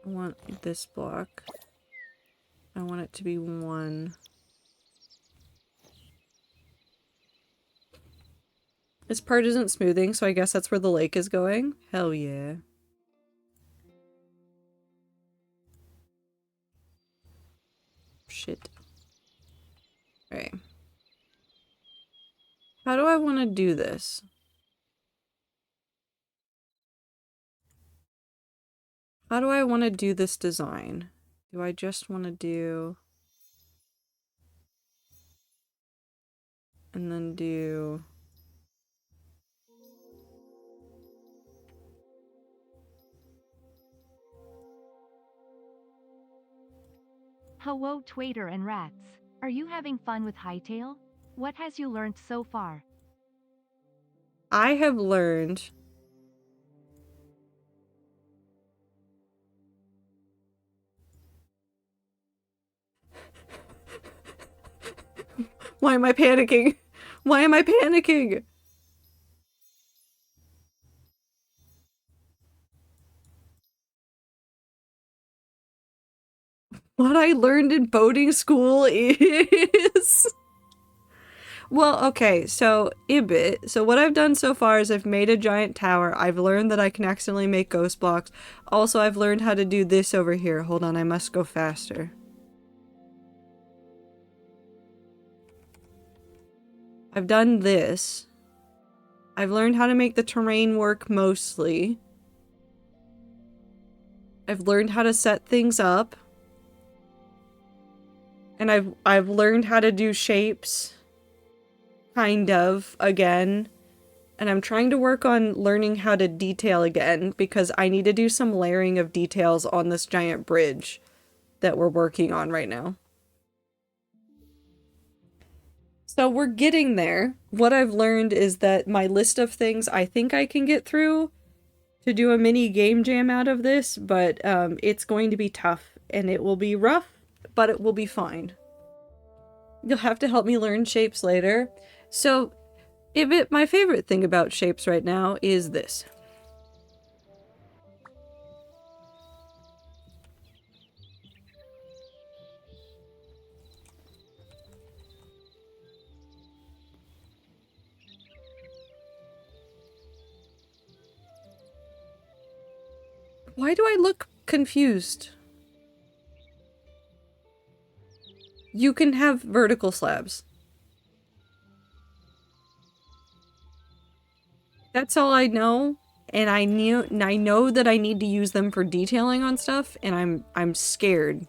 I want this block. I want it to be 1. This part isn't smoothing, so I guess that's where the lake is going. Hell yeah. Shit. Alright. How do I want to do this? How do I want to do this design? Do I just want to do... and then do... Hello, Twaiter and Rats. Are you having fun with Hytale? What has you learned so far? I have learned... Why am I panicking? Why am I panicking? What I learned in boating school is... Well, okay, so Ibit. So what I've done so far is I've made a giant tower. I've learned that I can accidentally make ghost blocks. Also, I've learned how to do this over here. Hold on, I must go faster. I've done this. I've learned how to make the terrain work mostly. I've learned how to set things up. And I've learned how to do shapes. Kind of, again. And I'm trying to work on learning how to detail again, because I need to do some layering of details on this giant bridge that we're working on right now. So we're getting there. What I've learned is that my list of things I think I can get through to do a mini game jam out of this, but it's going to be tough, and it will be rough, but it will be fine. You'll have to help me learn shapes later. So, my favorite thing about shapes right now is this. Why do I look confused? You can have vertical slabs. That's all I know, and I know that I need to use them for detailing on stuff, and I'm scared.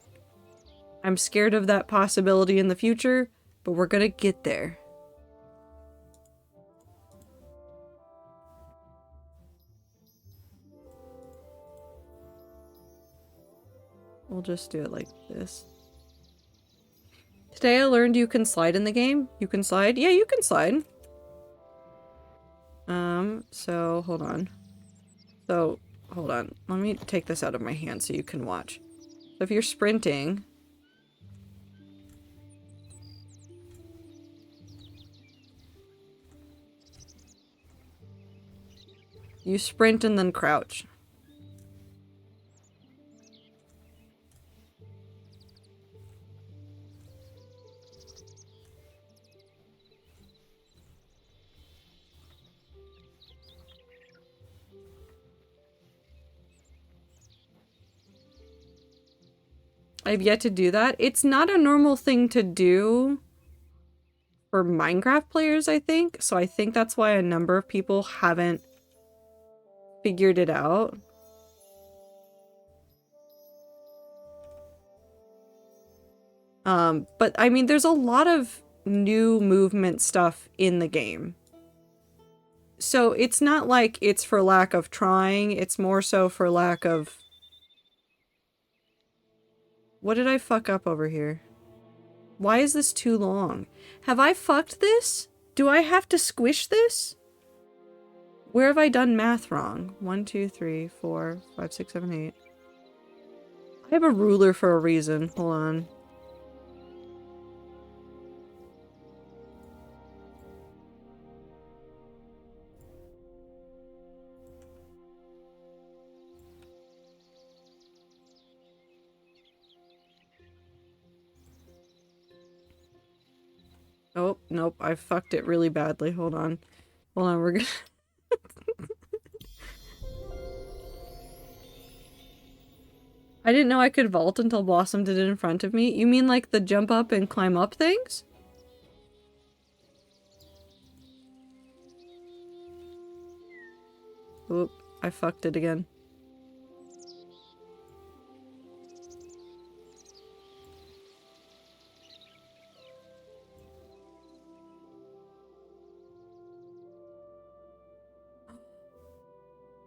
I'm scared of that possibility in the future, but we're gonna get there. We'll just do it like this. Today I learned you can slide in the game. You can slide? Yeah, you can slide. So hold on. So, hold on. Let me take this out of my hand so you can watch. So if you're sprinting... you sprint and then crouch. I've yet to do that. It's not a normal thing to do for Minecraft players, I think. So I think that's why a number of people haven't figured it out. But I mean, there's a lot of new movement stuff in the game. So it's not like it's for lack of trying, it's more so for lack of... What did I fuck up over here? Why is this too long? Have I fucked this? Do I have to squish this? Where have I done math wrong? 1, 2, 3, 4, 5, 6, 7, 8. I have a ruler for a reason. Hold on. Oh, nope. I fucked it really badly. Hold on. Hold on, we're gonna... I didn't know I could vault until Blossom did it in front of me. You mean like the jump up and climb up things? Oop, I fucked it again.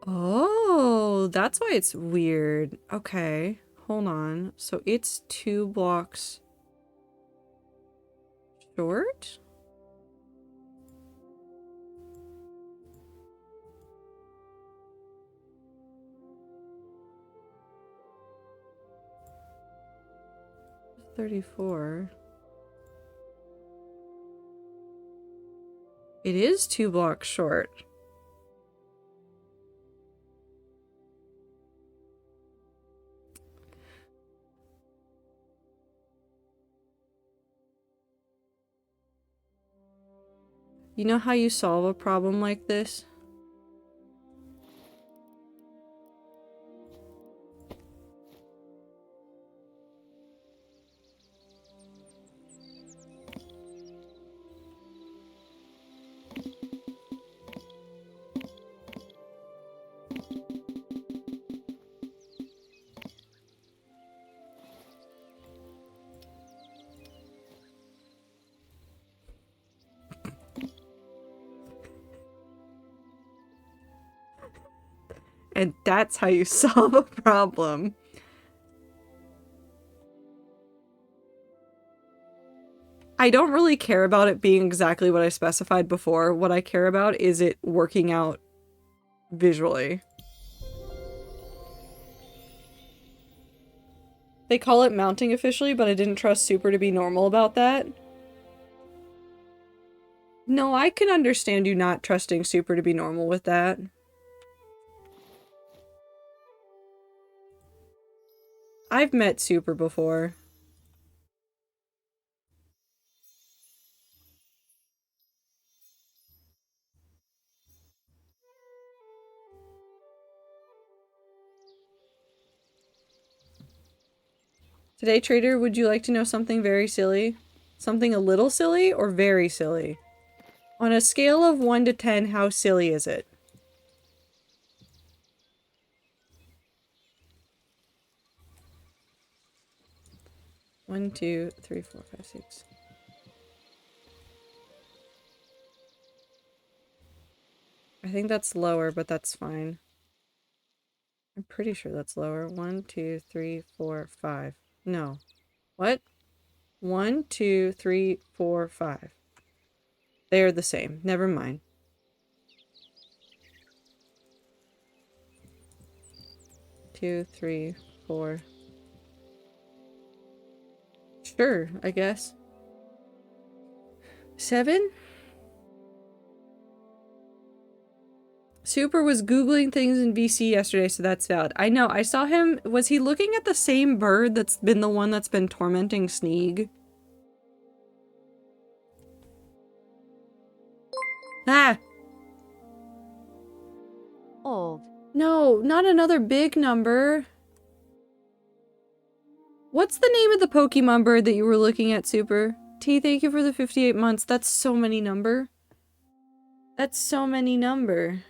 Oh, that's why it's weird. Okay, hold on. So it's 2 blocks short? $34. It is 2 blocks short. You know how you solve a problem like this? And that's how you solve a problem. I don't really care about it being exactly what I specified before. What I care about is it working out visually. They call it mounting officially, but I didn't trust Super to be normal about that. No, I can understand you not trusting Super to be normal with that. I've met Super before. Today, Trader, would you like to know something very silly? Something a little silly or very silly? On a scale of 1 to 10, how silly is it? One, two, three, four, five, six. I think that's lower, but that's fine. I'm pretty sure that's lower. 1, 2, 3, 4, 5. No. What? 1, 2, 3, 4, 5. They are the same. Never mind. 2, 3, 4. Sure, I guess. 7? Super was Googling things in VC yesterday, so that's valid. I know, I saw him. Was he looking at the same bird that's been the one that's been tormenting Sneeg? Ah! Old. No, not another big number. What's the name of the Pokemon bird that you were looking at, Super? T, thank you for the 58 months. That's so many number. That's so many number.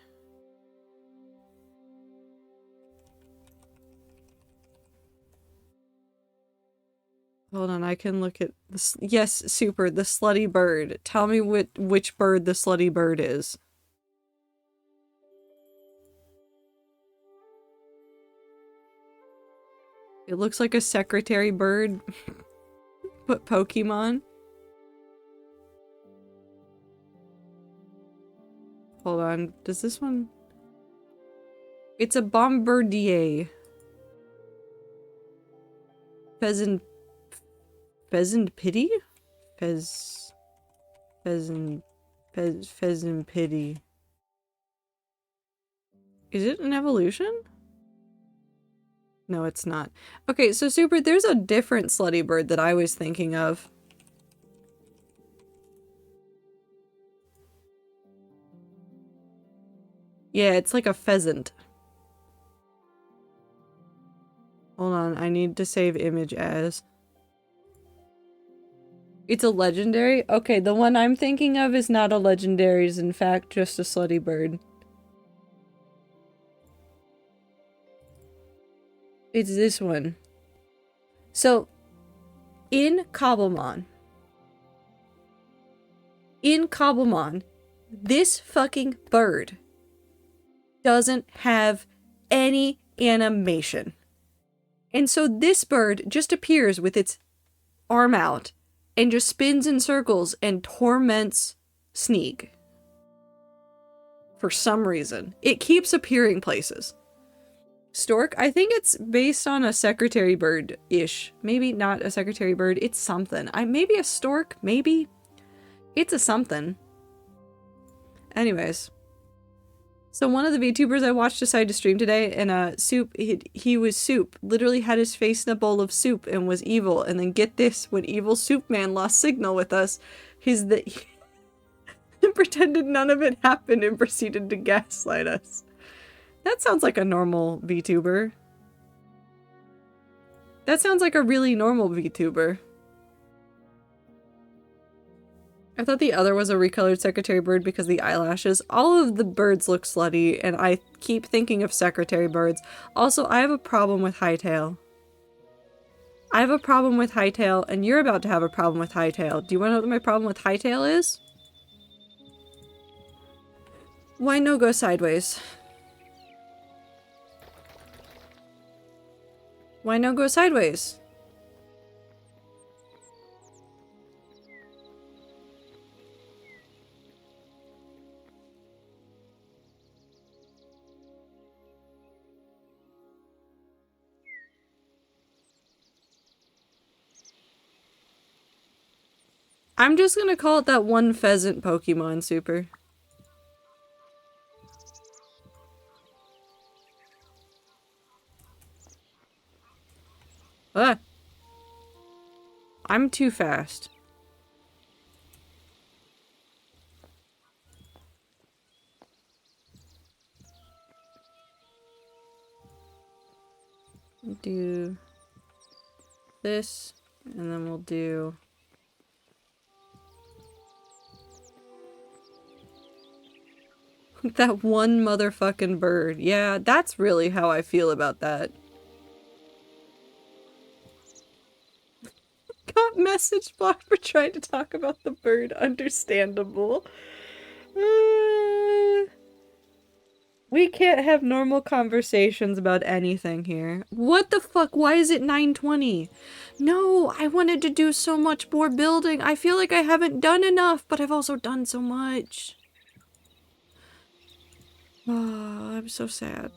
Hold on, I can look at this. Yes, Super, the slutty bird. Tell me which bird the slutty bird is. It looks like a secretary bird, but Pokemon. Hold on. Does this one... It's a bombardier. Pheasant... Pheasant pity? Pheasant pity. Is it an evolution? No, it's not. Okay, so Super, there's a different slutty bird that I was thinking of. Yeah, it's like a pheasant. Hold on, I need to save image as. It's a legendary? Okay, the one I'm thinking of is not a legendary, is in fact just a slutty bird. It's this one. So, in Cobblemon, this fucking bird doesn't have any animation. And so this bird just appears with its arm out and just spins in circles and torments Sneak. For some reason. It keeps appearing places. Stork, I think it's based on a secretary bird-ish. Maybe not a secretary bird, it's something. Maybe a stork, maybe? It's a something. Anyways. So one of the VTubers I watched decided to stream today, and Soup, he was Soup. Literally had his face in a bowl of soup and was evil. And then get this, when evil Soup Man lost signal with us, he pretended none of it happened and proceeded to gaslight us. That sounds like a normal VTuber. That sounds like a really normal VTuber. I thought the other was a recolored secretary bird because the eyelashes. All of the birds look slutty, and I keep thinking of secretary birds. Also, I have a problem with Hytale. I have a problem with Hytale, and you're about to have a problem with Hytale. Do you want to know what my problem with Hytale is? Why no go sideways? Why no go sideways? I'm just gonna call it that one pheasant Pokemon, Super. Ah! I'm too fast. Do this, and then we'll do... that one motherfucking bird. Yeah, that's really how I feel about that. Got message blocked for trying to talk about the bird. Understandable. We can't have normal conversations about anything here. What the fuck? Why is it 9:20? No, I wanted to do so much more building. I feel like I haven't done enough, but I've also done so much. Oh, I'm so sad.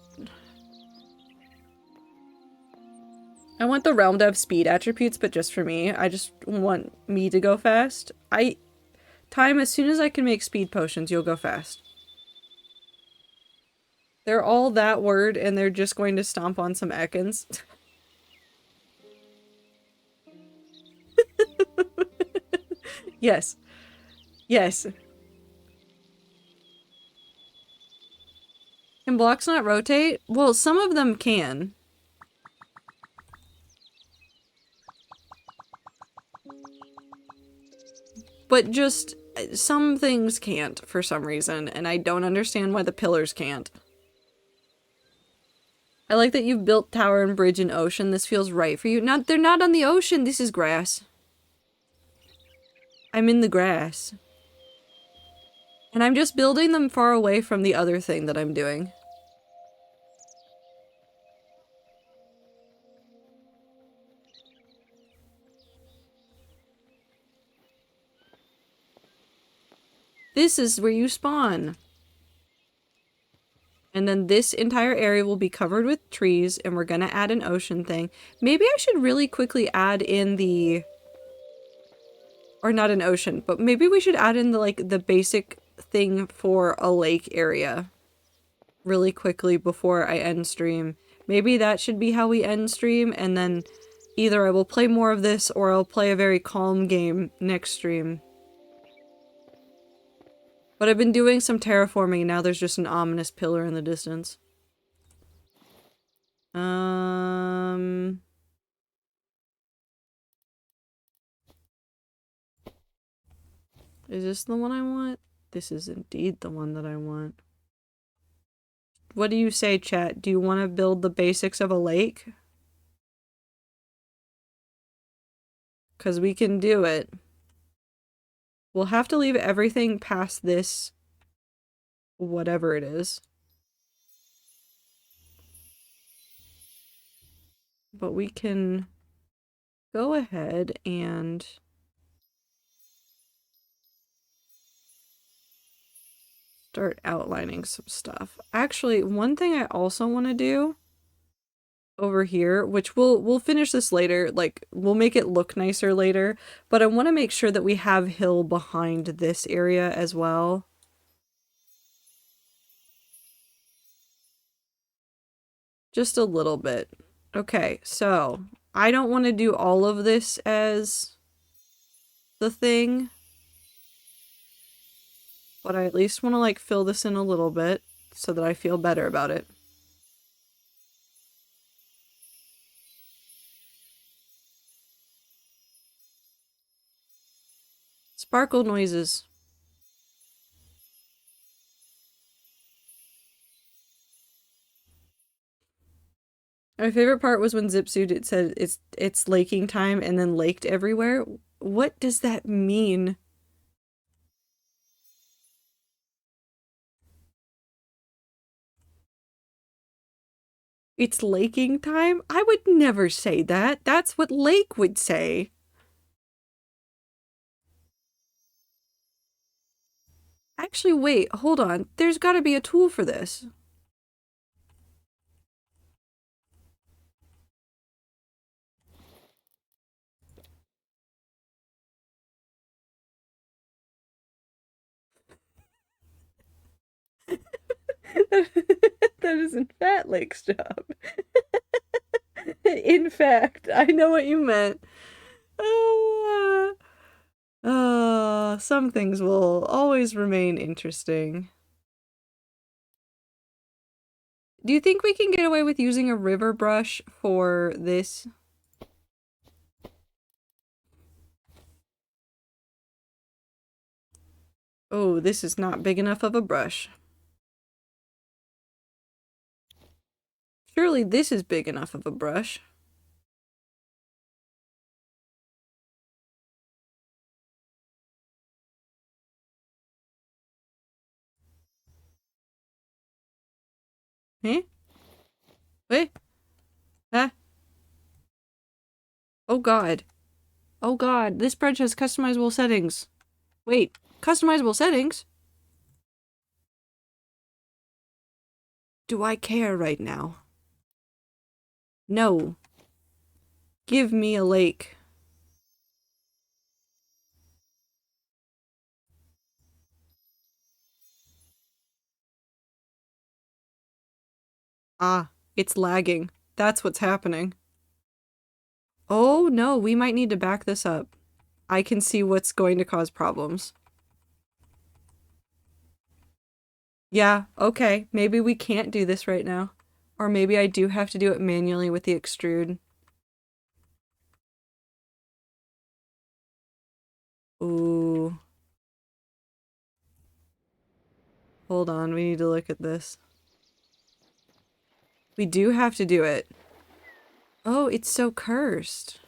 I want the realm to have speed attributes, but just for me. I just want me to go fast. Time, as soon as I can make speed potions, you'll go fast. They're all that word, and they're just going to stomp on some Ekans. Yes. Yes. Can blocks not rotate? Well, some of them can. But just, some things can't for some reason, and I don't understand why the pillars can't. I like that you've built tower and bridge in ocean. This feels right for you. They're not on the ocean. This is grass. I'm in the grass. And I'm just building them far away from the other thing that I'm doing. This is where you spawn. And then this entire area will be covered with trees, and we're gonna add an ocean thing. Maybe I should really quickly add in the... Or not an ocean, but maybe we should add in the, like, the basic thing for a lake area really quickly before I end stream. Maybe that should be how we end stream, and then either I will play more of this or I'll play a very calm game next stream. But I've been doing some terraforming, and now there's just an ominous pillar in the distance. Is this the one I want? This is indeed the one that I want. What do you say, chat? Do you want to build the basics of a lake? Because we can do it. We'll have to leave everything past this, whatever it is. But we can go ahead and start outlining some stuff. Actually, one thing I also want to do over here, which we'll finish this later, like we'll make it look nicer later, but I want to make sure that we have hill behind this area as well. Just a little bit. Okay, so I don't want to do all of this as the thing, but I at least want to like fill this in a little bit so that I feel better about it. Sparkle noises. My favorite part was when Zipsuit it said it's laking time and then laked everywhere. What does that mean? It's laking time? I would never say that. That's what Lake would say. Actually, wait, hold on. There's gotta be a tool for this. That is in fact Lake's job. In fact, I know what you meant. Some things will always remain interesting. Do you think we can get away with using a river brush for this? Oh, this is not big enough of a brush. Surely this is big enough of a brush. Eh? Wait. Huh? Oh god. Oh god, this brush has customizable settings. Wait, customizable settings? Do I care right now? No. Give me a lake. Ah, it's lagging. That's what's happening. Oh no, we might need to back this up. I can see what's going to cause problems. Yeah, okay. Maybe we can't do this right now. Or maybe I do have to do it manually with the extrude. Ooh. Hold on, we need to look at this. We do have to do it. Oh, it's so cursed.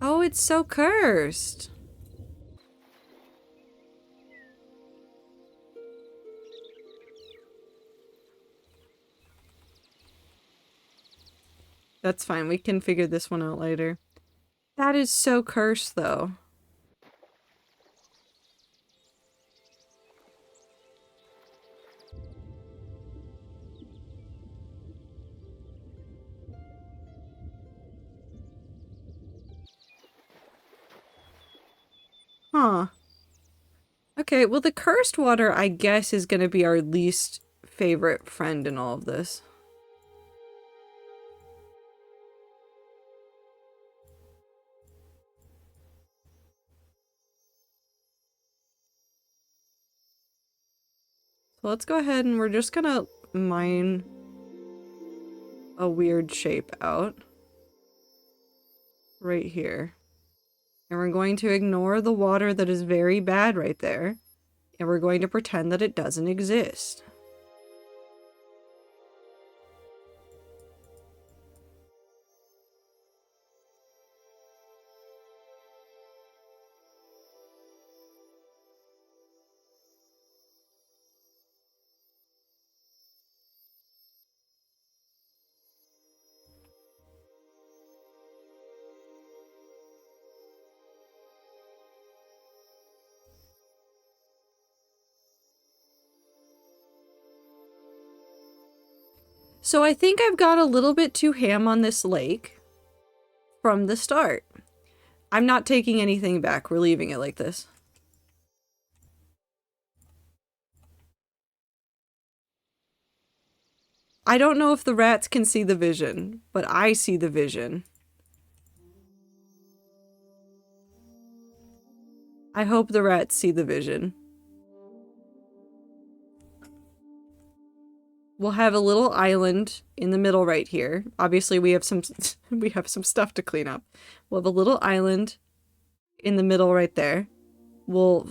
Oh, it's so cursed. That's fine, we can figure this one out later. That is so cursed, though. Huh. Okay, well the cursed water, I guess, is gonna be our least favorite friend in all of this. So let's go ahead and we're just gonna mine a weird shape out. Right here. And we're going to ignore the water that is very bad right there. And we're going to pretend that it doesn't exist. So I think I've got a little bit too ham on this lake from the start. I'm not taking anything back. We're leaving it like this. I don't know if the rats can see the vision, but I see the vision. I hope the rats see the vision. We'll have a little island in the middle right here. Obviously, we have some stuff to clean up. We'll have a little island in the middle right there. We'll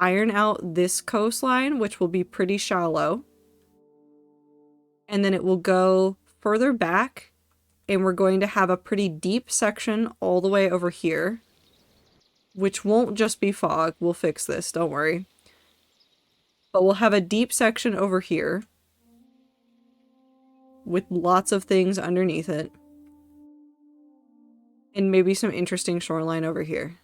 iron out this coastline, which will be pretty shallow. And then it will go further back, and we're going to have a pretty deep section all the way over here, which won't just be fog. We'll fix this, don't worry. But we'll have a deep section over here with lots of things underneath it. And maybe some interesting shoreline over here.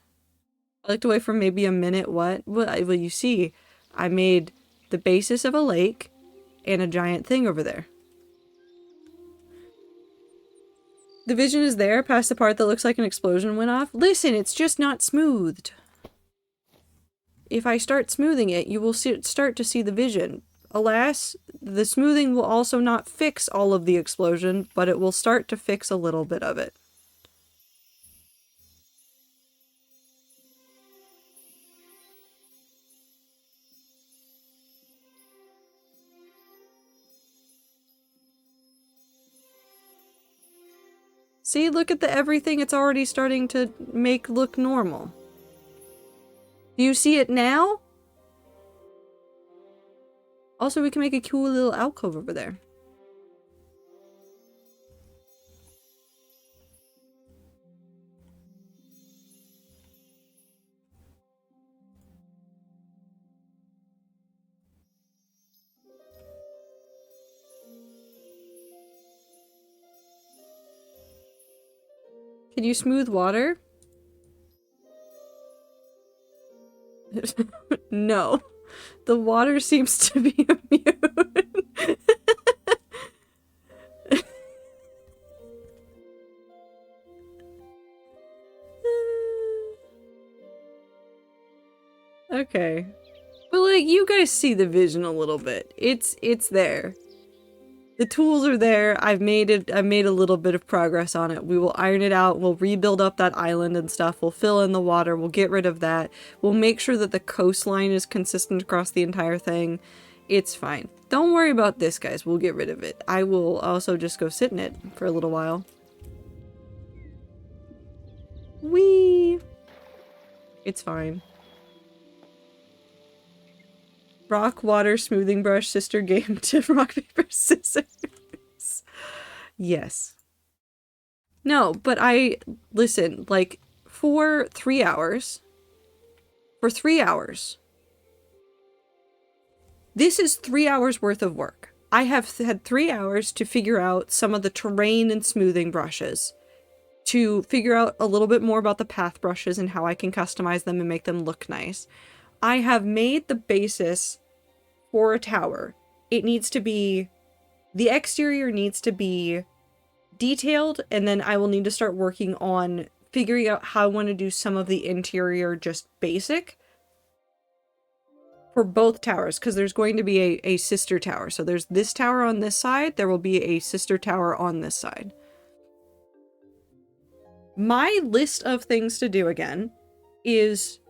I like to wait for maybe a minute. What? Well, you see, I made the basis of a lake and a giant thing over there. The vision is there past the part that looks like an explosion went off. Listen, it's just not smoothed. If I start smoothing it, you will start to see the vision. Alas, the smoothing will also not fix all of the explosion, but it will start to fix a little bit of it. See, look at the everything it's already starting to make look normal. Do you see it now? Also, we can make a cool little alcove over there. Can you smooth water? No. The water seems to be immune. Okay. But like, you guys see the vision a little bit. It's there. The tools are there. I've made a little bit of progress on it. We will iron it out. We'll rebuild up that island and stuff. We'll fill in the water. We'll get rid of that. We'll make sure that the coastline is consistent across the entire thing. It's fine. Don't worry about this, guys. We'll get rid of it. I will also just go sit in it for a little while. Whee! It's fine. Rock, water, smoothing brush, sister game to rock, paper, scissors. Yes. No, but listen, like, for 3 hours, this is 3 hours worth of work. I have had 3 hours to figure out some of the terrain and smoothing brushes, to figure out a little bit more about the path brushes and how I can customize them and make them look nice. I have made the basis for a tower. It needs to be, the exterior needs to be detailed, and then I will need to start working on figuring out how I want to do some of the interior just basic for both towers, because there's going to be a sister tower. So there's this tower on this side, there will be a sister tower on this side. My list of things to do again is,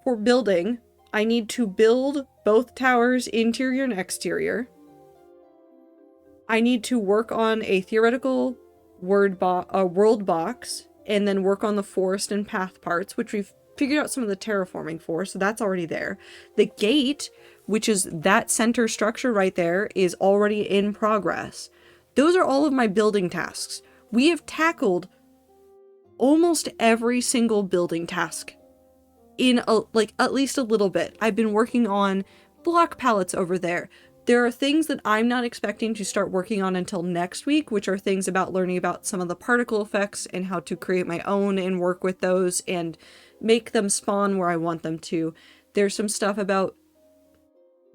for building, I need to build both towers, interior and exterior. I need to work on a theoretical world box, and then work on the forest and path parts, which we've figured out some of the terraforming for, so that's already there. The gate, which is that center structure right there, is already in progress. Those are all of my building tasks. We have tackled almost every single building task in at least a little bit. I've been working on block palettes over there. There are things that I'm not expecting to start working on until next week, which are things about learning about some of the particle effects and how to create my own and work with those and make them spawn where I want them to. There's some stuff about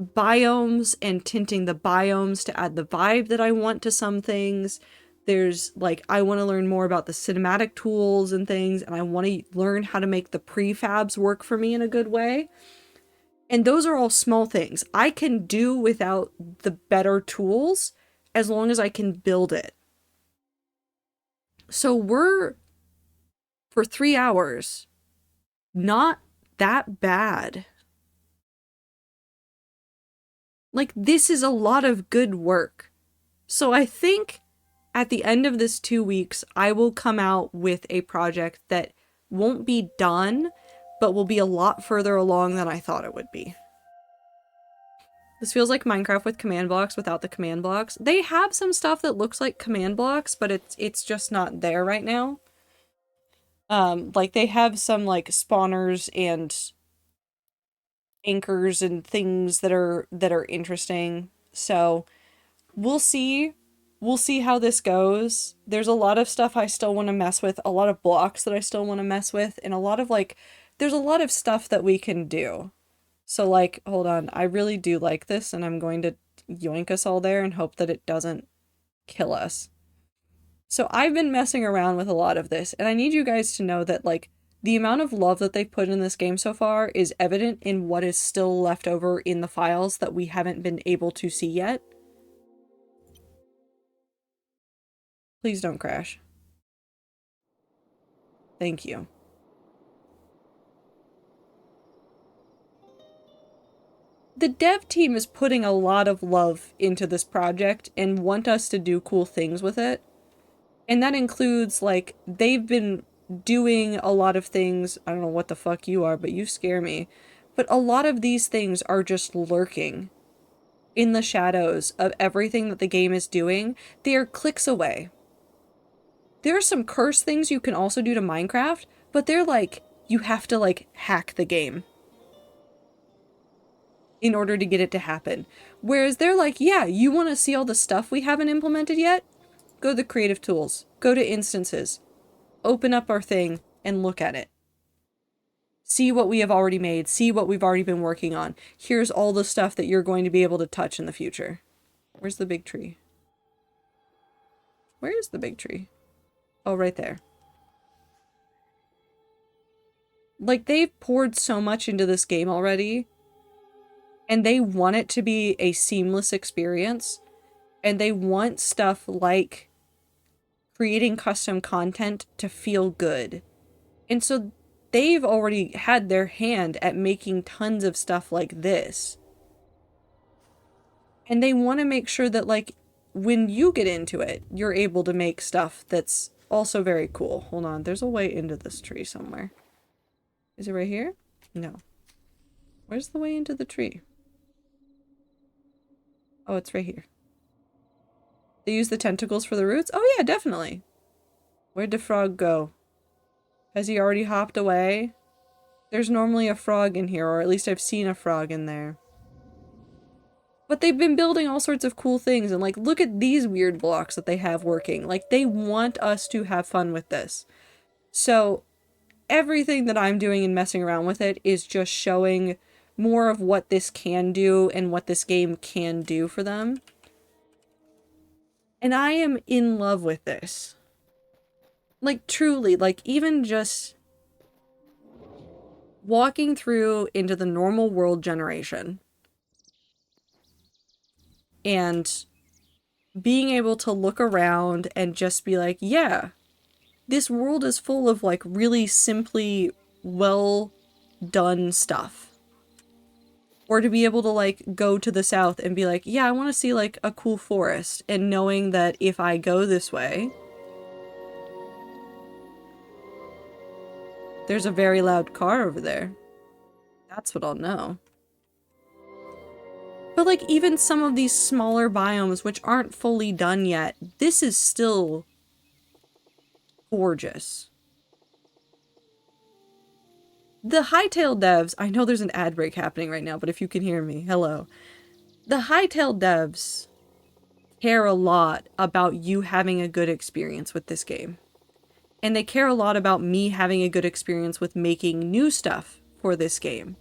biomes and tinting the biomes to add the vibe that I want to some things. There's I want to learn more about the cinematic tools and things, and I want to learn how to make the prefabs work for me in a good way. And those are all small things I can do without the better tools, as long as I can build it. So we're, for 3 hours, not that bad. This is a lot of good work. So I think at the end of this 2 weeks, I will come out with a project that won't be done, but will be a lot further along than I thought it would be. This feels like Minecraft with command blocks without the command blocks. They have some stuff that looks like command blocks, but it's just not there right now. They have some spawners and anchors and things that are interesting. So we'll see. We'll see how this goes. There's a lot of stuff I still want to mess with, a lot of blocks that I still want to mess with, and a lot of there's a lot of stuff that we can do. So hold on, I really do like this, and I'm going to yoink us all there and hope that it doesn't kill us. So I've been messing around with a lot of this, and I need you guys to know that the amount of love that they've put in this game so far is evident in what is still left over in the files that we haven't been able to see yet. Please don't crash. Thank you. The dev team is putting a lot of love into this project and want us to do cool things with it. And that includes, they've been doing a lot of things. I don't know what the fuck you are, but you scare me. But a lot of these things are just lurking in the shadows of everything that the game is doing. They are clicks away. There are some curse things you can also do to Minecraft, but they're you have to hack the game in order to get it to happen. Whereas they're yeah, you want to see all the stuff we haven't implemented yet? Go to the creative tools, go to instances, open up our thing and look at it. See what we have already made, see what we've already been working on. Here's all the stuff that you're going to be able to touch in the future. Where's the big tree? Where is the big tree? Oh, right there. They've poured so much into this game already, and they want it to be a seamless experience, and they want stuff like creating custom content to feel good. And so they've already had their hand at making tons of stuff like this. And they want to make sure that when you get into it, you're able to make stuff that's also very cool. Hold on, there's a way into this tree somewhere. Is it right here? No. Where's the way into the tree? Oh, it's right here. They use the tentacles for the roots? Oh yeah, definitely. Where'd the frog go? Has he already hopped away? There's normally a frog in here, or at least I've seen a frog in there. But they've been building all sorts of cool things, and look at these weird blocks that they have working. They want us to have fun with this. So everything that I'm doing and messing around with it is just showing more of what this can do and what this game can do for them. And I am in love with this. Like, truly, like, even just walking through into the normal world generation and being able to look around and just be like, yeah, this world is full of like really simply well done stuff. Or to be able to like go to the south and be like, yeah, I want to see like a cool forest, and knowing that if I go this way, there's a very loud car over there. That's what I'll know. But like even some of these smaller biomes which aren't fully done yet, this is still gorgeous. The Hytale devs, I know there's an ad break happening right now, but if you can hear me, hello. The Hytale devs care a lot about you having a good experience with this game. And they care a lot about me having a good experience with making new stuff for this game.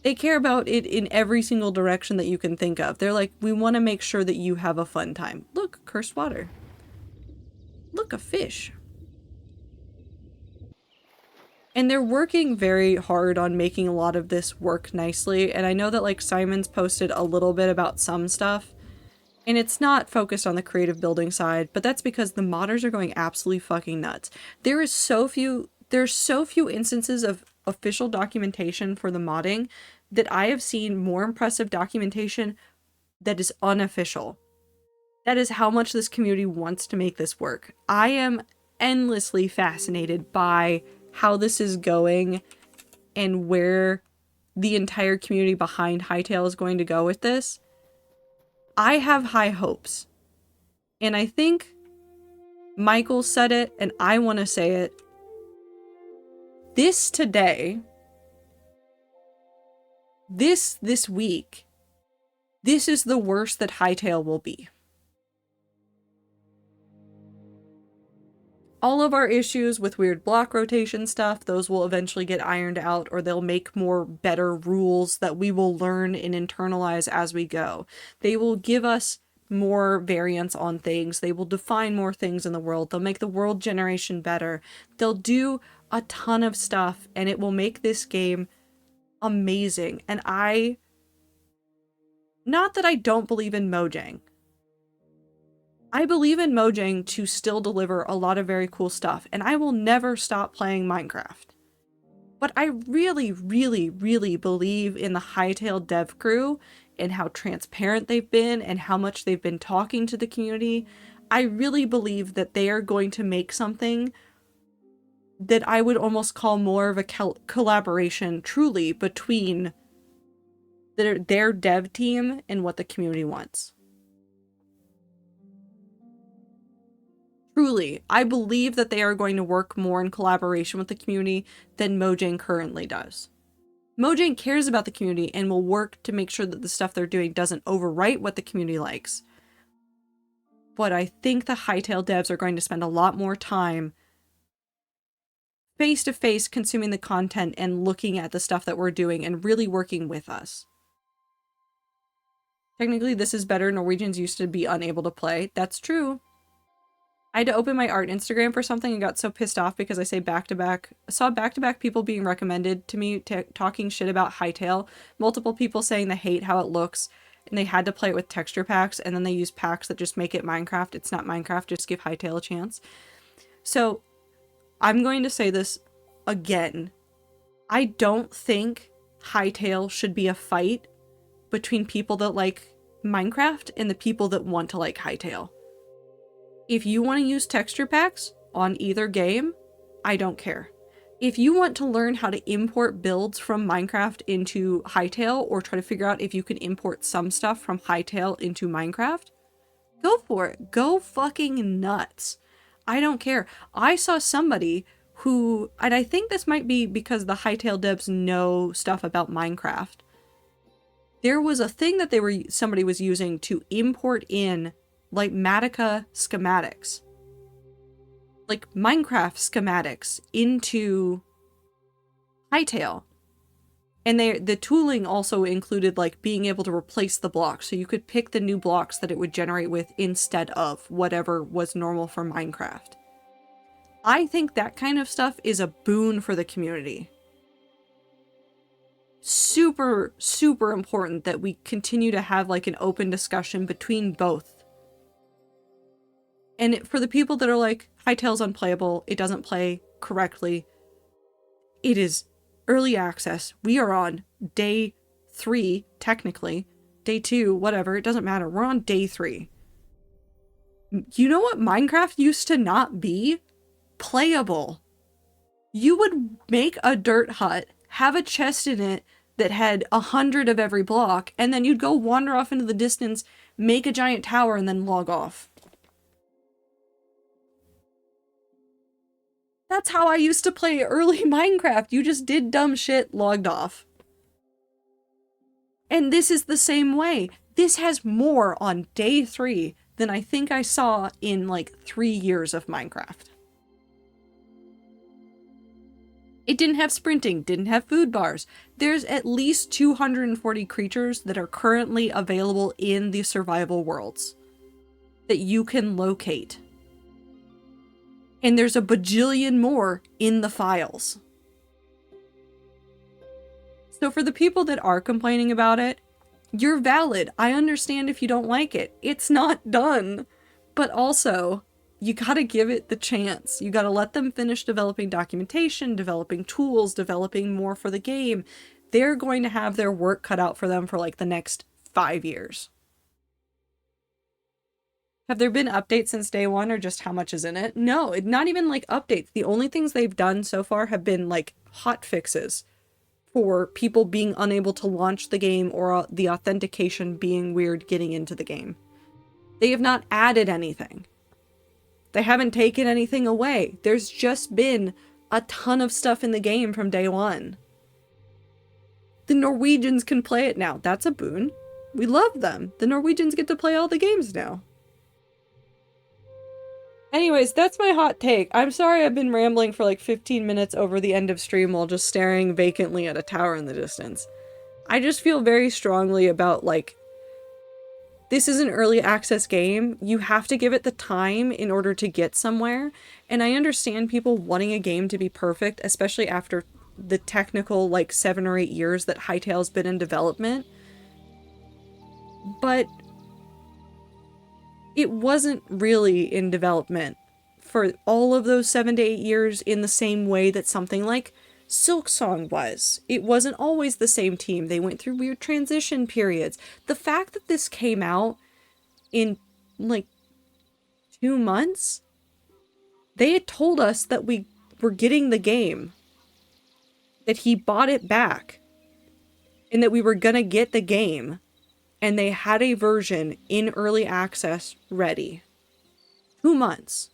They care about it in every single direction that you can think of. They're like, we want to make sure that you have a fun time. Look, cursed water. Look, a fish. And they're working very hard on making a lot of this work nicely. And I know that like Simon's posted a little bit about some stuff, and it's not focused on the creative building side, but that's because the modders are going absolutely fucking nuts. There's so few instances of official documentation for the modding that I have seen more impressive documentation that is unofficial. That is how much this community wants to make this work. I am endlessly fascinated by how this is going and where the entire community behind Hytale is going to go with this. I have high hopes. And I think Michael said it, and I want to say it. This today, this week, this is the worst that Hytale will be. All of our issues with weird block rotation stuff, those will eventually get ironed out, or they'll make more better rules that we will learn and internalize as we go. They will give us more variance on things. They will define more things in the world. They'll make the world generation better. They'll do a ton of stuff, and it will make this game amazing. And not that I don't believe in Mojang. I believe in Mojang to still deliver a lot of very cool stuff, and I will never stop playing Minecraft. But I really, really, really believe in the Hytale dev crew and how transparent they've been and how much they've been talking to the community. I really believe that they are going to make something that I would almost call more of a collaboration truly between their dev team and what the community wants. Truly, I believe that they are going to work more in collaboration with the community than Mojang currently does. Mojang cares about the community and will work to make sure that the stuff they're doing doesn't overwrite what the community likes. But I think the Hytale devs are going to spend a lot more time face-to-face consuming the content and looking at the stuff that we're doing and really working with us. Technically, this is better. Norwegians used to be unable to play. That's true. I had to open my art Instagram for something and got so pissed off because I saw back-to-back people being recommended to me talking shit about Hytale. Multiple people saying they hate how it looks and they had to play it with texture packs, and then they use packs that just make it Minecraft. It's not Minecraft, just give Hytale a chance. So I'm going to say this again. I don't think Hytale should be a fight between people that like Minecraft and the people that want to like Hytale. If you want to use texture packs on either game, I don't care. If you want to learn how to import builds from Minecraft into Hytale, or try to figure out if you can import some stuff from Hytale into Minecraft, go for it. Go fucking nuts. I don't care. I saw somebody who, and I think this might be because the Hytale devs know stuff about Minecraft. There was a thing that somebody was using to import in like Matica schematics, like Minecraft schematics into Hytale. And the tooling also included like being able to replace the blocks, so you could pick the new blocks that it would generate with instead of whatever was normal for Minecraft. I think that kind of stuff is a boon for the community. Super, super important that we continue to have like an open discussion between both. And for the people that are like, Hytale's unplayable, it doesn't play correctly, it is early access. We are on day 3, technically. Day 2, whatever, it doesn't matter. We're on day 3. You know what Minecraft used to not be? Playable. You would make a dirt hut, have a chest in it that had 100 of every block, and then you'd go wander off into the distance, make a giant tower, and then log off. That's how I used to play early Minecraft. You just did dumb shit, logged off. And this is the same way. This has more on day 3 than I think I saw in like 3 years of Minecraft. It didn't have sprinting, didn't have food bars. There's at least 240 creatures that are currently available in the survival worlds that you can locate. And there's a bajillion more in the files. So for the people that are complaining about it, you're valid. I understand if you don't like it. It's not done. But also, you gotta give it the chance. You gotta let them finish developing documentation, developing tools, developing more for the game. They're going to have their work cut out for them for like the next 5 years. Have there been updates since day 1 or just how much is in it? No, not even like updates. The only things they've done so far have been like hot fixes for people being unable to launch the game or the authentication being weird getting into the game. They have not added anything. They haven't taken anything away. There's just been a ton of stuff in the game from day 1. The Norwegians can play it now. That's a boon. We love them. The Norwegians get to play all the games now. Anyways, that's my hot take. I'm sorry I've been rambling for like 15 minutes over the end of stream while just staring vacantly at a tower in the distance. I just feel very strongly about like, this is an early access game. You have to give it the time in order to get somewhere. And I understand people wanting a game to be perfect, especially after the technical like 7 or 8 years that Hytale's been in development. But it wasn't really in development for all of those 7 to 8 years in the same way that something like Silksong was. It wasn't always the same team. They went through weird transition periods. The fact that this came out in like 2 months, they had told us that we were getting the game, that he bought it back, and that we were gonna get the game. And they had a version in early access ready. 2 months.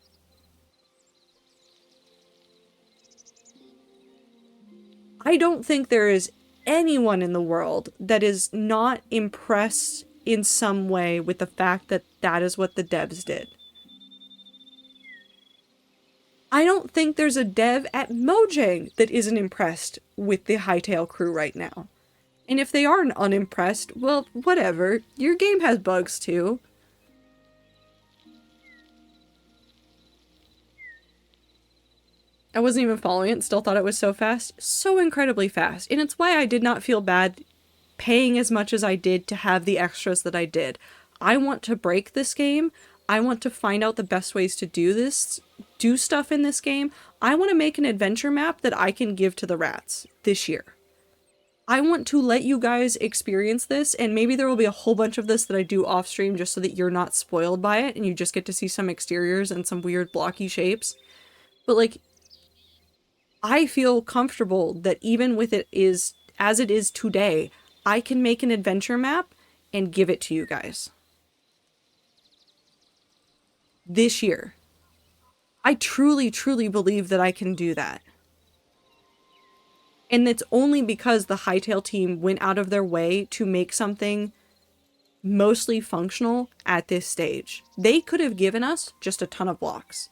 I don't think there is anyone in the world that is not impressed in some way with the fact that that is what the devs did. I don't think there's a dev at Mojang that isn't impressed with the Hytale crew right now. And if they aren't unimpressed, well, whatever. Your game has bugs too. I wasn't even following it, still thought it was so fast. So incredibly fast. And it's why I did not feel bad paying as much as I did to have the extras that I did. I want to break this game. I want to find out the best ways to do stuff in this game. I want to make an adventure map that I can give to the rats this year. I want to let you guys experience this, and maybe there will be a whole bunch of this that I do off stream just so that you're not spoiled by it and you just get to see some exteriors and some weird blocky shapes. But like, I feel comfortable that even with it is as it is today, I can make an adventure map and give it to you guys. This year. I truly, truly believe that I can do that. And it's only because the Hytale team went out of their way to make something mostly functional at this stage. They could have given us just a ton of blocks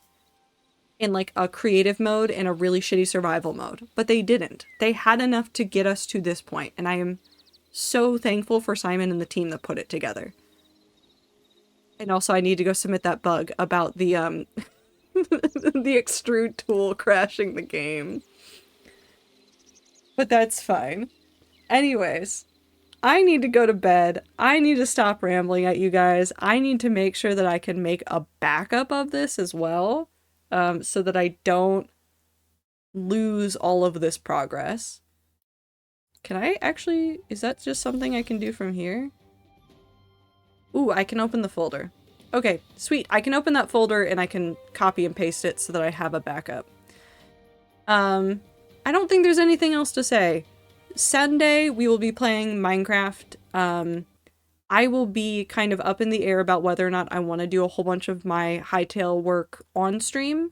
in like a creative mode and a really shitty survival mode, but they didn't. They had enough to get us to this point, and I am so thankful for Simon and the team that put it together. And also I need to go submit that bug about the The extrude tool crashing the game. But that's fine. Anyways, I need to go to bed. I need to stop rambling at you guys. I need to make sure that I can make a backup of this as well, so that I don't lose all of this progress. Can I actually, is that just something I can do from here? Ooh, I can open the folder. Okay, sweet. I can open that folder and I can copy and paste it so that I have a backup. I don't think there's anything else to say. Sunday, we will be playing Minecraft. I will be kind of up in the air about whether or not I want to do a whole bunch of my Hytale work on stream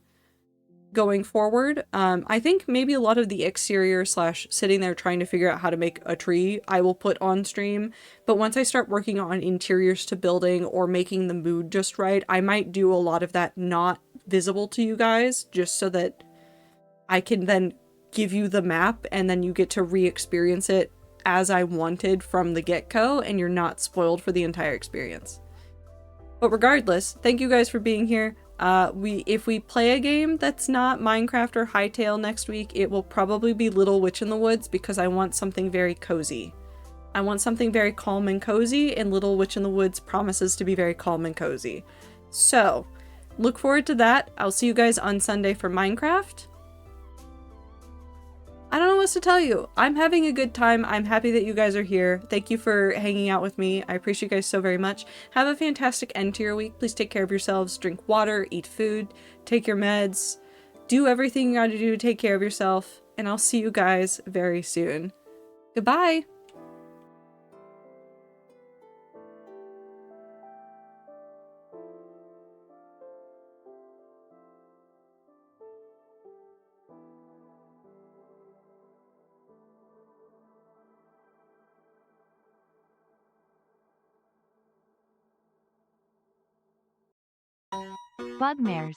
going forward. I think maybe a lot of the exterior / sitting there trying to figure out how to make a tree I will put on stream. But once I start working on interiors to building or making the mood just right, I might do a lot of that not visible to you guys, just so that I can then give you the map and then you get to re-experience it as I wanted from the get-go, and you're not spoiled for the entire experience. But regardless, thank you guys for being here. If we play a game that's not Minecraft or Hytale next week, it will probably be Little Witch in the Woods, because I want something very cozy. I want something very calm and cozy, and Little Witch in the Woods promises to be very calm and cozy. So, look forward to that. I'll see you guys on Sunday for Minecraft. I don't know what to tell you. I'm having a good time. I'm happy that you guys are here. Thank you for hanging out with me. I appreciate you guys so very much. Have a fantastic end to your week. Please take care of yourselves. Drink water, eat food, take your meds. Do everything you gotta do to take care of yourself. And I'll see you guys very soon. Goodbye! Bugmares.